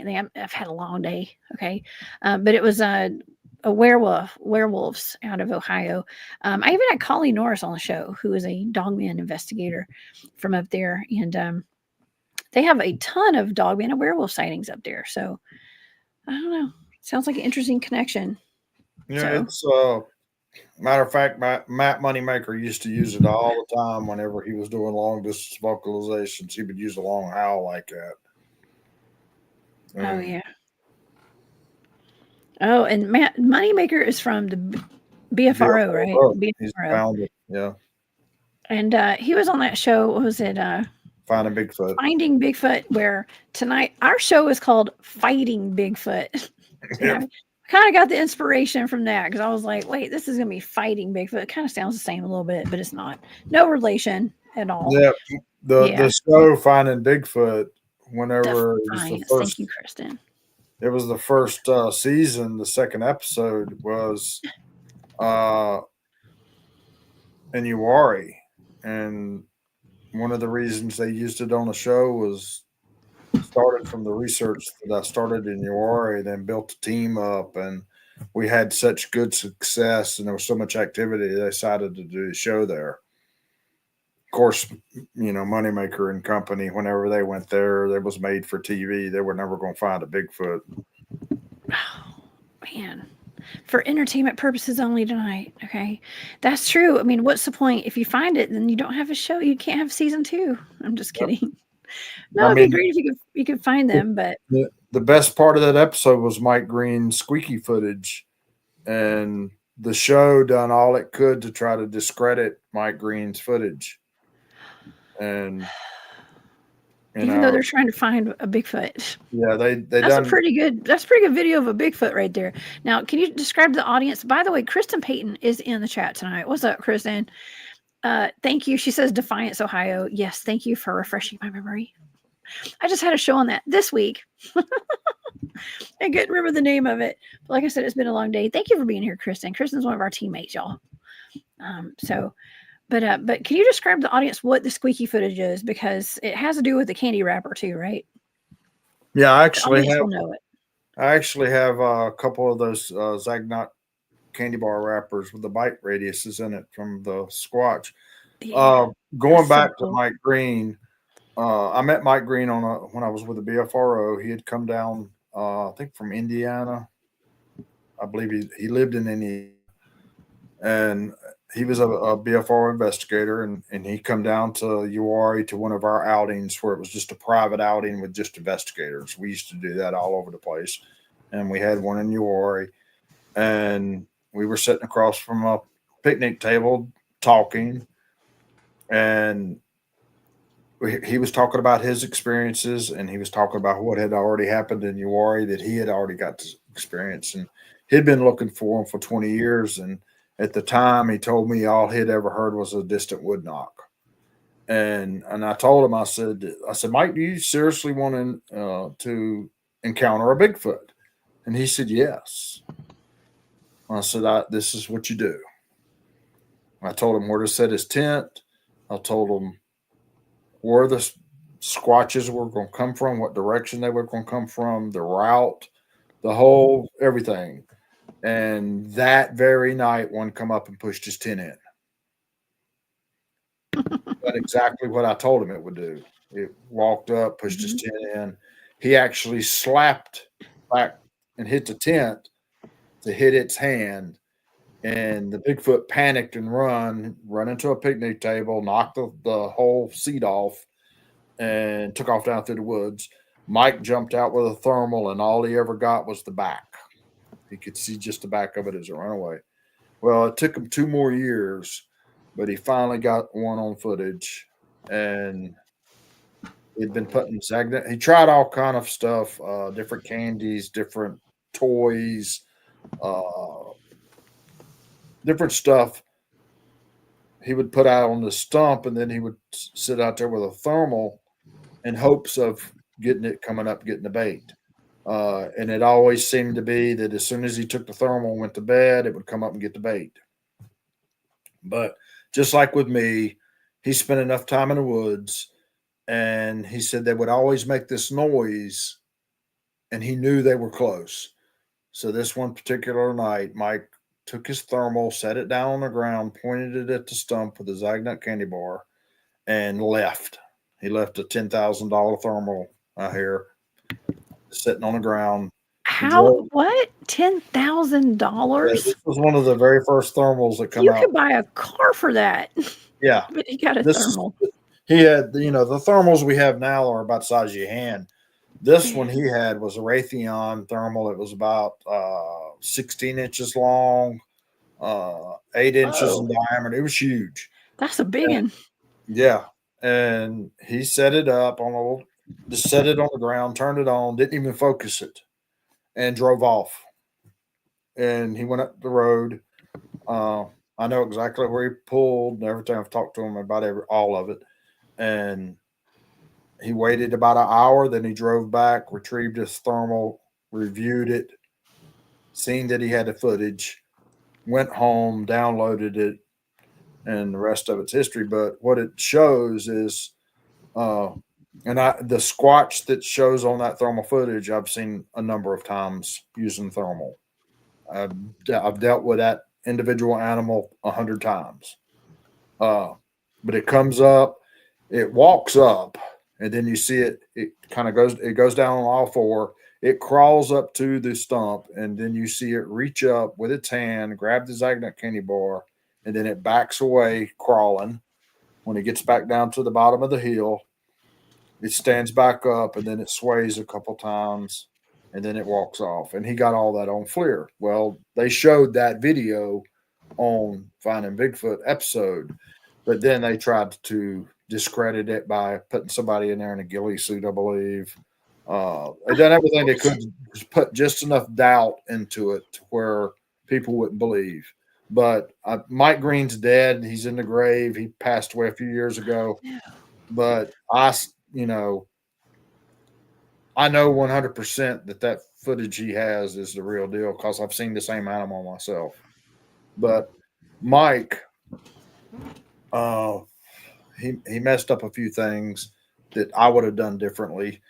think. I've had a long day. Okay. But it was a werewolves out of Ohio. I even had Collie Norris on the show, who is a Dogman investigator from up there. And they have a ton of Dogman and werewolf sightings up there. So I don't know. Sounds like an interesting connection. Yeah, it's matter of fact, Matt Moneymaker used to use it all the time whenever he was doing long distance vocalizations. He would use a long howl like that. Oh yeah. Oh, and Matt Moneymaker is from the BFRO, right? He's founded, yeah. And he was on that show. What was it? Finding Bigfoot. Finding Bigfoot. Where tonight our show is called Fighting Bigfoot. Yeah. Kind of got the inspiration from that because I was like, wait, this is gonna be Fighting Bigfoot. It kind of sounds the same a little bit, but it's not. No relation at all. Yeah. The show Finding Bigfoot. Whenever it was the first, thank you, Kristen. It was the first season. The second episode was in Uwharrie, and one of the reasons they used it on the show was started from the research that I started in Uwharrie, then built a team up, and we had such good success, and there was so much activity. They decided to do a show there. Of course, Moneymaker and company, whenever they went there, it was made for TV. They were never going to find a Bigfoot. Oh, man. For entertainment purposes only tonight. Okay. That's true. I mean, what's the point? If you find it, then you don't have a show. You can't have season 2. I'm just kidding. No, it'd be great if you could find them, but the best part of that episode was Mike Green's squeaky footage, and the show done all it could to try to discredit Mike Green's footage. And even though they're trying to find a Bigfoot. Yeah, that's a pretty good video of a Bigfoot right there. Now, can you describe to the audience? By the way, Kristen Payton is in the chat tonight. What's up, Kristen? Thank you. She says Defiance, Ohio. Yes, thank you for refreshing my memory. I just had a show on that this week. I couldn't remember the name of it. But like I said, it's been a long day. Thank you for being here, Kristen. Kristen's one of our teammates, y'all. But can you describe to the audience what the squeaky footage is? Because it has to do with the candy wrapper too, right? Yeah, I actually have a couple of those Zagnut candy bar wrappers with the bite radiuses in it from the Sasquatch. Yeah, going back to Mike Green, I met Mike Green when I was with the BFRO. He had come down, I think from Indiana. I believe he lived in Indiana, and he was a BFRO investigator, and he come down to Uwharrie to one of our outings where it was just a private outing with just investigators. We used to do that all over the place, and we had one in Uwharrie, and we were sitting across from a picnic table talking, and he was talking about his experiences, and he was talking about what had already happened in Uwharrie that he had already got to experience, and he'd been looking for him for 20 years, and at the time, he told me all he'd ever heard was a distant wood knock. And I told him, I said, Mike, do you seriously want to encounter a Bigfoot? And he said, yes. I said, this is what you do. I told him where to set his tent. I told him where the squatches were going to come from, what direction they were going to come from, the route, the whole everything. And that very night, one come up and pushed his tent in. That's exactly what I told him it would do. It walked up, pushed his tent in. He actually slapped back and hit the tent to hit its hand. And the Bigfoot panicked and run into a picnic table, knocked the whole seat off, and took off down through the woods. Mike jumped out with a thermal, and all he ever got was the back. He could see just the back of it as a runaway. Well, it took him 2 more years, but he finally got one on footage, and he'd been putting Zagnut. He tried all kind of stuff, different candies, different toys, different stuff. He would put out on the stump, and then he would sit out there with a thermal in hopes of getting the bait. And it always seemed to be that as soon as he took the thermal and went to bed, it would come up and get the bait. But just like with me, he spent enough time in the woods, and he said they would always make this noise, and he knew they were close. So this one particular night, Mike took his thermal, set it down on the ground, pointed it at the stump with his Zagnut candy bar, and left. He left a $10,000 thermal out here sitting on the ground. What? $10,000? This was one of the very first thermals that come You out. could buy a car for that. Yeah. But he got a thermal. He had, the thermals we have now are about the size of your hand. This one he had was a Raytheon thermal. It was about 16 inches long, 8 inches in diameter. It was huge. That's a big one. Yeah. And he set it up just set it on the ground, turned it on, didn't even focus it, and drove off. And he went up the road. I know exactly where he pulled and everything. I've talked to him about all of it. And he waited about an hour. Then he drove back, retrieved his thermal, reviewed it, seen that he had the footage, went home, downloaded it, and the rest of it's history. But what it shows is, the Squatch that shows on that thermal footage, I've seen a number of times using thermal. I've dealt with that individual animal 100 times. But it comes up, it walks up, and then you see it goes down on all four. It crawls up to the stump, and then you see it reach up with its hand, grab the Zagnut candy bar, and then it backs away crawling. When it gets back down to the bottom of the hill, it stands back up, and then it sways a couple times, and then it walks off. And he got all that on FLIR. Well, they showed that video on Finding Bigfoot episode, but then they tried to discredit it by putting somebody in there in a ghillie suit, I believe. They done everything they could to put just enough doubt into it to where people wouldn't believe. But Mike Green's dead. He's in the grave. He passed away a few years ago. But I know 100% that footage he has is the real deal because I've seen the same animal myself. But Mike, he messed up a few things that I would have done differently.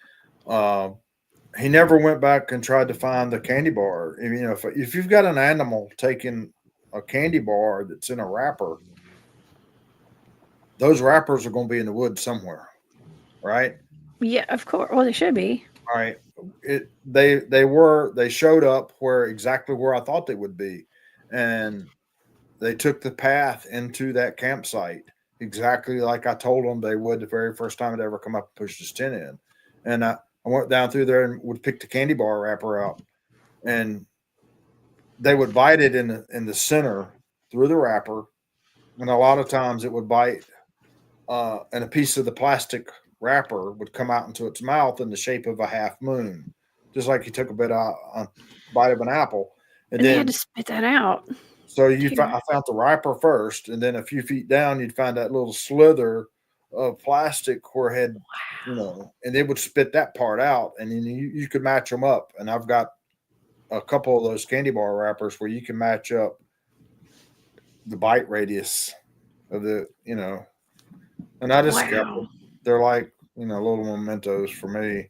He never went back and tried to find the candy bar. If you've got an animal taking a candy bar that's in a wrapper, those wrappers are going to be in the woods somewhere, right? Yeah, of course. Well, they should be. All right. They showed up exactly where I thought they would be, and they took the path into that campsite exactly like I told them they would the very first time it ever come up and pushed his tin in. And I went down through there and would pick the candy bar wrapper out, and they would bite it in the center through the wrapper, and a lot of times it would bite, and a piece of the plastic wrapper would come out into its mouth in the shape of a half moon, just like he took a bite of an apple, and then they had to spit that out. So I found the wrapper first, and then a few feet down, you'd find that little slither of plastic where it had, and they would spit that part out, and then you could match them up. And I've got a couple of those candy bar wrappers where you can match up the bite radius of the, and I just got them. They're like, little mementos for me.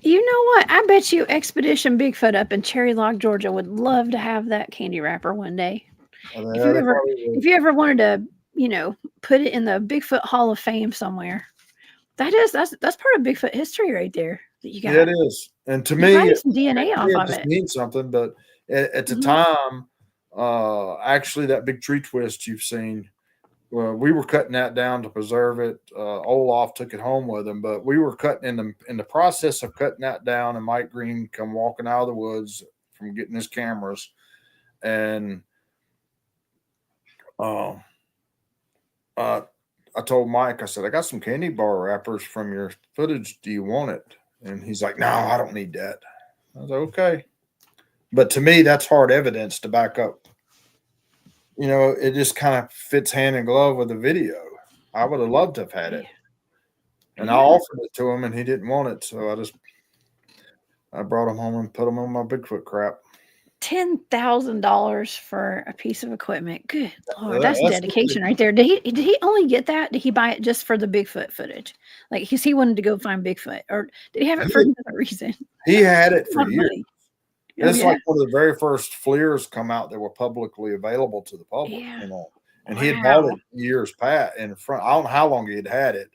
You know what? I bet you Expedition Bigfoot up in Cherry Log, Georgia would love to have that candy wrapper one day. If you ever wanted to, put it in the Bigfoot Hall of Fame somewhere. That's part of Bigfoot history right there that you got. Yeah, it is. And to me, some DNA off of it means something, but at the time, actually that big tree twist you've seen, we were cutting that down to preserve it. Olaf took it home with him, but we were cutting in the process of cutting that down, and Mike Green come walking out of the woods from getting his cameras, and I told Mike, I said, I got some candy bar wrappers from your footage. Do you want it? And he's like, no, I don't need that. I was like, okay. But to me, that's hard evidence to back up. It just kind of fits hand in glove with the video. I would have loved to have had it. And I offered it to him, and he didn't want it. So I brought him home and put him on my Bigfoot crap. $10,000 for a piece of equipment. Good Lord, That- that's that's dedication right there. Did he only get that? Did he buy it just for the Bigfoot footage? Like, because he wanted to go find Bigfoot, or did he have it for he, another reason? he had it A for lot of years. money. Oh It's yeah, like one of the very first FLIRs come out that were publicly available to the public, yeah. And he had bought Wow. it years past in front. I don't know how long he had it,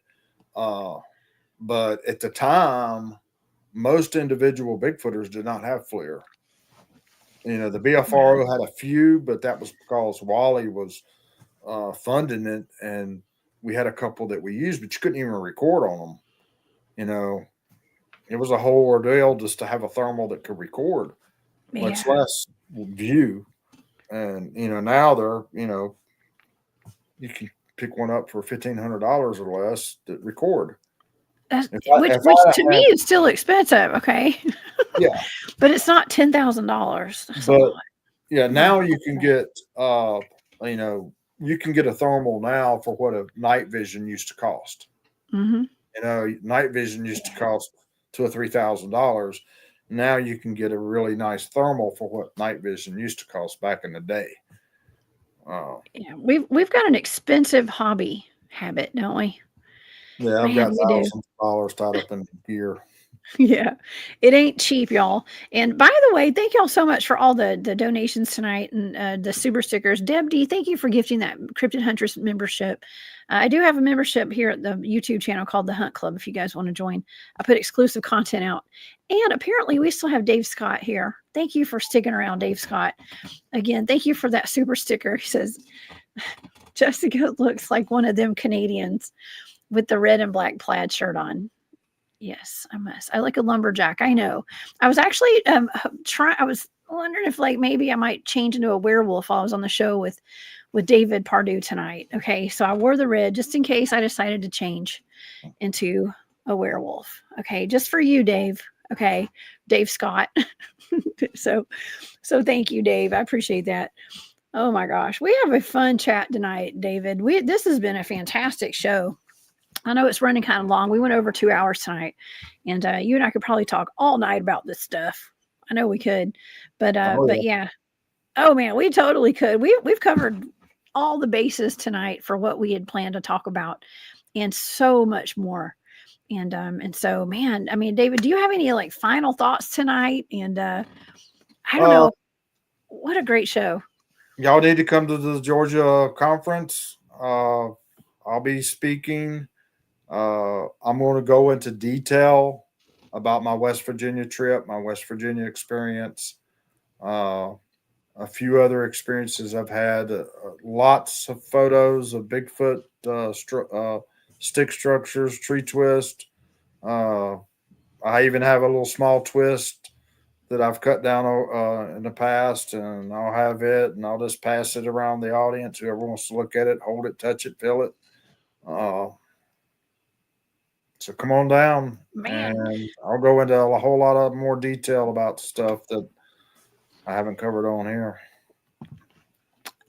but at the time, most individual Bigfooters did not have FLIR. The BFRO had a few, but that was because Uwharrie was funding it, and we had a couple that we used, but you couldn't even record on them. It was a whole ordeal just to have a thermal that could record, much Yeah. less view. And now they're you can pick one up for $1,500 or less that record. Which to me is still expensive. Okay. Yeah, But it's not $10,000. That's a but lot. yeah, now you can get you can get a thermal now for what a night vision used to cost. Mm-hmm. Night vision used to cost $2,000 or $3,000. Now you can get a really nice thermal for what night vision used to cost back in the day. Yeah, we've got an expensive hobby habit, don't we? Yeah, I've Man, got we do. thousands of dollars tied up in gear. Yeah, it ain't cheap, y'all. And by the way, thank y'all so much for all the donations tonight and the super stickers. Deb D, thank you for gifting that Cryptid Huntress membership. I do have a membership here at the YouTube channel called the Hunt Club if you guys want to join. I put exclusive content out. And apparently we still have Dave Scott here. Thank you for sticking around, Dave Scott. Again, thank you for that super sticker. He says, Jessica looks like one of them Canadians with the red and black plaid shirt on. Yes, I must. I like a lumberjack. I know. I was actually I was wondering if maybe I might change into a werewolf while I was on the show with David Pardue tonight. Okay, so I wore the red just in case I decided to change into a werewolf. Okay, just for you, Dave. Okay, Dave Scott. so thank you, Dave. I appreciate that. Oh my gosh, we have a fun chat tonight, David. This has been a fantastic show. I know it's running kind of long. We went over 2 hours tonight, and you and I could probably talk all night about this stuff. I know we could, but yeah. Oh man, we totally could. We've covered all the bases tonight for what we had planned to talk about, and so much more. And so, man, I mean, David, do you have any final thoughts tonight? And I don't know. What a great show. Y'all need to come to the Georgia conference. I'll be speaking. I'm going to go into detail about my West Virginia trip, my West Virginia experience, a few other experiences I've had, lots of photos of Bigfoot stick structures, tree twist. I even have a little small twist that I've cut down in the past, and I'll have it, and I'll just pass it around the audience. Whoever wants to look at it, hold it, touch it, feel it. So come on down, Man. and I'll go into a whole lot of more detail about stuff that I haven't covered on here.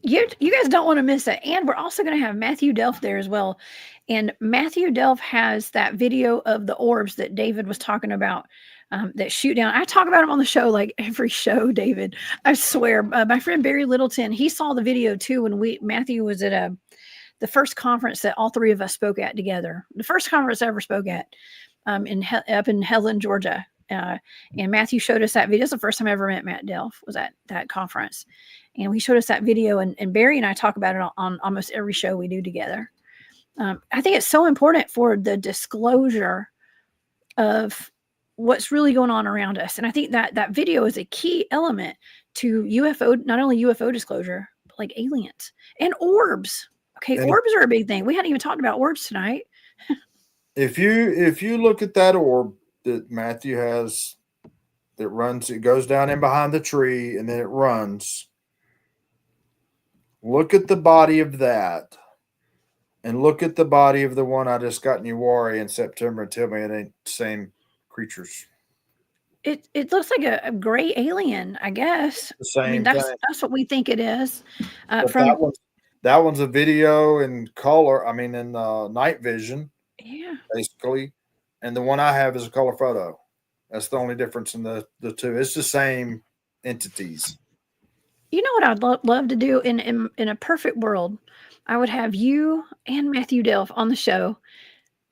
You guys don't want to miss it. And we're also going to have Matthew Delph there as well. And Matthew Delph has that video of the orbs that David was talking about that shoot down. I talk about him on the show like every show, David. I swear. My friend Barry Littleton, he saw the video too when Matthew was at the first conference that all three of us spoke at together. The first conference I ever spoke at up in Helen, Georgia. And Matthew showed us that video. It's the first time I ever met Matt Delph was at that conference. And he showed us that video. And Barry and I talk about it on almost every show we do together. I think it's so important for the disclosure of what's really going on around us. And I think that video is a key element to UFO, not only UFO disclosure, but like aliens and orbs. Okay, and orbs are a big thing. We hadn't even talked about orbs tonight. If you look at that orb that Matthew has that runs, it goes down in behind the tree and then it runs. Look at the body of that and look at the body of the one I just got in Uwharrie in September and tell me it ain't the same creatures. It looks like a gray alien, I guess. The same I mean, that's what we think it is. That one's a video in color. I mean, in night vision. Yeah. Basically. And the one I have is a color photo. That's the only difference in the two. It's the same entities. You know what I'd love to do in a perfect world? I would have you and Matthew Delph on the show,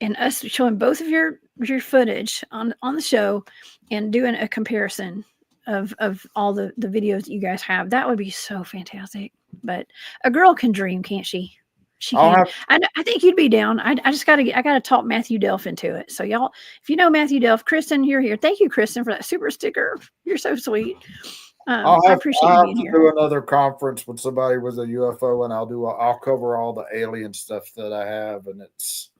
and us showing both of your footage on the show, and doing a comparison of all the videos that you guys have. That would be so fantastic. But a girl can dream, can't she? She I'll can. have I think you'd be down. I just gotta talk Matthew Delph into it. So y'all, if you know Matthew Delph, Kristen, you're here. Thank you, Kristen, for that super sticker. You're so sweet. I appreciate you I'll being have to here. do another conference with somebody with a UFO, and I'll cover all the alien stuff that I have, and it's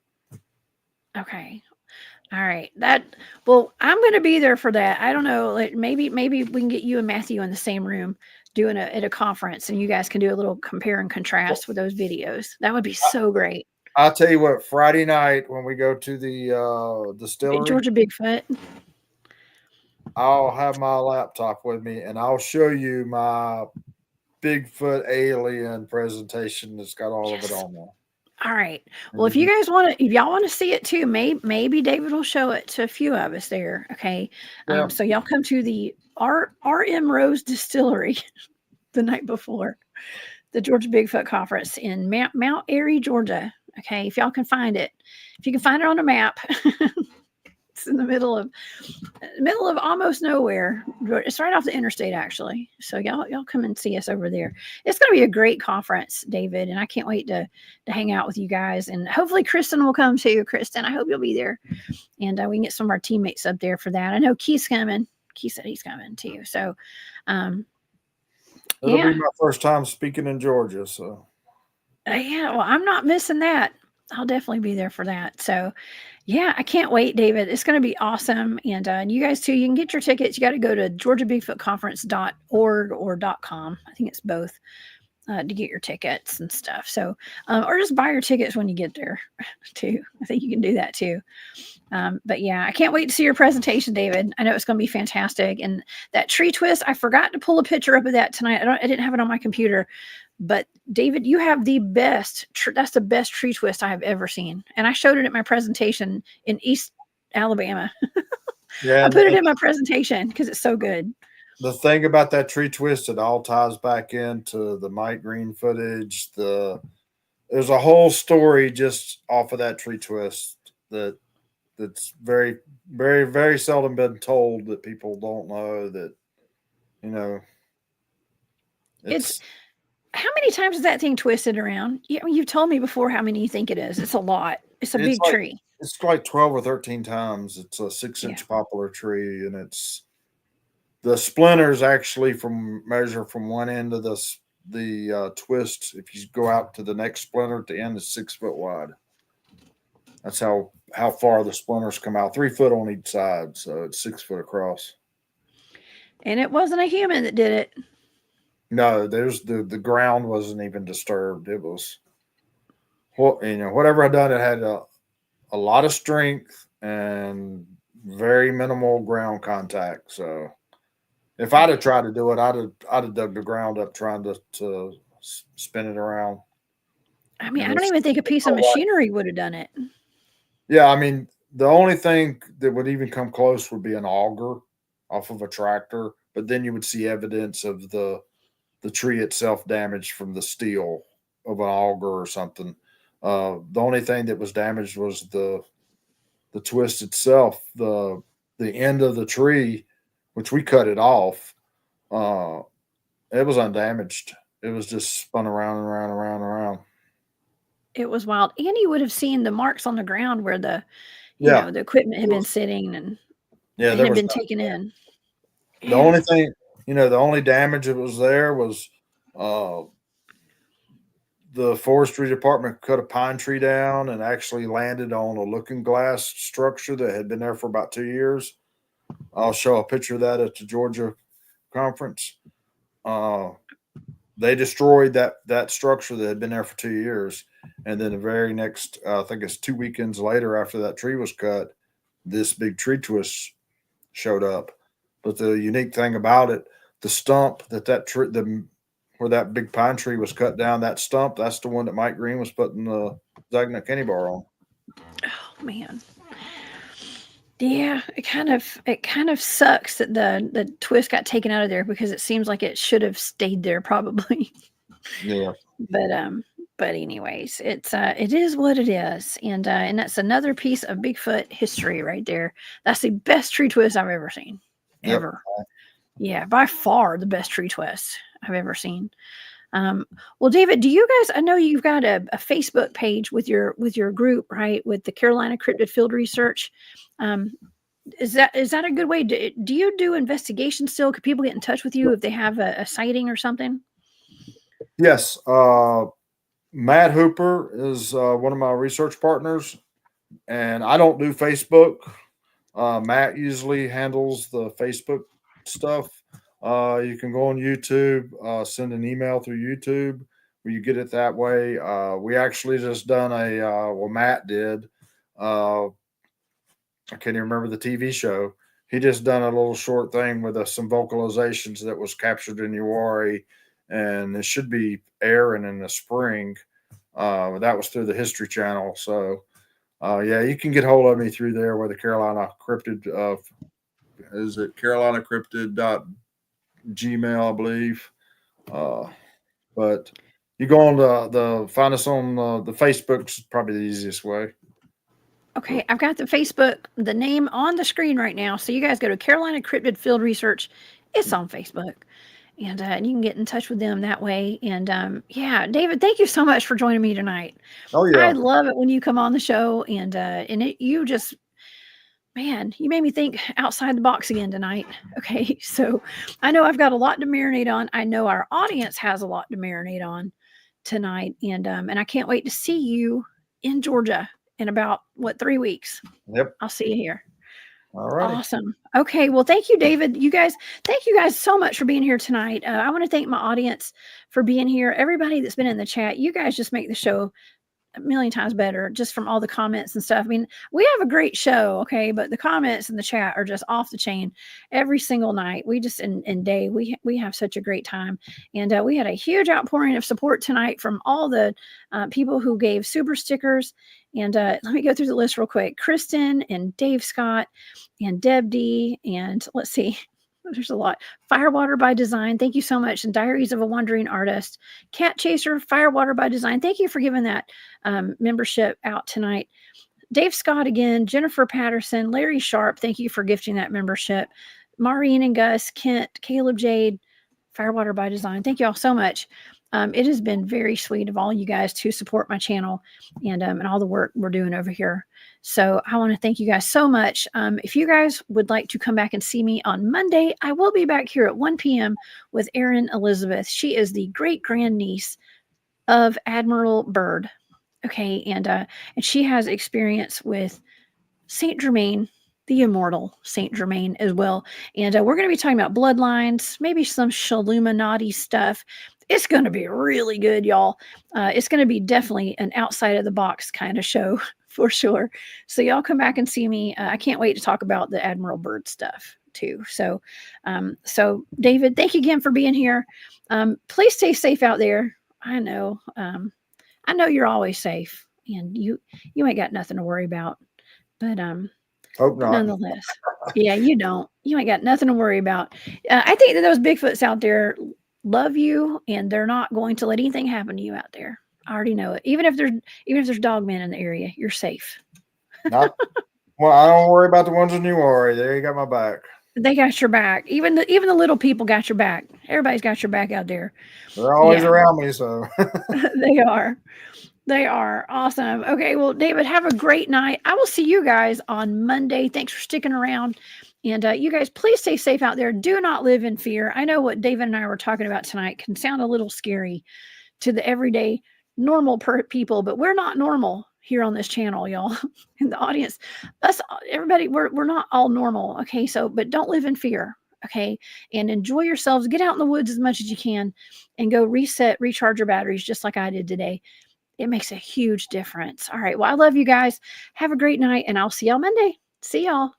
Okay. All right. Well, I'm going to be there for that. I don't know. Like maybe we can get you and Matthew in the same room doing at a conference, and you guys can do a little compare and contrast with those videos. That would be so great. I'll tell you what. Friday night when we go to the distillery, Georgia Bigfoot. I'll have my laptop with me, and I'll show you my Bigfoot alien presentation that's got all of it on there. All right. Well, if you guys want to, if y'all want to see it too, maybe David will show it to a few of us there. Okay. Yeah. So y'all come to the RM Rose Distillery the night before the Georgia Bigfoot Conference in Mount Airy, Georgia. Okay. If y'all can find it, if you can find it on a map, it's in the middle of almost nowhere. It's right off the interstate, actually. So y'all come and see us over there. It's going to be a great conference, David, and I can't wait to hang out with you guys. And hopefully Kristen will come too. Kristen, I hope you'll be there, and we can get some of our teammates up there for that. I know Keith's coming. Keith said he's coming too. So, it'll yeah. be my first time speaking in Georgia. So, Yeah. Well, I'm not missing that. I'll definitely be there for that. So, yeah, I can't wait, David. It's going to be awesome. And you guys too, you can get your tickets. You got to go to georgiabigfootconference.org or .com. I think it's both to get your tickets and stuff. So, or just buy your tickets when you get there too. I think you can do that too. But yeah, I can't wait to see your presentation, David. I know it's going to be fantastic. And that tree twist, I forgot to pull a picture up of that tonight. I didn't have it on my computer. But David, you have the best. That's the best tree twist I have ever seen, and I showed it at my presentation in East Alabama. yeah, I put it in my presentation because it's so good. The thing about that tree twist, it all ties back into the Mike Green footage. There's a whole story just off of that tree twist that's very, very, very seldom been told, that people don't know, that It's how many times is that thing twisted around? You've told me before how many you think it is. It's a lot. It's a big tree. It's like 12 or 13 times. It's a 6-inch poplar tree, and it's the splinters actually measure from one end of the twist. If you go out to the next splinter at the end, is 6 foot wide. That's how far the splinters come out. 3 foot on each side, so it's 6 foot across. And it wasn't a human that did it. No, there's the ground wasn't even disturbed. It was, whatever I done, it had a lot of strength and very minimal ground contact. So if I'd have tried to do it, I'd have dug the ground up trying to spin it around. I mean, I don't even think a piece of machinery would have done it. Yeah, I mean, the only thing that would even come close would be an auger off of a tractor, but then you would see evidence of the tree itself damaged from the steel of an auger or something. The only thing that was damaged was the twist itself. The end of the tree, which we cut it off, it was undamaged. It was just spun around and around and around and around. It was wild. And you would have seen the marks on the ground where the equipment had been sitting and it had been taken in. The only thing, the only damage that was there was the forestry department cut a pine tree down and actually landed on a looking glass structure that had been there for about 2 years. I'll show a picture of that at the Georgia conference. They destroyed that structure that had been there for 2 years. And then the very next, I think it's 2 weekends later after that tree was cut, this big tree twist showed up. But the unique thing about it, the stump where that big pine tree was cut down, that stump, that's the one that Mike Green was putting the Zagnut Kenny bar on. Oh man. Yeah, it kind of sucks that the twist got taken out of there because it seems like it should have stayed there probably. Yeah. But anyways, it is what it is, and that's another piece of Bigfoot history right there. That's the best tree twist I've ever seen, Yep. ever. Yeah, by far the best tree twist I've ever seen. Well, David, do you guys? I know you've got a Facebook page with your group, right? With the Carolina Cryptid Field Research. Um, is that a good way? Do you do investigation still? Could people get in touch with you if they have a sighting or something? Yes. Matt Hooper is one of my research partners, and I don't do Facebook. Matt usually handles the Facebook stuff. You can go on YouTube, send an email through YouTube where you get it that way. We actually just done well, Matt did. I can't even remember the TV show. He just done a little short thing with some vocalizations that was captured in Uwharrie, and it should be airing in the spring. That was through the History Channel. So, yeah, you can get hold of me through there with the Carolina Cryptid. Is it Carolina Cryptid.gmail, I believe. But you go on the find us on the Facebook's probably the easiest way. Okay, I've got the Facebook, the name on the screen right now. So you guys go to Carolina Cryptid Field Research. It's on Facebook, and you can get in touch with them that way. And yeah, David, thank you so much for joining me tonight. Oh I yeah, love it when you come on the show, you just, man, you made me think outside the box again tonight. Okay, so I know I've got a lot to marinate on. I know our audience has a lot to marinate on tonight, and I can't wait to see you in Georgia in about 3 weeks. yep. I'll see you here. All righty. Awesome. Okay. Well, thank you, David. Thank you guys so much for being here tonight. I want to thank my audience for being here. Everybody that's been in the chat, you guys just make the show a million times better just from all the comments and stuff. I mean, we have a great show, okay, but the comments in the chat are just off the chain every single night. We just in day we have such a great time, and we had a huge outpouring of support tonight from all the people who gave super stickers. And let me go through the list real quick. Kristen and Dave Scott and Deb D, and let's see. There's a lot. Firewater by Design. Thank you so much. And Diaries of a Wandering Artist. Cat Chaser, Firewater by Design. Thank you for giving that membership out tonight. Dave Scott again. Jennifer Patterson. Larry Sharp. Thank you for gifting that membership. Maureen and Gus. Kent. Caleb Jade. Firewater by Design. Thank you all so much. It has been very sweet of all you guys to support my channel and all the work we're doing over here. So I want to thank you guys so much. If you guys would like to come back and see me on Monday, I will be back here at 1 p.m. with Erin Elizabeth. She is the great grandniece of Admiral Byrd. Okay, and she has experience with Saint Germain, the immortal Saint Germain as well. And we're going to be talking about bloodlines, maybe some Shaluminati stuff. It's going to be really good, y'all. It's going to be definitely an outside of the box kind of show for sure. So y'all come back and see me. I can't wait to talk about the Admiral Byrd stuff too. So David, thank you again for being here. Please stay safe out there. I know you're always safe, and you ain't got nothing to worry about. But Hope not. nonetheless, yeah, you ain't got nothing to worry about. I think that those Bigfoots out there love you, and they're not going to let anything happen to you out there. I already know it. Even if there's Dogman in the area, you're safe. Not, well, I don't worry about the ones in Uwharrie. They got my back. They got your back. Even the little people got your back. Everybody's got your back out there. They're always around me, so They are. They are awesome. Okay, well, David, have a great night. I will see you guys on Monday. Thanks for sticking around. And you guys, please stay safe out there. Do not live in fear. I know what David and I were talking about tonight can sound a little scary to the everyday normal people, but we're not normal here on this channel, y'all. In the audience, everybody, we're not all normal. Okay, but don't live in fear. Okay, and enjoy yourselves. Get out in the woods as much as you can, and go recharge your batteries, just like I did today. It makes a huge difference. All right. Well, I love you guys. Have a great night, and I'll see y'all Monday. See y'all.